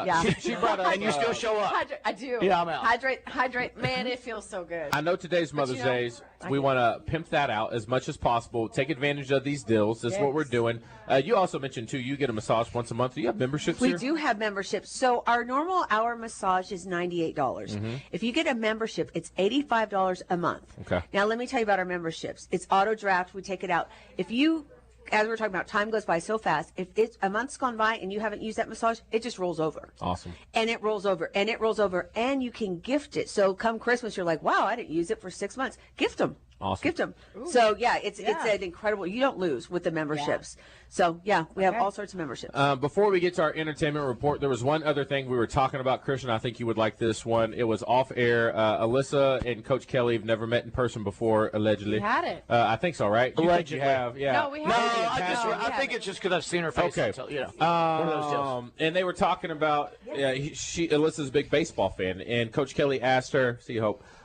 Yeah. She brought up. And you still show up. I do. Yeah, I'm out. Hydrate. Man, it feels so good. I know today's Mother's Days. We want to pimp that out as much as possible. Take advantage of these deals. This is what we're doing. You also mentioned, too, you get a massage once a month. Do you have memberships We here? do have memberships. So our normal hour massage is $98. Mhm. If you get a membership, it's $85 a month. Okay. Now, let me tell you about our memberships. It's auto draft. We take it out. If you, as we're talking about, time goes by so fast. If it's a month's gone by and you haven't used that massage, it just rolls over. Awesome. And it rolls over, and it rolls over, and you can gift it. So come Christmas, you're like, wow, I didn't use it for 6 months. Gift them. Awesome. Gift them. So, yeah, it's an incredible, you don't lose with the memberships. So, yeah, we have all sorts of memberships. Before we get to our entertainment report, there was one other thing we were talking about, Christian. I think you would like this one. It was off air. Alyssa and Coach Kelley have never met in person before, allegedly. We had it. I think so, right? You think Allegedly. you have, yeah. No, we No, haven't. I think it's just because I've seen her face. Okay. So, you know, one of those deals. And they were talking about Alyssa's a big baseball fan, and Coach Kelley asked her,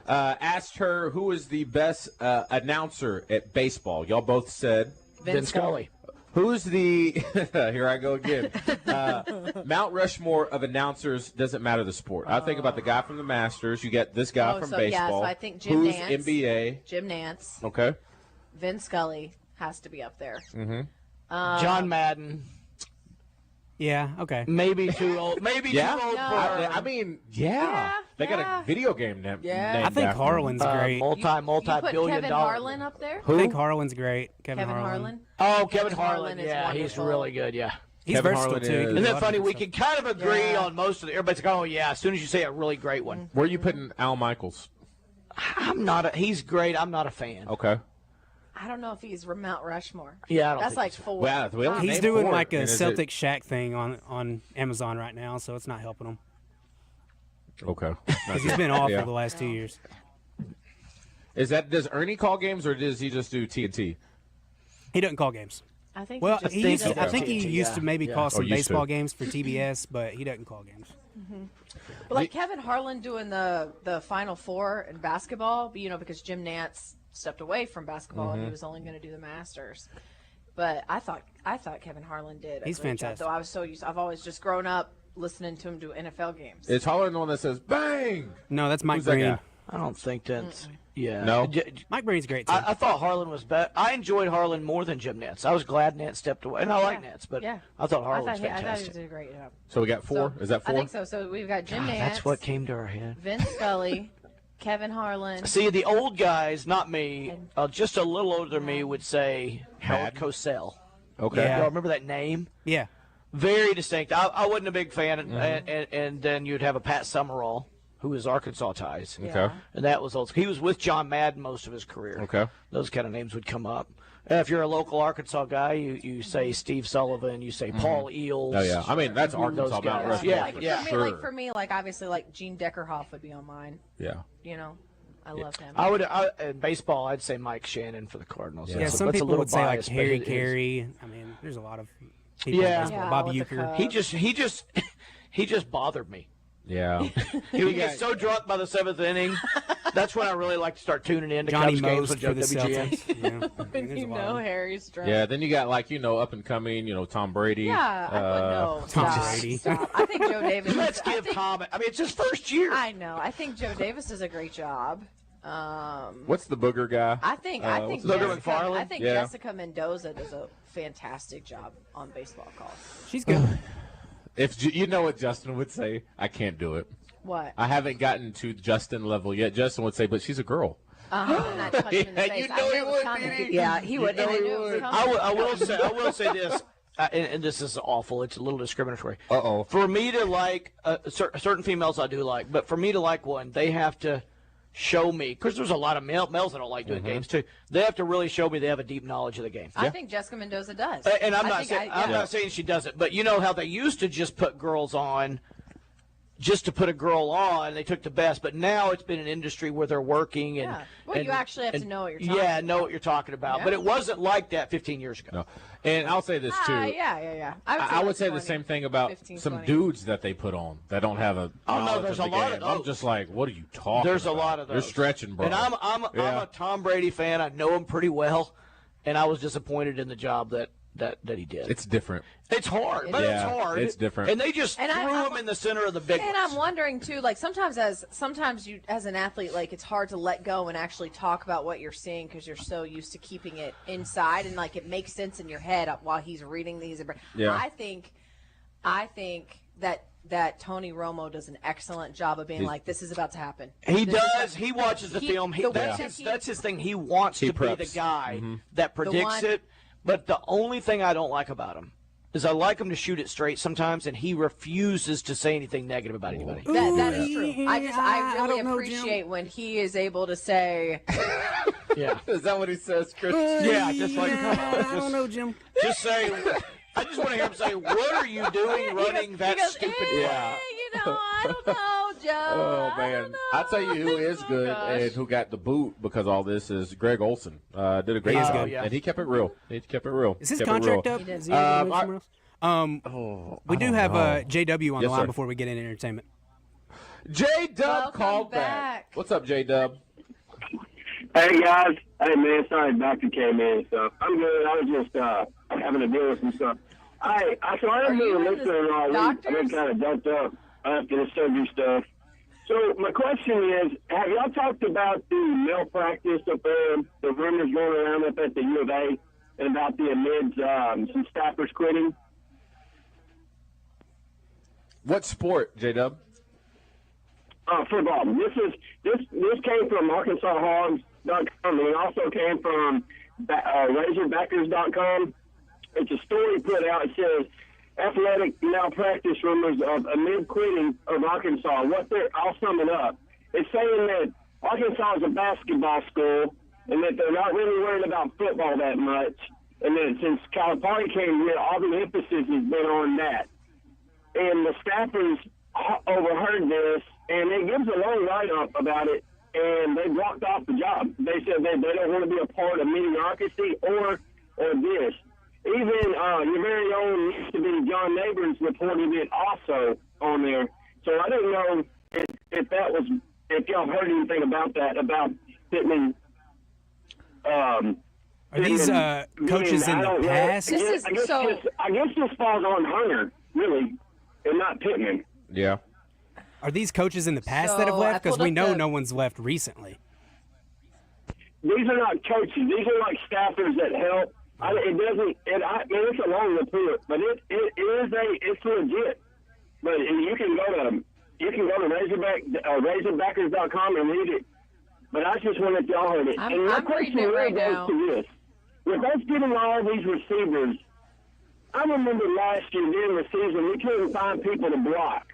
asked her who is the best announcer at baseball. Y'all both said Vin Scully. Who's the here I go again. Mount Rushmore of announcers doesn't matter the sport. I think about the guy from the Masters. You get this guy from so, baseball. Yeah, so I think Jim Who's Nance. NBA? Jim Nance. Okay. Vin Scully has to be up there. Mm-hmm. John Madden. Yeah, okay. Maybe too old. Maybe too old for her. I mean, they got a video game named I think after Harlan's him. great. You put Multi-billion Kevin dollar. Harlan up there? I think Harlan's great. Kevin Harlan. Oh, Kevin Harlan Harlan. is Yeah, he's wonderful. really good. Yeah. He's Kevin versatile, Harlan too. He is- can do Isn't a that lot of funny? We different can kind of agree on most of it. Everybody's like, oh, yeah, as soon as you say a really great one. Where are you putting Al Michaels? He's great. I'm not a fan. Okay. I don't know if he's Mount Rushmore. Yeah, I don't That's think like so. 4. Well, we only He's named doing 4. like a And is Celtic Shack thing on Amazon right now, so it's not helping him. Okay. Because he's been off for the last 2 years. Does Ernie call games or does he just do TNT? He doesn't call games. I think Well, he he just used, does I think he TNT, used to maybe yeah. call some used baseball to. games for TBS, but he doesn't call games. But like Kevin Harlan doing the Final Four in basketball, because Jim Nance stepped away from basketball and he was only going to do the Masters. But I thought Kevin Harlan did. He's great fantastic. Job, though I was so used. I've always just grown up listening to him do NFL games. Is Harlan the one that says bang? No, that's Mike Who's that Breen. guy? I don't think that's. Yeah. No? Mike Breen's great, too. I thought Harlan was better. I enjoyed Harlan more than Jim Nance. I was glad Nance stepped away. And I like Nance, but I thought Harlan was I thought he fantastic. did a great job. So we got 4? Is that 4? I think so. So we've got Jim Nance. That's what came to our head. Vin Scully, Kevin Harlan. See, the old guys, not me, just a little older than me, would say Howard Cosell. Okay. Yeah. Y'all remember that name? Yeah. Very distinct. I wasn't a big fan, and then you'd have a Pat Summerall, who was Arkansas ties. Okay. And that was old. He was with John Madden most of his career. Okay. Those kind of names would come up. If you're a local Arkansas guy, you say Steve Sullivan, you say Paul Eels. Oh, yeah. I mean, that's Those Arkansas Mount guys. Rushmore. Yeah, For me, obviously, Gene Deckerhoff would be on mine. Yeah. I love him. In baseball, I'd say Mike Shannon for the Cardinals. Yeah, That's some a people little would say biased, but Harry it is. Carey. I mean, there's a lot of people in baseball. Bob with the Uecker. Cubs. He just bothered me. Yeah. He would get so drunk by the 7th inning. That's when I really like to start tuning in to Johnny Cubs games Most with for the WGN. Celtics. Yeah. When There's you a lot know of- Harry's drunk. Yeah, then you got up and coming, Tom Brady. Yeah, no. Tom Stop, Brady. stop. I think Joe Davis. Let's give Tom. I mean, it's his first year. I know. I think Joe Davis does a great job. What's the booger guy? I think what's his Logan name? McFarland? I think Yeah. Jessica Mendoza does a fantastic job on baseball calls. She's good. If you know what Justin would say, I can't do it. What? I haven't gotten to Justin level yet. Justin would say, but she's a girl. And I punch him in the Yeah, face. you know I knew he it was would, coming. Dee Dee. Yeah, he would. know And I he knew it was would. coming. I will say this, and this is awful. It's a little discriminatory. Uh-oh. For me to like certain females, I do like, but for me to like one, they have to show me, because there's a lot of males that don't like doing games too. They have to really show me they have a deep knowledge of the game. I think Jessica Mendoza does. And I'm I not saying she doesn't, but you know how they used to just put girls on. Just to put a girl on, they took the best. But now it's been an industry where they're working and. Yeah. Well, you actually have to know what you're talking Yeah, about. know what you're talking about. Yeah. But it wasn't like that 15 years ago. No. And I'll say this, too. Yeah. I would say the 20, same thing about 15, some 20. dudes that they put on that don't have a. Oh, no, knowledge there's of a the lot game. of I'm those. just like, what are you talking There's about? a lot of those. You're stretching, bro. And I'm Yeah. a Tom Brady fan. I know him pretty well, and I was disappointed in the job that that he did. It's different. It's hard, but it's hard. It's different. And they just threw him in the center of the big And I'm wondering too, like sometimes you as an athlete, like it's hard to let go and actually talk about what you're seeing because you're so used to keeping it inside, and like it makes sense in your head while he's reading these. Yeah. I think that Tony Romo does an excellent job of being like, this is about to happen. He does. He watches the film. That's his thing. He wants to be the guy that predicts it. But the only thing I don't like about him is I like him to shoot it straight sometimes, and he refuses to say anything negative about anybody. That is true. I really appreciate when he is able to say. Yeah. Is that what he says, Chris? Yeah, just like I don't know, Jim. Just say. I just want to hear him say, "What are you doing running that stupid?" Yeah. I don't know, Joe. Oh man, I'll tell you who is good and who got the boot because all this is Greg Olson. Did a great job, and he kept it real. Is his contract up? Is he able to move somewhere else? We do have JW on the line before we get into entertainment. J-Dub called back. What's up, J-Dub? Hey guys. Hey man, sorry doctor came in, so I'm good. I was just having to deal with some stuff. So I haven't been listening all week. I've been kind of dumped up after the surgery stuff. So my question is, have y'all talked about the malpractice up there, the rumors going around up at the U of A, and about the amid some staffers quitting? What sport, J-Dub? Football. This came from ArkansasHogs.com, and it also came from RazorBackers.com. It's a story put out. It says athletic malpractice rumors of amid quitting of Arkansas. I'll sum it up. It's saying that Arkansas is a basketball school and that they're not really worried about football that much. And that since Calipari came here, all the emphasis has been on that. And the staffers overheard this, and it gives a long write-up about it, and they walked off the job. They said they don't want to be a part of mediocrity or this. Even your very own used to be John Neighbors reported it also on there. So I don't know if y'all heard anything about that, about Pittman. Are these coaches in the past? I guess this falls on Hunter, really, and not Pittman. Yeah. Are these coaches in the past that have left? Because we know no one's left recently. These are not coaches. These are like staffers that help. It's a long report, but it's legit. But you can go to RazorBackers.com and read it. But I just wanted y'all heard it. And my question really goes to this: with us getting all these receivers, I remember last year during the season we couldn't find people to block.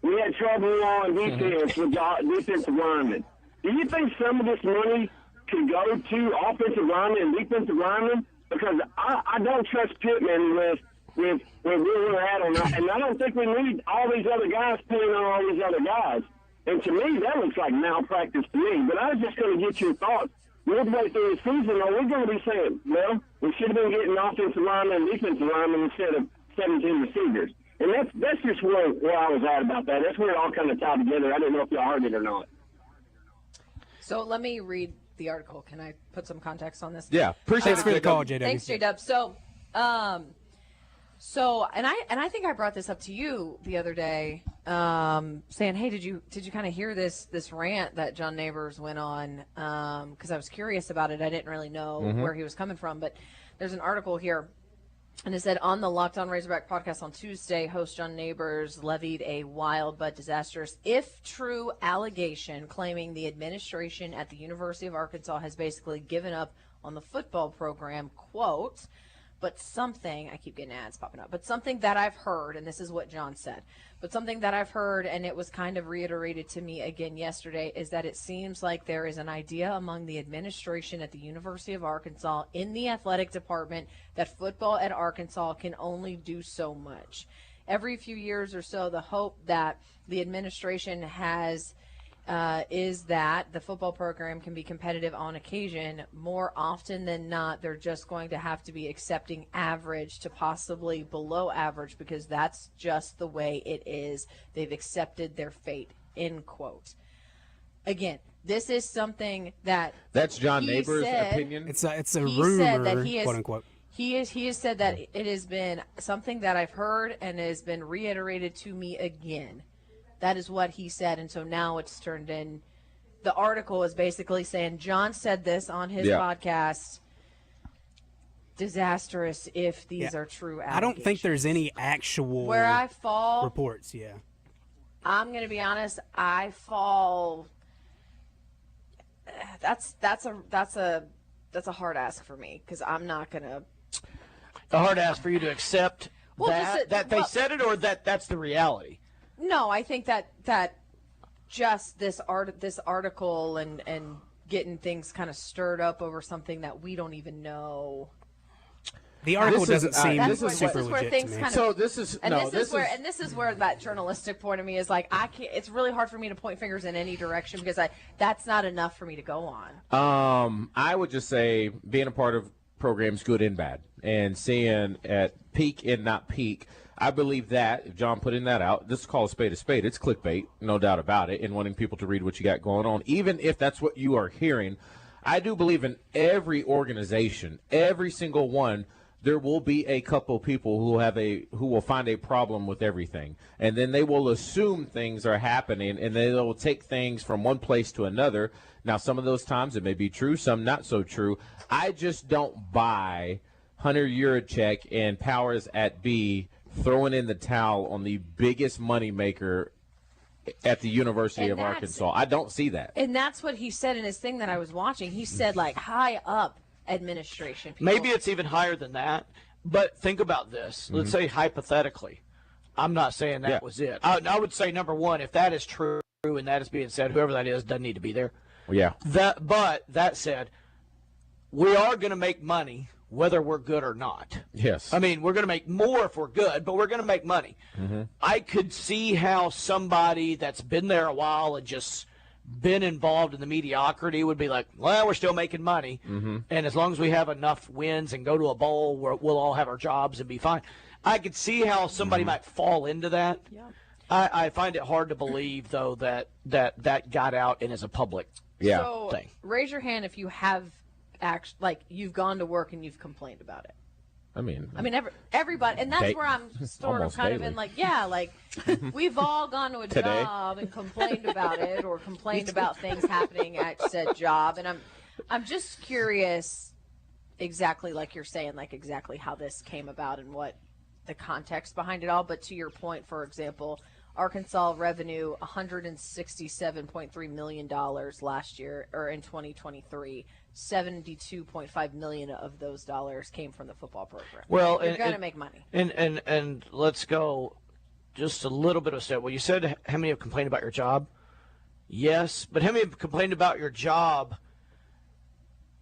We had trouble on defense with defensive linemen. Do you think some of this money could go to offensive linemen and defensive linemen? Because I don't trust Pittman with where we're at on that. And I don't think we need all these other guys paying on all these other guys. And to me, that looks like malpractice to me. But I was just going to get your thoughts. Midway through the season, are we going to be saying, well, we should have been getting offensive linemen and defensive linemen instead of 17 receivers? And that's just where I was at about that. That's where it all kind of tied together. I didn't know if y'all heard it or not. So let me read the article. Can I put some context on this? Yeah, appreciate it for the call, JW. Thanks, J-Dub. So, and I think I brought this up to you the other day, saying, hey, did you kind of hear this rant that John Neighbors went on? Because I was curious about it. I didn't really know where he was coming from, but there's an article here. And it said, on the Locked On Razorback podcast on Tuesday, host John Neighbors levied a wild but disastrous, if true, allegation claiming the administration at the University of Arkansas has basically given up on the football program, quote, but something, I keep getting ads popping up, but something that I've heard, and this is what John said, but something that I've heard, and it was kind of reiterated to me again yesterday, is that it seems like there is an idea among the administration at the University of Arkansas in the athletic department that football at Arkansas can only do so much. Every few years or so, the hope that the administration has is that the football program can be competitive on occasion. More often than not, they're just going to have to be accepting average to possibly below average because that's just the way it is. They've accepted their fate, end quote. Again, this is something that's John Neighbors' opinion. It's a rumor, quote unquote. He has said that it has been something that I've heard and has been reiterated to me again. That is what he said, and so now it's turned in. The article is basically saying John said this on his podcast. Disastrous if these are true allegations. I don't think there's any actual where I fall reports. Yeah, I'm going to be honest. I fall. That's a hard ask for me because I'm not going to. A hard ask for you to accept that they said it, or that's the reality. No, I think that just this article and getting things kind of stirred up over something that we don't even know. The article doesn't seem legit super to me. So this is where that journalistic point of me is like I can't. It's really hard for me to point fingers in any direction because that's not enough for me to go on. I would just say being a part of programs, good and bad, and seeing at peak and not peak. I believe that if John putting that out, just call a spade. It's clickbait, no doubt about it, and wanting people to read what you got going on, even if that's what you are hearing. I do believe in every organization, every single one. There will be a couple people who will find a problem with everything, and then they will assume things are happening, and they will take things from one place to another. Now, some of those times it may be true, some not so true. I just don't buy Hunter Yurachek and powers at B throwing in the towel on the biggest moneymaker at the University of Arkansas. I don't see that. And that's what he said in his thing that I was watching. He said like high up administration people. Maybe it's even higher than that, but think about this. Let's say hypothetically, I'm not saying that was it. I would say, number one, if that is true and that is being said, whoever that is doesn't need to be there. Yeah. But that said, we are going to make money whether we're good or not. Yes. I mean, we're going to make more if we're good, but we're going to make money. Mm-hmm. I could see how somebody that's been there a while and just been involved in the mediocrity would be like, well, we're still making money. Mm-hmm. And as long as we have enough wins and go to a bowl, we'll all have our jobs and be fine. I could see how somebody might fall into that. Yeah. I find it hard to believe, though, that got out and is a public thing. Raise your hand if you have you've gone to work and you've complained about it. I mean, everybody, and that's where I'm sort of kind daily. of in we've all gone to a Today. job and complained about it or complained about things happening at said job, and I'm just curious, exactly like you're saying, like exactly how this came about and what the context behind it all. But to your point, for example, Arkansas revenue $167.3 million last year, or in 2023. $72.5 million of those dollars came from the football program. Well, you're going to make money. And let's go just a little bit of step. Well, you said how many have complained about your job? Yes, but how many have complained about your job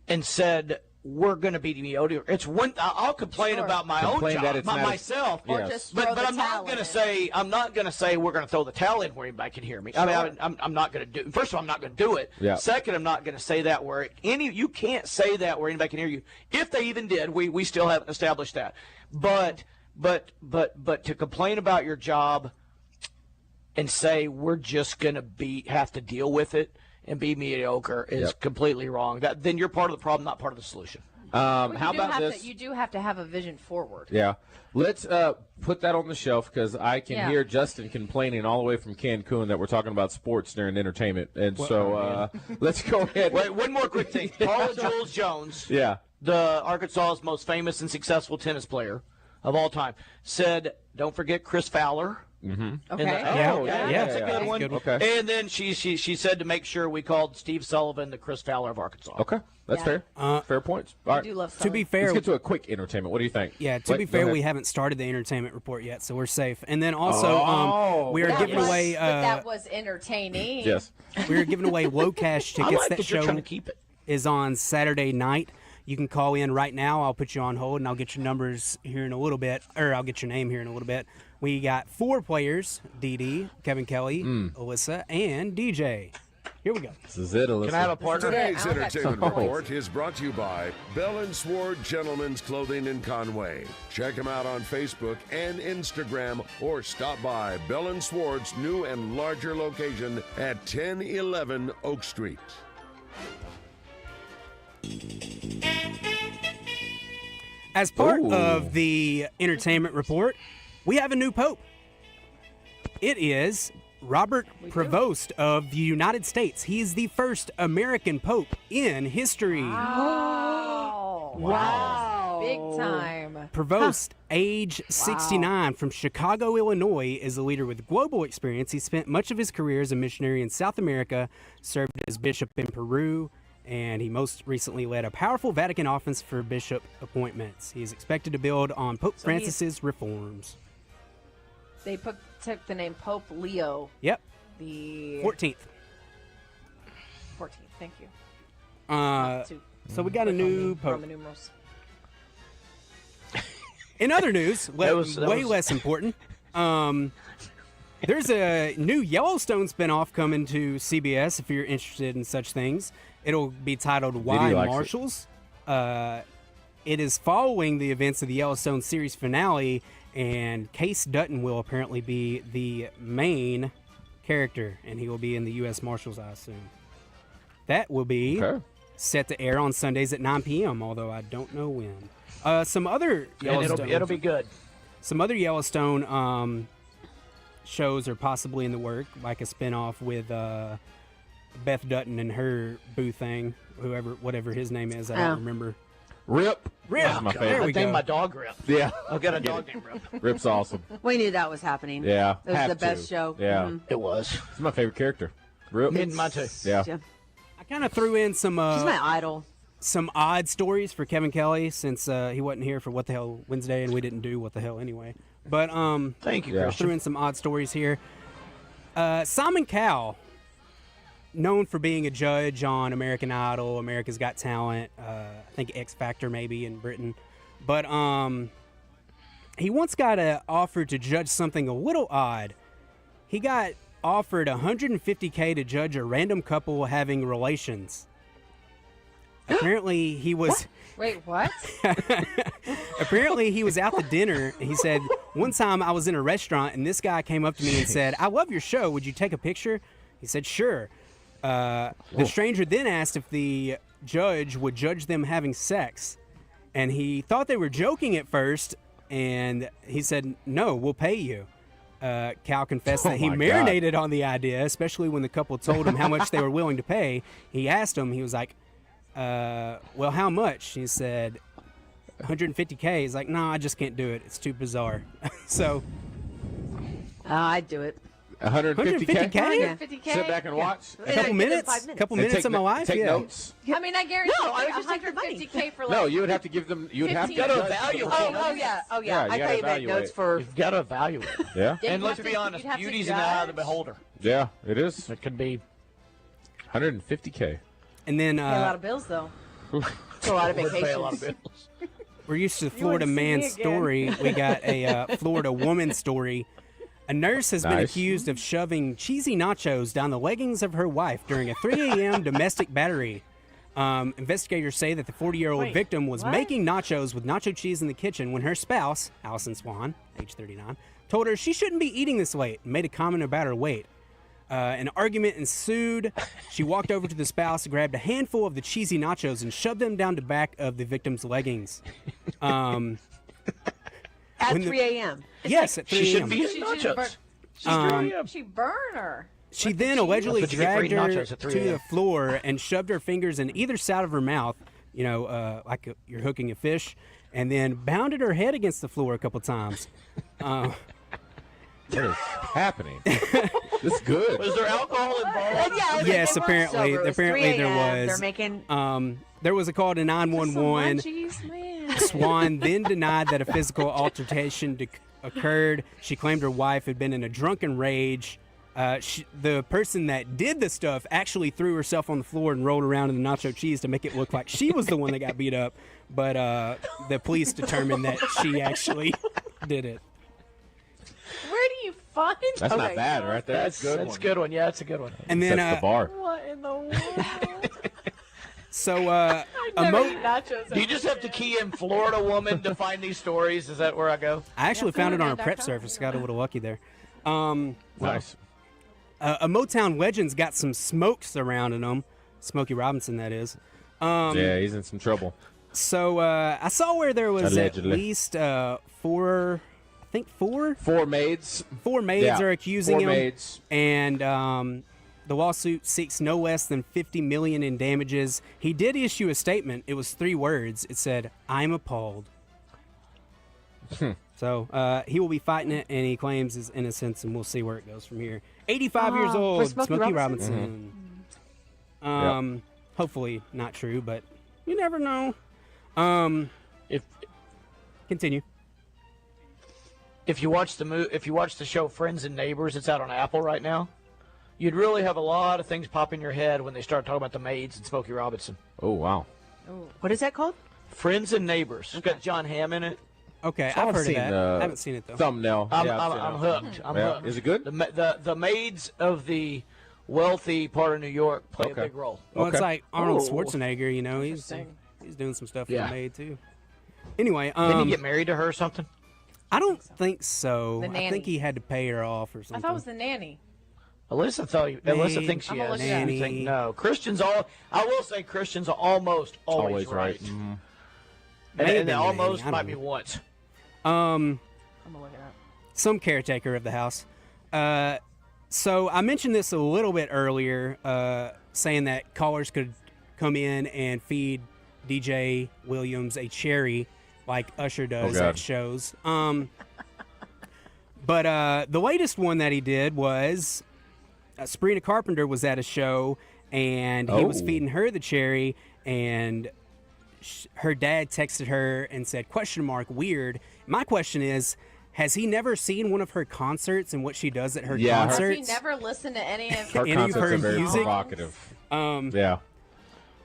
and said we're going to be mediocre? It's one. I'll complain about my own job, myself, yes. but I'm not going to say we're going to throw the towel in where anybody can hear me. Sure. I mean, I'm not going to do. First of all, I'm not going to do it. Yeah. Second, I'm not going to say that where you can't say that where anybody can hear you. If they even did, we still haven't established that. But to complain about your job and say we're just going to have to deal with it and be mediocre is completely wrong. Then you're part of the problem, not part of the solution. How about this? You do have to have a vision forward. Yeah. Let's put that on the shelf because I can hear Justin complaining all the way from Cancun that we're talking about sports during entertainment. And let's go ahead. Wait, one more quick thing. Paula Jules Jones, the Arkansas's most famous and successful tennis player of all time, said, don't forget Chris Fowler. Mm-hmm. Okay. That's a good one. Okay. And then she said to make sure we called Steve Sullivan the Chris Fowler of Arkansas. Okay. That's fair. Fair points. All right. I do love to be fair, let's get to a quick entertainment. What do you think? Yeah, to be fair, we haven't started the entertainment report yet, so we're safe. And then also, we are giving away. But that was entertaining. Yes. We are giving away WOCash tickets. I like that you're show trying to keep it. is on Saturday night. You can call in right now. I'll put you on hold, and I'll get your numbers here in a little bit, or I'll get your name here in a little bit. We got 4 players: DD, Kevin Kelley, Alyssa, and DJ. Here we go. This is it, Alyssa. Can I have a partner? Today's entertainment report is brought to you by Bell & Sword Gentlemen's Clothing in Conway. Check them out on Facebook and Instagram, or stop by Bell & Sword's new and larger location at 1011 Oak Street. As part of the entertainment report, we have a new pope. It is Robert Prevost of the United States. He is the first American pope in history. Wow. Big time. Prevost, age 69, from Chicago, Illinois, is a leader with global experience. He spent much of his career as a missionary in South America, served as bishop in Peru, and he most recently led a powerful Vatican office for bishop appointments. He is expected to build on Pope Francis's reforms. They took the name Pope Leo. Yep. The 14th. 14th. Thank you. So we got a new pope. Roman numerals. In other news, way less important, there's a new Yellowstone spinoff coming to CBS if you're interested in such things. It'll be titled Why Marshals. It is following the events of the Yellowstone series finale, and Case Dutton will apparently be the main character, and he will be in the U.S. Marshals, I assume. That will be set to air on Sundays at 9 p.m., although I don't know when. Some other Yellowstone... It'll be good. Some other Yellowstone shows are possibly in the work, like a spinoff with Beth Dutton and her boo thing, whatever his name is, I don't remember. Rip. That's my favorite. There we Named go. my dog Rip. Yeah. I've got a dog named Rip. Rip's awesome. We knew that was happening. Yeah. It was the best show. Yeah. Mhm. It was. It's my favorite character. Rip. Mine too. Yeah. I kind of threw in some... She's my idol. Some odd stories for Kevin Kelley, since he wasn't here for What the Hell Wednesday, and we didn't do What the Hell anyway. But thank you, I Christian. threw in some odd stories here. Simon Cowell, known for being a judge on American Idol, America's Got Talent, I think X Factor maybe in Britain. But he once got an offer to judge something a little odd. He got offered $150K to judge a random couple having relations. Apparently he was... Wait, what? Apparently he was out to dinner. He said, one time I was in a restaurant and this guy came up to me and said, "I love your show. Would you take a picture?" He said, "Sure." The stranger then asked if the judge would judge them having sex. And he thought they were joking at first. And he said, "No, we'll pay you." Cal confessed that he marinated on the idea, especially when the couple told him how much they were willing to pay. He asked him, he was like, well, how much? He said, $150K. He's like, "No, I just can't do it. It's too bizarre." So. I'd do it. $150K? $150K? Sit back and watch? A couple minutes? Couple minutes of my life? Take yeah. notes? I mean, I guarantee No, I would just take the money. $150K for like... No, you would have to give them... You would have to... 15 gotta evaluate. Oh, yeah. Oh, yeah. Yeah, I you thought gotta you meant notes evaluate. for... You've got to evaluate. Yeah? Did And you let's have be to- honest, you'd have to beauty's in the eye of the judge? beholder. Yeah, it is. It could be... $150K. And then Pay a lot of bills, though. It's a lot of Would pay a lot of vacations. bills. we're used to the Florida wouldn't see man me again. story. We got a Florida woman story. A nurse has been Nice. accused of shoving cheesy nachos down the leggings of her wife during a 3 a.m. domestic battery. Investigators say that the 40-year-old victim was making nachos with nacho cheese in the kitchen when her spouse, Allison Swan, age 39, told her she shouldn't be eating this late and made a comment about her weight. An argument ensued. She walked over to the spouse, grabbed a handful of the cheesy nachos, and shoved them down the back of the victim's leggings. At When the- 3 a.m. Yes, at 3 She a.m. shouldn't be eating nachos. She burned her. She then allegedly That's what you get for dragged eating her nachos at 3 to the a.m. floor and shoved her fingers in either side of her mouth, like you're hooking a fish, and then bounded her head against the floor a couple times. What is happening? This is good. Was there alcohol involved? Yes, they weren't apparently sober. It was there 3 a.m. was. They're making... There was a call to 911. Munchies, man. Swan then denied that a physical altercation occurred. She claimed her wife had been in a drunken rage. The person that did the stuff actually threw herself on the floor and rolled around in the nacho cheese to make it look like she was the one that got beat up. But the police determined that she actually did it. Where do you find That's those? not bad right there. That's good. That's a good one. Yeah, that's a good one. And then, That's the bar. What in the world? so Never eat nachos. Do you just have to key in Florida woman to find these stories? Is that where I go? I actually found it on a prep Floridaman.com, surface. Got a little lucky there. Nice. A Motown legend's got some smoke surrounding him. Smokey Robinson, that is. Yeah, he's in some trouble. So I saw where there was Allegedly. at least four maids. Four maids Yeah, are accusing four him. maids. And the lawsuit seeks no less than $50 million in damages. He did issue a statement. It was 3 words. It said, "I'm appalled." So he will be fighting it, and he claims his innocence, and we'll see where it goes from here. 85 years for old, Smokey Robinson? Hopefully not true, but you never know. Continue. If you watch the show Friends and Neighbors, it's out on Apple right now. You'd really have a lot of things pop in your head when they start talking about the maids and Smokey Robinson. Oh, wow. What is that called? Friends and Neighbors. It's got John Hamm in it. Okay, So I've I've heard of seen that. the I haven't seen it, though. Thumbnail. I'm Yeah, I've seen it. hooked. I'm Yeah. hooked. Is it good? The maids of the wealthy part of New York play a big role. Well, it's like Arnold Oh. Schwarzenegger, you know. He's doing some stuff Yeah. for the maid, too. Anyway. Didn't he get married to her or something? I don't think so. The I nanny. think he had to pay her off or I something. thought it was the nanny. Alyssa thinks she I'm gonna is. look it up. You think no. I will say Christians are almost always right. Mm-hmm. And almost might be once. I'm gonna look it up. Some caretaker of the house. So I mentioned this a little bit earlier, saying that callers could come in and feed DJ Williams a cherry like Usher does at shows. But the latest one that he did was Sabrina Carpenter was at a show, and he was feeding her the cherry, and her dad texted her and said, "?weird." My question is, has he never seen one of her concerts and what she does at her concerts? Has he never listened to any of Her any of concerts her are very music? provocative. Yeah.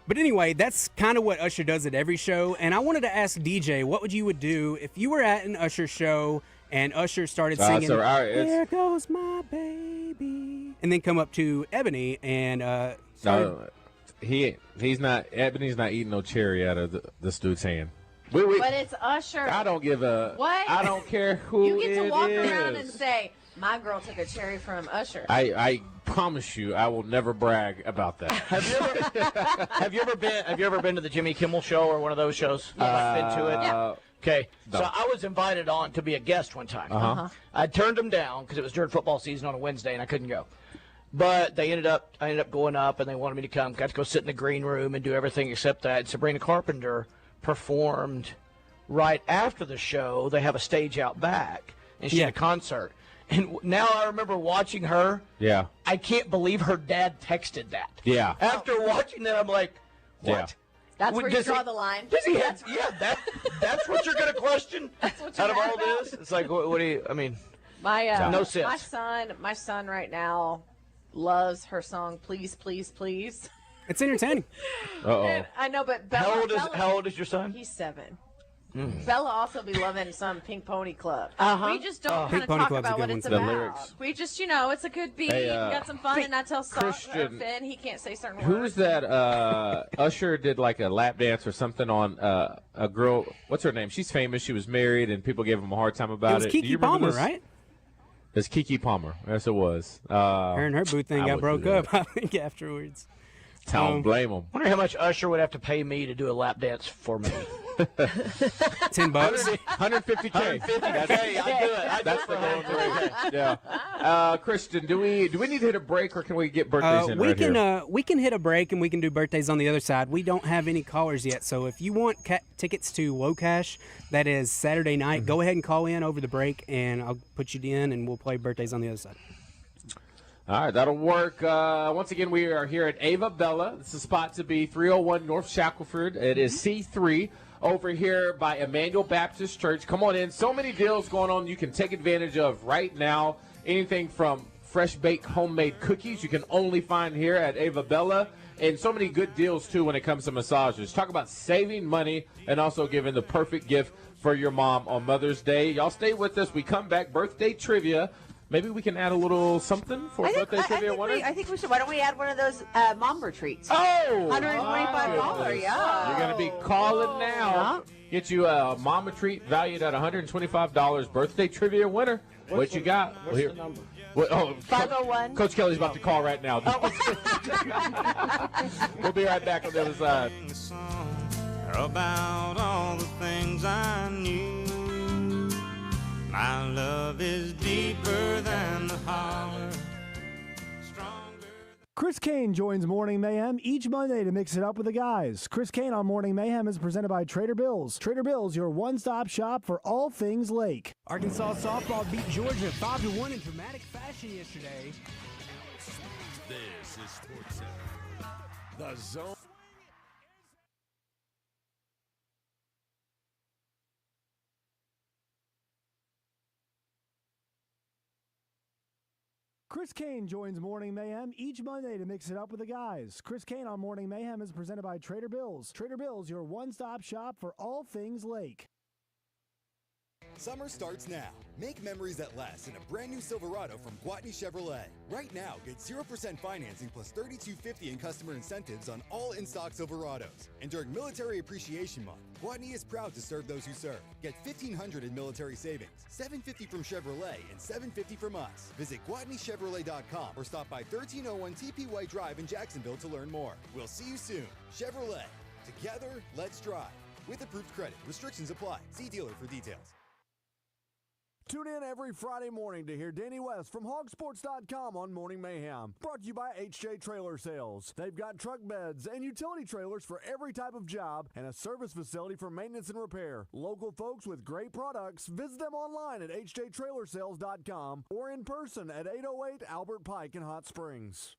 But anyway, that's kind of what Usher does at every show. And I wanted to ask DJ, what would you do if you were at an Usher show and Usher started singing, "There goes my baby," and then come up to Ebony and No, he's not. Ebony's not eating no cherry out of this dude's hand. But it's Usher. I don't give a. What? I don't care who You get to walk it around and is. say, "My girl took a cherry from Usher." I promise you, I will never brag about that. Have you ever been to the Jimmy Kimmel show or one of those shows? Been to it? Yeah. Okay, No. so I was invited on to be a guest one time. I turned them down because it was during football season on a Wednesday and I couldn't go. But I ended up going up and they wanted me to come. Got to go sit in the green room and do everything except that. Sabrina Carpenter performed right after the show. They have a stage out back and she had a concert. And now I remember watching her. Yeah. I can't believe her dad texted that. Yeah. After watching that, I'm like, what? Yeah. That's where you Does draw he- the line. Does he have? Yeah, that's what you're going to question what out you're of mad all about? this. It's like, what do you? I mean, My No sense. my son right now loves her song "Please, Please, Please." it's entertaining. Uh-oh. I know, but Bella, How old is your son? He's 7. Mm. Bella also be loving some Pink Pony Club. Uh-huh. We just don't Pink kind of Pony talk Club's a about good what one it's too. The about. lyrics. We just, it's a good beat. Hey, We got some fun, and I tell Christian, Finn he can't say certain Who words. is that? Usher did like a lap dance or something on a girl. What's her name? She's famous. She was married, and people gave him a hard time about It was it. Do Keke you remember Palmer, this? right? It's Keke Palmer. Yes, it was. Her and her boo thing I got wouldn't broke do up, I think, afterwards. I don't blame him. Wonder how much Usher would have to pay me to do a lap dance for me. $10. 150K. Hey, I do it. That's the going rate. Yeah. Christian, do we need to hit a break or can we get birthdays in we right can here? we can hit a break and we can do birthdays on the other side. We don't have any callers yet, so if you want tickets to Low Cash, that is Saturday night, go ahead and call in over the break, and I'll put you in, and we'll play birthdays on the other side. All right, that'll work. Once again, we are here at Ava Bella. This is a spot to be 301 North Shackelford. It is C3 over here by Emmanuel Baptist Church. Come on in. So many deals going on you can take advantage of right now. Anything from fresh baked homemade cookies you can only find here at Ava Bella. And so many good deals, too, when it comes to massages. Talk about saving money and also giving the perfect gift for your mom on Mother's Day. Y'all stay with us. We come back. Birthday trivia. Maybe we can add a little something for birthday trivia winner. I think we should. Why don't we add one of those mom retreats? Oh! $125, yeah. You're going to be calling now. Get you a mama treat valued at $125. Birthday trivia winner. What you got? What's the number? 501. Coach Kelley's about to call right now. We'll be right back on the other side. about all the things I knew. My love is deeper than the holler. Chris Kane joins Morning Mayhem each Monday to mix it up with the guys. Chris Kane on Morning Mayhem is presented by Trader Bill's. Trader Bill's, your one-stop shop for all things Lake. Arkansas softball beat Georgia 5-1 in dramatic fashion yesterday. This is Sports Center. The Zone. Chris Kane joins Morning Mayhem each Monday to mix it up with the guys. Chris Kane on Morning Mayhem is presented by Trader Bill's. Trader Bill's, your one-stop shop for all things Lake. Summer starts now. Make memories that last in a brand new Silverado from Gwatney Chevrolet. Right now, get 0% financing plus $3,250 in customer incentives on all in-stock Silverados. And during Military Appreciation Month, Gwatney is proud to serve those who serve. Get $1,500 in military savings, $750 from Chevrolet, and $750 from us. Visit GwatneyChevrolet.com or stop by 1301 TP White Drive in Jacksonville to learn more. We'll see you soon. Chevrolet. Together, let's drive. With approved credit. Restrictions apply. See dealer for details. Tune in every Friday morning to hear Danny West from hogsports.com on Morning Mayhem. Brought to you by HJ Trailer Sales. They've got truck beds and utility trailers for every type of job and a service facility for maintenance and repair. Local folks with great products. Visit them online at hjtrailersales.com or in person at 808 Albert Pike in Hot Springs.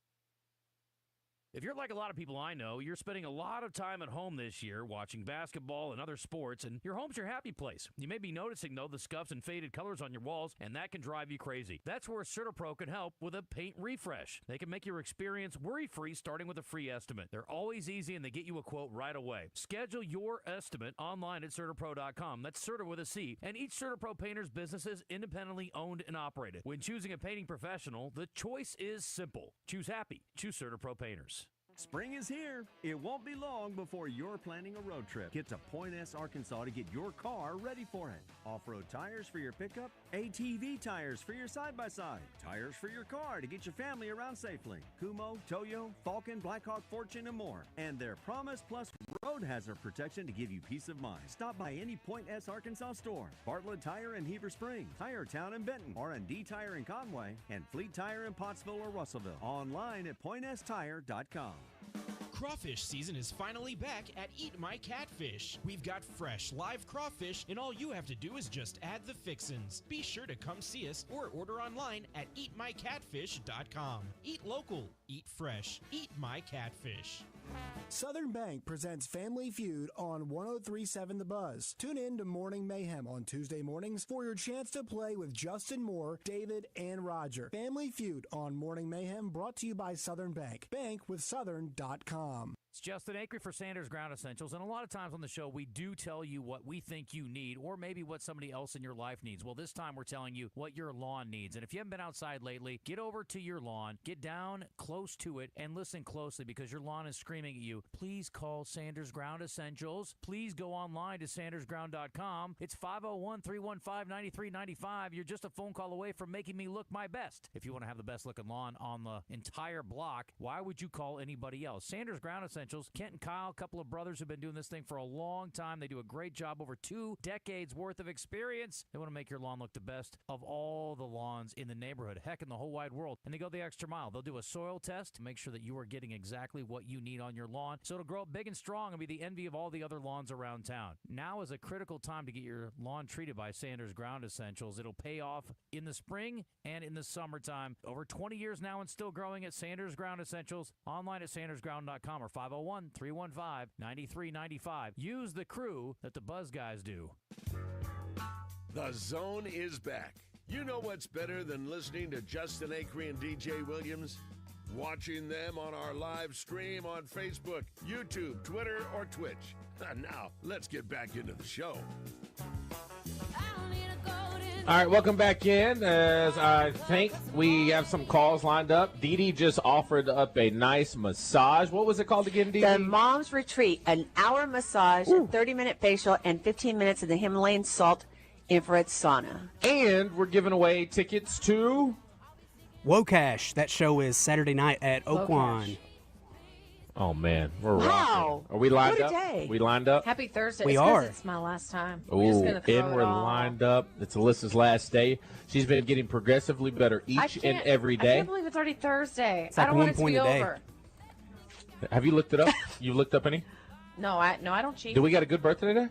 If you're like a lot of people I know, you're spending a lot of time at home this year watching basketball and other sports, and your home's your happy place. You may be noticing, though, the scuffs and faded colors on your walls, and that can drive you crazy. That's where CertaPro can help with a paint refresh. They can make your experience worry-free, starting with a free estimate. They're always easy, and they get you a quote right away. Schedule your estimate online at CertaPro.com. That's Certa with a C. And each CertaPro painter's business is independently owned and operated. When choosing a painting professional, the choice is simple. Choose happy. Choose CertaPro painters. Spring is here. It won't be long before you're planning a road trip. Get to Point S, Arkansas to get your car ready for it. Off-road tires for your pickup, ATV tires for your side-by-side, tires for your car to get your family around safely, Kumo, Toyo, Falcon, Blackhawk, Fortune, and more. And their Promise Plus road hazard protection to give you peace of mind. Stop by any Point S, Arkansas store, Bartlett Tire in Heber Springs, Tire Town in Benton, R&D Tire in Conway, and Fleet Tire in Pottsville or Russellville. Online at pointstire.com. Crawfish season is finally back at Eat My Catfish. We've got fresh, live crawfish, and all you have to do is just add the fixins. Be sure to come see us or order online at eatmycatfish.com. Eat local, eat fresh, eat my catfish. Southern Bank presents Family Feud on 103.7 The Buzz. Tune in to Morning Mayhem on Tuesday mornings for your chance to play with Justin Moore, David, and Roger. Family Feud on Morning Mayhem brought to you by Southern Bank. Bankwithsouthern.com. It's Justin Acri for Sanders Ground Essentials, and a lot of times on the show we do tell you what we think you need or maybe what somebody else in your life needs. Well, this time we're telling you what your lawn needs. And if you haven't been outside lately, get over to your lawn, get down close to it, and listen closely because your lawn is screaming at you. Please call Sanders Ground Essentials. Please go online to sandersground.com. It's 501-315-9395. You're just a phone call away from making me look my best. If you want to have the best looking lawn on the entire block, why would you call anybody else? Sanders Ground Essentials. Kent and Kyle, a couple of brothers who've been doing this thing for a long time. They do a great job, over 2 decades worth of experience. They want to make your lawn look the best of all the lawns in the neighborhood, heck, in the whole wide world. And they go the extra mile. They'll do a soil test to make sure that you are getting exactly what you need on your lawn so it'll grow up big and strong and be the envy of all the other lawns around town. Now is a critical time to get your lawn treated by Sanders Ground Essentials. It'll pay off in the spring and in the summertime. Over 20 years now and still growing at Sanders Ground Essentials. Online at sandersground.com or 501-315-9395. Use the crew that the Buzz guys do. The Zone is back. You know what's better than listening to Justin Acri and DJ Williams? Watching them on our live stream on Facebook, YouTube, Twitter, or Twitch. Now, let's get back into the show. All right, welcome back in. As I think we have some calls lined up. Dee Dee just offered up a nice massage. What was it called again, Dee Dee? The Mom's Retreat, an hour massage, 30-minute facial, and 15 minutes in the Himalayan salt infrared sauna. And we're giving away tickets to Wocash. That show is Saturday night at Oakwan. Oh, man. We're Wow. rocking. Are we lined What a up? day. We lined up? Happy Thursday. We It's 'cause are. It's my last time. We're just Ooh, gonna throw and it we're all. lined up. It's Alyssa's last day. She's been getting progressively better I each and can't- every I day. can't believe it's already Thursday. It's I like don't one want it to point be a day. over. Have you looked it up? You looked up any? No, I don't cheat. Do we got a good birthday today?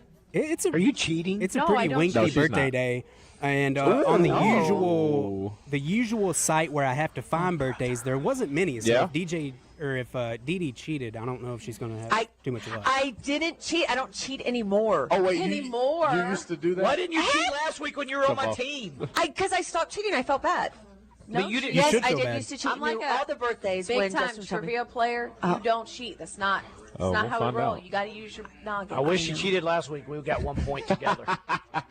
Are you cheating? It's No, a I pretty don't winky cheat. No, she's birthday not. day. And Ooh. on the Oh. usual site where I have to find birthdays, there wasn't many. So Yeah. if DJ or if Dee Dee cheated, I don't know if she's going to have too much luck. I didn't cheat. I don't cheat anymore. Oh, wait. Anymore. You used to do that? Why didn't you cheat last week when you were on my team? Because I stopped cheating. I felt bad. No, you didn't. Yes, should I feel did bad. used to cheat. I'm like all the birthdays big when time Justin told me. trivia player. Oh. You don't cheat. That's not Oh, how we'll we find roll. out. You got to use your noggin. I wish you cheated last week. We got 1 point together.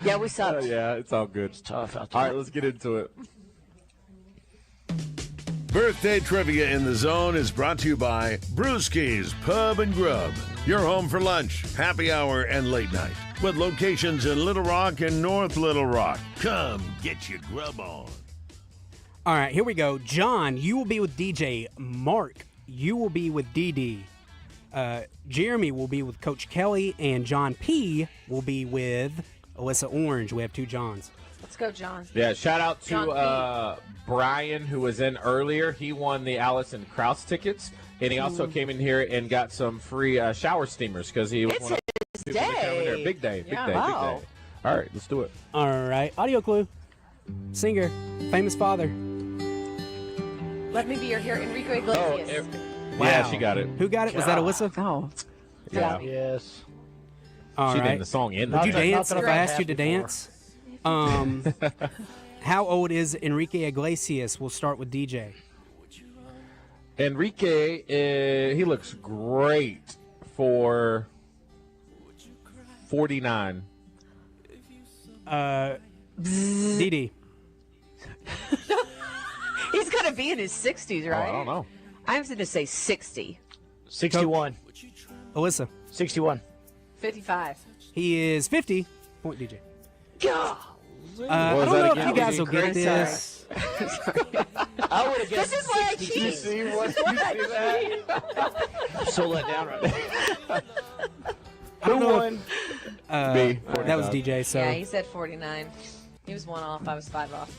Yeah, we sucked. Yeah, it's all good. It's tough out there. All right, let's get into it. Birthday Trivia in the Zone is brought to you by Brewski's Pub and Grub. Your home for lunch, happy hour, and late night. With locations in Little Rock and North Little Rock. Come get your grub on. All right, here we go. John, you will be with DJ. Mark, you will be with DD. Jeremy will be with Coach Kelley, and John P will be with Alyssa Orange. We have two Johns. Let's go, John. Yeah, shout out John to Brian, who was in earlier. He won the Allison Krause tickets, and he also came in here and got some free shower steamers because he was It's one of his the people that came in there. day. Big day, big Yeah. day, Wow. big day. All right, let's do it. All right, audio clue. Singer, famous father. Let me be your hero, Enrique Iglesias. Yeah, she got it. Who got it? Was that Alyssa? Oh. Yeah. Yes. All She right. named the song in Would the you thing. dance Not if that I I've asked you to had before. dance? How old is Enrique Iglesias? We'll start with DJ. Enrique, he looks great for 49. DD. He's going to be in his 60s, Oh, right? I don't know. I'm going to say 60. 61. Alyssa. 61. 55. He is 50. Point DJ. God. I was don't that know again? if you guys will I'm get sorry. this. I would have guessed. This is why I 62. cheat. You see that? I'm so let down right now. I don't know won? Me, that was 49. DJ. So, Yeah, he said 49. He was 1 off. I was 5 off.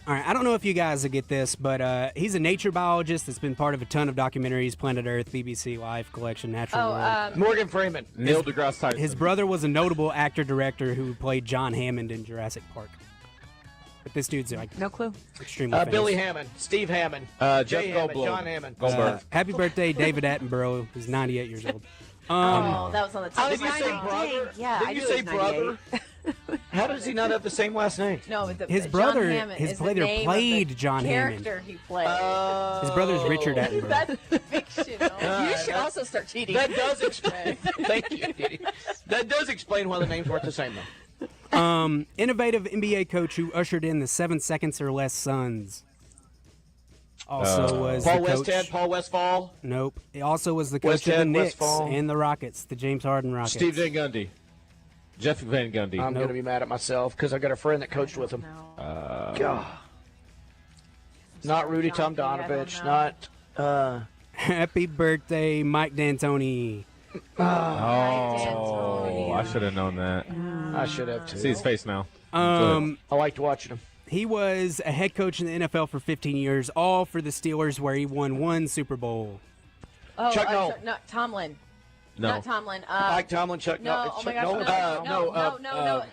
all right. I don't know if you guys will get this, but he's a nature biologist that's been part of a ton of documentaries: Planet Earth, BBC Life Collection, Natural World. Morgan Freeman. Neil deGrasse Tyson. His brother was a notable actor-director who played John Hammond in Jurassic Park. But this dude's like No clue. extremely famous. Billy Hammond. Steve Hammond. Jeff Jay Hammond. Goldblum. John Hammond. Goldberg. Happy birthday, David Attenborough. He's 98 years old. Oh, that was on the top. Did you say brother? Yeah, Did I you knew say it was 98. brother? How does he not have the same last name? No, but His John brother- Hammond his is the brother name of played the John Hammond. character he played. His brother's Richard Attenborough. That's fictional. You should also start cheating. That does explain. Thank you, Diddy. That does explain why the names weren't the same, though. Innovative NBA coach who ushered in the 7 seconds or less Suns. Also was Paul the coach. Westhead, Paul Westfall. Nope. He also was the coach of the Westhead, Knicks Westfall. and the Rockets, the James Harden Rockets. Steve Van Gundy. Jeff Van Gundy. I'm going to be mad at myself because I got a friend that coached with him. God. Not Rudy Tomjanovich. Not. Happy birthday, Mike D'Antoni. Oh, I should have known that. I should have too. See his face now. I liked watching him. He was a head coach in the NFL for 15 years, all for the Steelers, where he won 1 Super Bowl. Oh, Chuck Noll. no, Tomlin. No. Not Tomlin. Mike Tomlin, Chuck No, Noll. oh my Chuck gosh, Noll. no.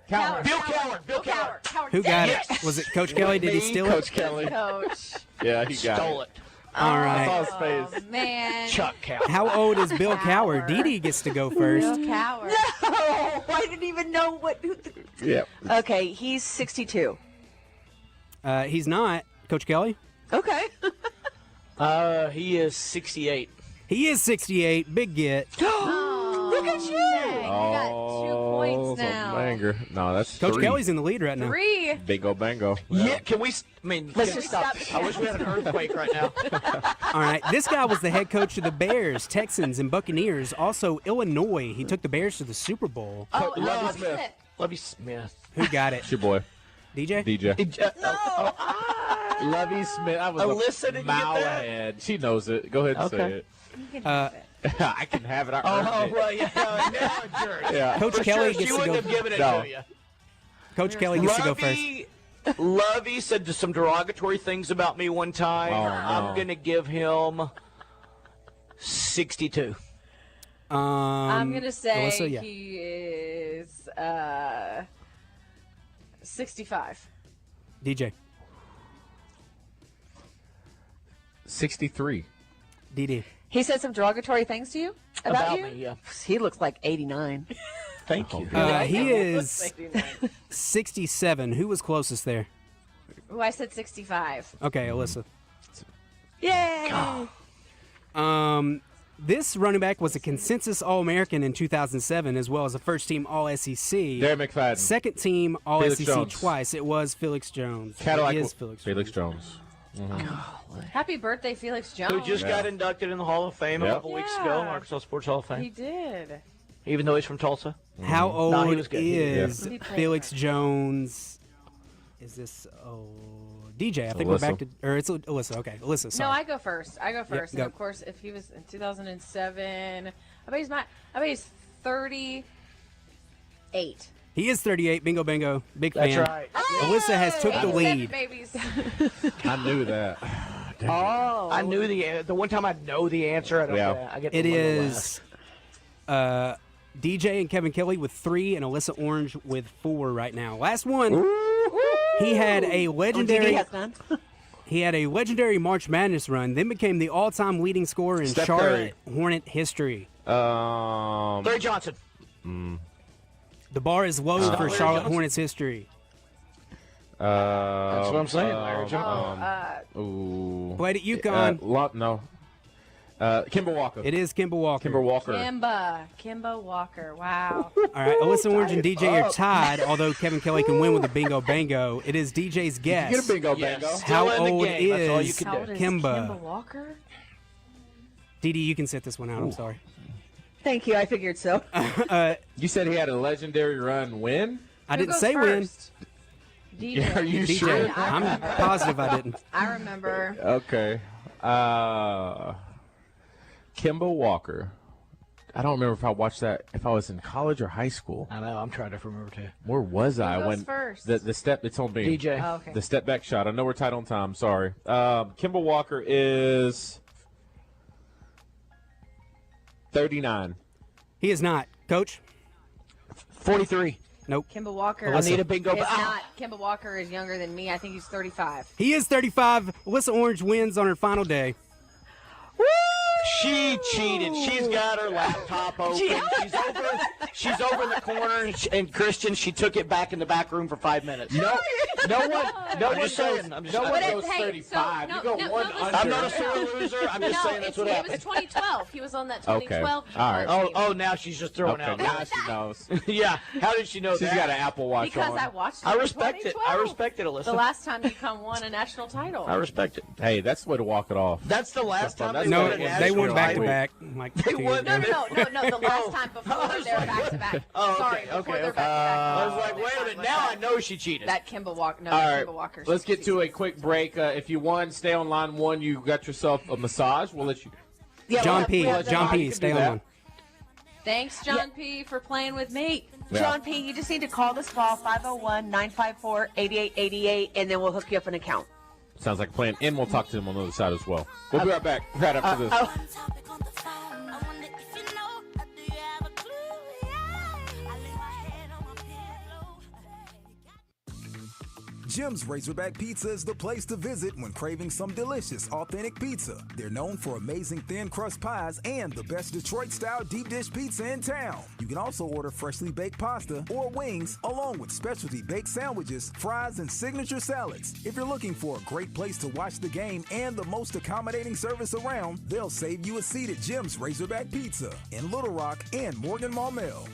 Cowherd. Bill Cowherd. Bill Cowherd. Who got it? Was it Coach Kelley? Did he steal Coach it? Kelly. Coach. Yeah, he got Stole it. it. All I right. saw his face. Man. Chuck Cowherd. How old is Bill Cowher? Dee Dee gets to go first. Bill Cowherd. No, I didn't even know what. Yeah. Okay, he's 62. He's not. Coach Kelley? Okay. He is 68. He is 68. Big get. Look at you. Dang, you got 2 points it's a now. banger. No, that's Coach 3. Kelly's in the lead right now. 3. Bingo bango. Yeah, can we? I mean, Let's just stop. I wish we had an earthquake right now. All right. This guy was the head coach of the Bears, Texans, and Buccaneers. Also, Illinois. He took the Bears to the Super Bowl. Oh, Lovey Smith. Lovey Smith. Who got it? It's your boy. DJ? DJ. Lovey Smith. I was Alyssa, did a you mile get that? ahead. She knows it. Go ahead and say it. You can have it. I can have it. I earned it. Well, yeah. Now a jerk. Yeah. Coach For Kelley sure, gets she to go. wouldn't have given it No. to you. Coach Kelley gets to go first. Lovey said some derogatory things about me one time. Oh, no. I'm going to give him 62. I'm going to say Alyssa, yeah. he is 65. DJ. 63. DD. He said some derogatory things to you about you? me, yeah. He looks like 89. Thank you. He is 67. Who was closest there? Ooh, I said 65. Okay, Alyssa. Yay! This running back was a consensus All-American in 2007, as well as a first-team All-SEC. Darren McFadden. Second-team Felix All-SEC Jones. twice. It was Felix Jones. Cadillac. It is Felix Jones. Happy birthday, Felix Jones. Who just got inducted in the Hall of Fame a Yep. couple weeks ago, Arkansas Sports Hall of He Fame. did. Even though he's from Tulsa. How No, old he was good. is He played Felix Jones? Is this DJ? I think we're back to, or it's Alyssa. Okay, Alyssa. Sorry. No, I go first. And go. of course, if he was in 2007, I bet he's 38. He is 38. Bingo, bango. Big That's fan. right. Alyssa has took the 87 lead. babies. I knew that. Oh. I knew the one time I know the answer. I don't Yeah. I get It the little is DJ and Kevin Kelley with 3 and Alyssa Orange with 4 right now. Last one. He had a legendary. has none. He had a legendary March Madness run, then became the all-time leading scorer in Steph Charlotte Hornet history. Larry Johnson. The bar is low for Larry Charlotte Johnson. Hornets history. That's what I'm saying, Larry Johnson. Ooh. Played at UConn. No. Kimber Walker. It is Kimber Walker. Kimber Walker. Kimba Walker. Wow. All right, Alyssa Orange and DJ are tied, although Kevin Kelley can win with a bingo bango. It is DJ's guess. You get a bingo bango. How Still in the old game. That's all you is can How old is Kimba? Kimba Walker? DD, you can sit this one out. I'm sorry. Thank you. I figured so. You said he had a legendary run when? I Who didn't goes say first? when. DJ. Are you DJ. sure? I'm positive I didn't. I remember. Okay. Kimber Walker. I don't remember if I watched that, if I was in college or high school. I know. I'm trying to remember too. Where was I goes when first? the step? It's on me. DJ. Oh, okay. The step back shot. I know we're tight on time. Sorry. Kimber Walker is 39. He is not. Coach? 43. Nope. Kimba Walker. Alyssa. I need a bingo. It's not. Kimba Walker is younger than me. I think he's 35. He is 35. Alyssa Orange wins on her final day. She cheated. She's got her laptop open. She's over in the corner, and Christian, she took it back in the back room for 5 minutes. No one I'm just saying. I'm just no one saying. goes Hey, 35. so- you go no, one no, under. I'm not a sore loser. I'm just saying that's what It happened. was 2012. He was on that Okay. 2012. All right. team. Oh, now she's just throwing Okay, out. now she knows. Yeah. How did she know She's that? got an Apple Watch Because on. I watched it I in respect it. 2012. I respect it, Alyssa. The last time UConn won a national title. I respect it. Hey, that's the way to walk it off. That's the last time That's they No, won a they national won back to title. back. Like They 2 years won- ago. No. The last time before they were back to back. Oh, Sorry, okay, before okay. they're back to back. I was like, wait a minute. Now I know she cheated. That Kimba Walker. No, All right, Kimba Walker. let's get to a quick break. If you won, stay on line 1. You got yourself a massage. We'll let you. John P. John P. You can Stay do on that. one. Thanks, John P., for playing with me. Yeah. John P., you just need to call this ball 501-954-8888, and then we'll hook you up an account. Sounds like a plan. And we'll talk to them on the other side as well. We'll be right back right after this. Jim's Razorback Pizza is the place to visit when craving some delicious, authentic pizza. They're known for amazing thin crust pies and the best Detroit-style deep dish pizza in town. You can also order freshly baked pasta or wings, along with specialty baked sandwiches, fries, and signature salads. If you're looking for a great place to watch the game and the most accommodating service around, they'll save you a seat at Jim's Razorback Pizza in Little Rock and Morgan Maumelle.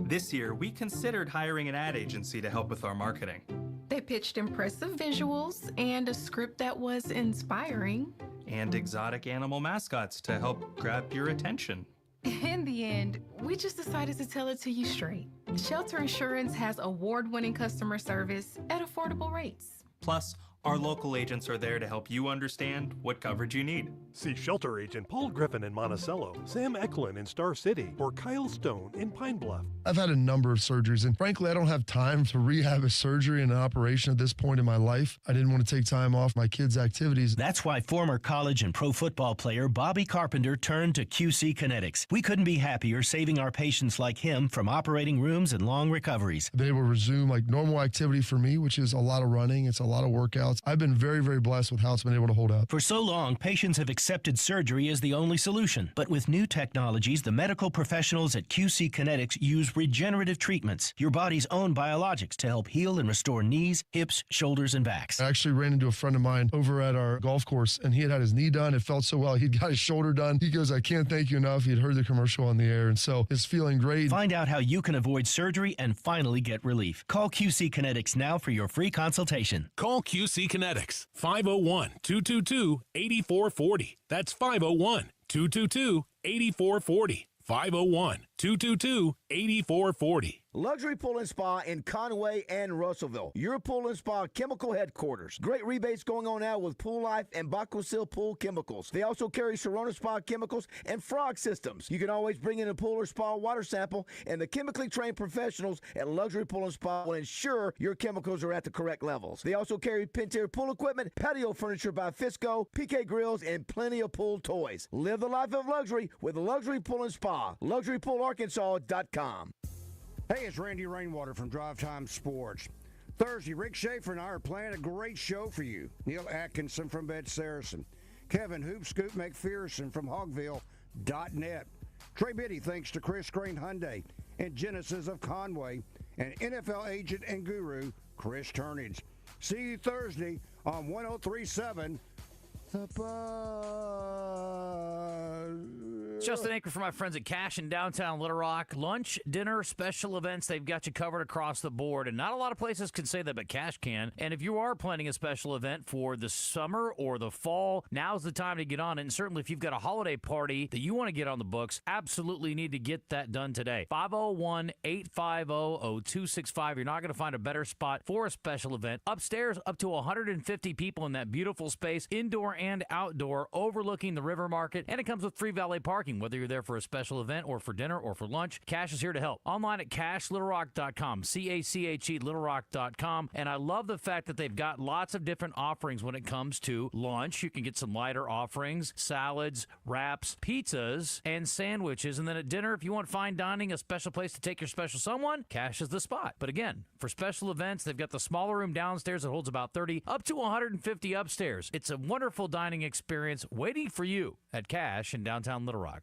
This year, we considered hiring an ad agency to help with our marketing. They pitched impressive visuals and a script that was inspiring. And exotic animal mascots to help grab your attention. In the end, we just decided to tell it to you straight. Shelter Insurance has award-winning customer service at affordable rates. Plus, our local agents are there to help you understand what coverage you need. See Shelter Agent Paul Griffin in Monticello, Sam Eklund in Star City, or Kyle Stone in Pine Bluff. I've had a number of surgeries, and frankly, I don't have time to rehab a surgery and an operation at this point in my life. I didn't want to take time off my kids' activities. That's why former college and pro football player Bobby Carpenter turned to QC Kinetics. We couldn't be happier saving our patients like him from operating rooms and long recoveries. I've been able to resume like normal activity for me, which is a lot of running. It's a lot of workouts. I've been very, very blessed with how it's been able to hold up. For so long, patients have accepted surgery as the only solution. But with new technologies, the medical professionals at QC Kinetics use regenerative treatments, your body's own biologics, to help heal and restore knees, hips, shoulders, and backs. I actually ran into a friend of mine over at our golf course, and he had his knee done. It felt so well. He'd got his shoulder done. He goes, I can't thank you enough. He had heard the commercial on the air, and so it's feeling great. Find out how you can avoid surgery and finally get relief. Call QC Kinetics now for your free consultation. Call QC Kinetics, 501-222-8440. That's 501-222-8440. 501-222-8440. Luxury Pool and Spa in Conway and Russellville. Your pool and spa chemical headquarters. Great rebates going on now with Pool Life and Baquasil Pool Chemicals. They also carry Serona Spa chemicals and frog systems. You can always bring in a pool or spa water sample, and the chemically trained professionals at Luxury Pool and Spa will ensure your chemicals are at the correct levels. They also carry Pentair pool equipment, patio furniture by Fisco, PK Grills, and plenty of pool toys. Live the life of luxury with Luxury Pool and Spa. LuxuryPoolArkansas.com. Hey, it's Randy Rainwater from Drive Time Sports. Thursday, Rick Schaefer and I are planning a great show for you. Neil Atkinson from Bed Saracen. Kevin Hoop Scoop McPherson from Hogville.net. Trey Biddy thanks to Chris Crane Hyundai and Genesis of Conway. And NFL agent and guru, Chris Turnage. See you Thursday on 103.7 The Buzz. Justin Anchor for my friends at Cash in downtown Little Rock. Lunch, dinner, special events, they've got you covered across the board. And not a lot of places can say that, but Cash can. And if you are planning a special event for the summer or the fall, now's the time to get on it. And certainly if you've got a holiday party that you want to get on the books, absolutely need to get that done today. 501-850-0265. You're not going to find a better spot for a special event. Upstairs, up to 150 people in that beautiful space, indoor and outdoor, overlooking the river market. And it comes with free valet parking. Whether you're there for a special event or for dinner or for lunch, Cash is here to help. Online at CashLittleRock.com, C-A-C-H-E, LittleRock.com. And I love the fact that they've got lots of different offerings when it comes to lunch. You can get some lighter offerings, salads, wraps, pizzas, and sandwiches. And then at dinner, if you want fine dining, a special place to take your special someone, Cash is the spot. But again, for special events, they've got the smaller room downstairs that holds about 30, up to 150 upstairs. It's a wonderful dining experience waiting for you at Cash in downtown Little Rock.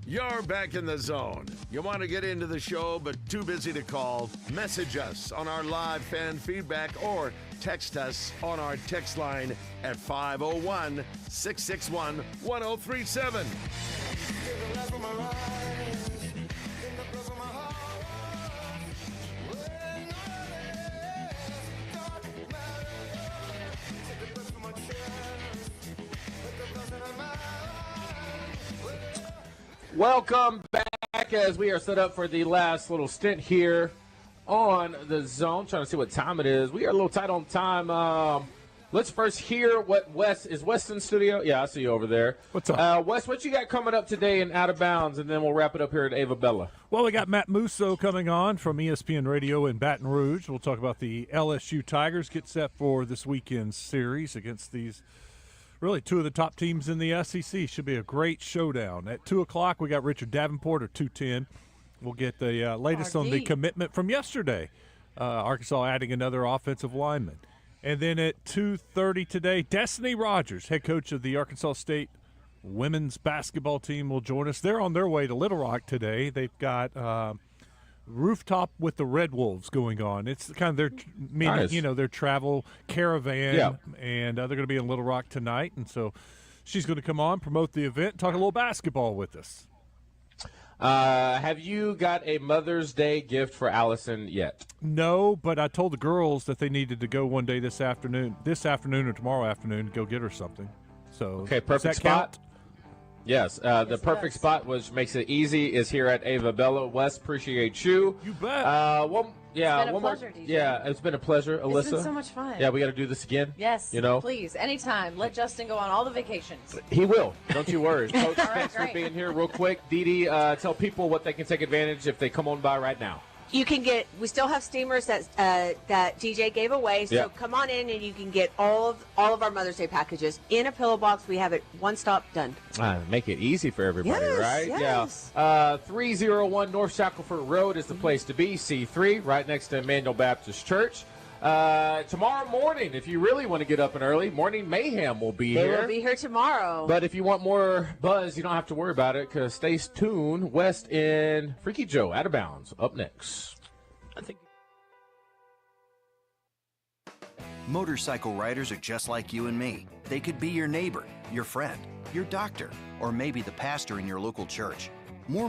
You're back in the zone. You want to get into the show but too busy to call? Message us on our live fan feedback or text us on our text line at 501-661-1037. Welcome back as we are set up for the last little stint here on the zone. Trying to see what time it is. We are a little tight on time. Let's first hear what Wes is. Wes in studio? Yeah, I see you over there. What's up? Wes, what you got coming up today in Out of Bounds, and then we'll wrap it up here at Ava Bella. Well, we got Matt Musso coming on from ESPN Radio in Baton Rouge. We'll talk about the LSU Tigers get set for this weekend's series against these really two of the top teams in the SEC. Should be a great showdown. At 2 o'clock, we got Richard Davenport at 2:10. We'll get the latest on the commitment from yesterday. Arkansas adding another offensive lineman. And then at 2:30 today, Destiny Rogers, head coach of the Arkansas State women's basketball team, will join us. They're on their way to Little Rock today. They've got rooftop with the Red Wolves going on. It's kind of their, Nice. their travel caravan, Yeah. and they're going to be in Little Rock tonight. And so she's going to come on, promote the event, talk a little basketball with us. Have you got a Mother's Day gift for Allison yet? No, but I told the girls that they needed to go one day this afternoon or tomorrow afternoon to go get her something. So Okay, perfect does that count? spot. Yes, the perfect spot, which makes it easy, is here at Ava Bella. Wes, appreciate you. You bet. It's been a pleasure, DJ. Yeah, it's been a pleasure, Alyssa. It's been so much fun. Yeah, we got to do this again. Yes, you know, please, anytime. Let Justin go on all the vacations. He will. Don't you worry. Coach, All right, thanks for great. being here. Real quick, Dee Dee, tell people what they can take advantage if they come on by right now. You can get. We still have steamers that DJ gave away. So Yeah. come on in and you can get all of our Mother's Day packages in a pillow box. We have it one stop done. Make it easy for everybody, Yes, right? yes. Yeah. 301 North Shackelford Road is the place to be. C3, right next to Emmanuel Baptist Church. Tomorrow morning, if you really want to get up and early, Morning Mayhem will be They here. will be here tomorrow. But if you want more buzz, you don't have to worry about it because stay tuned. West in Freaky Joe, Out of Bounds, up next. I think. Motorcycle riders are just like you and me. They could be your neighbor, your friend, your doctor, or maybe the pastor in your local church. More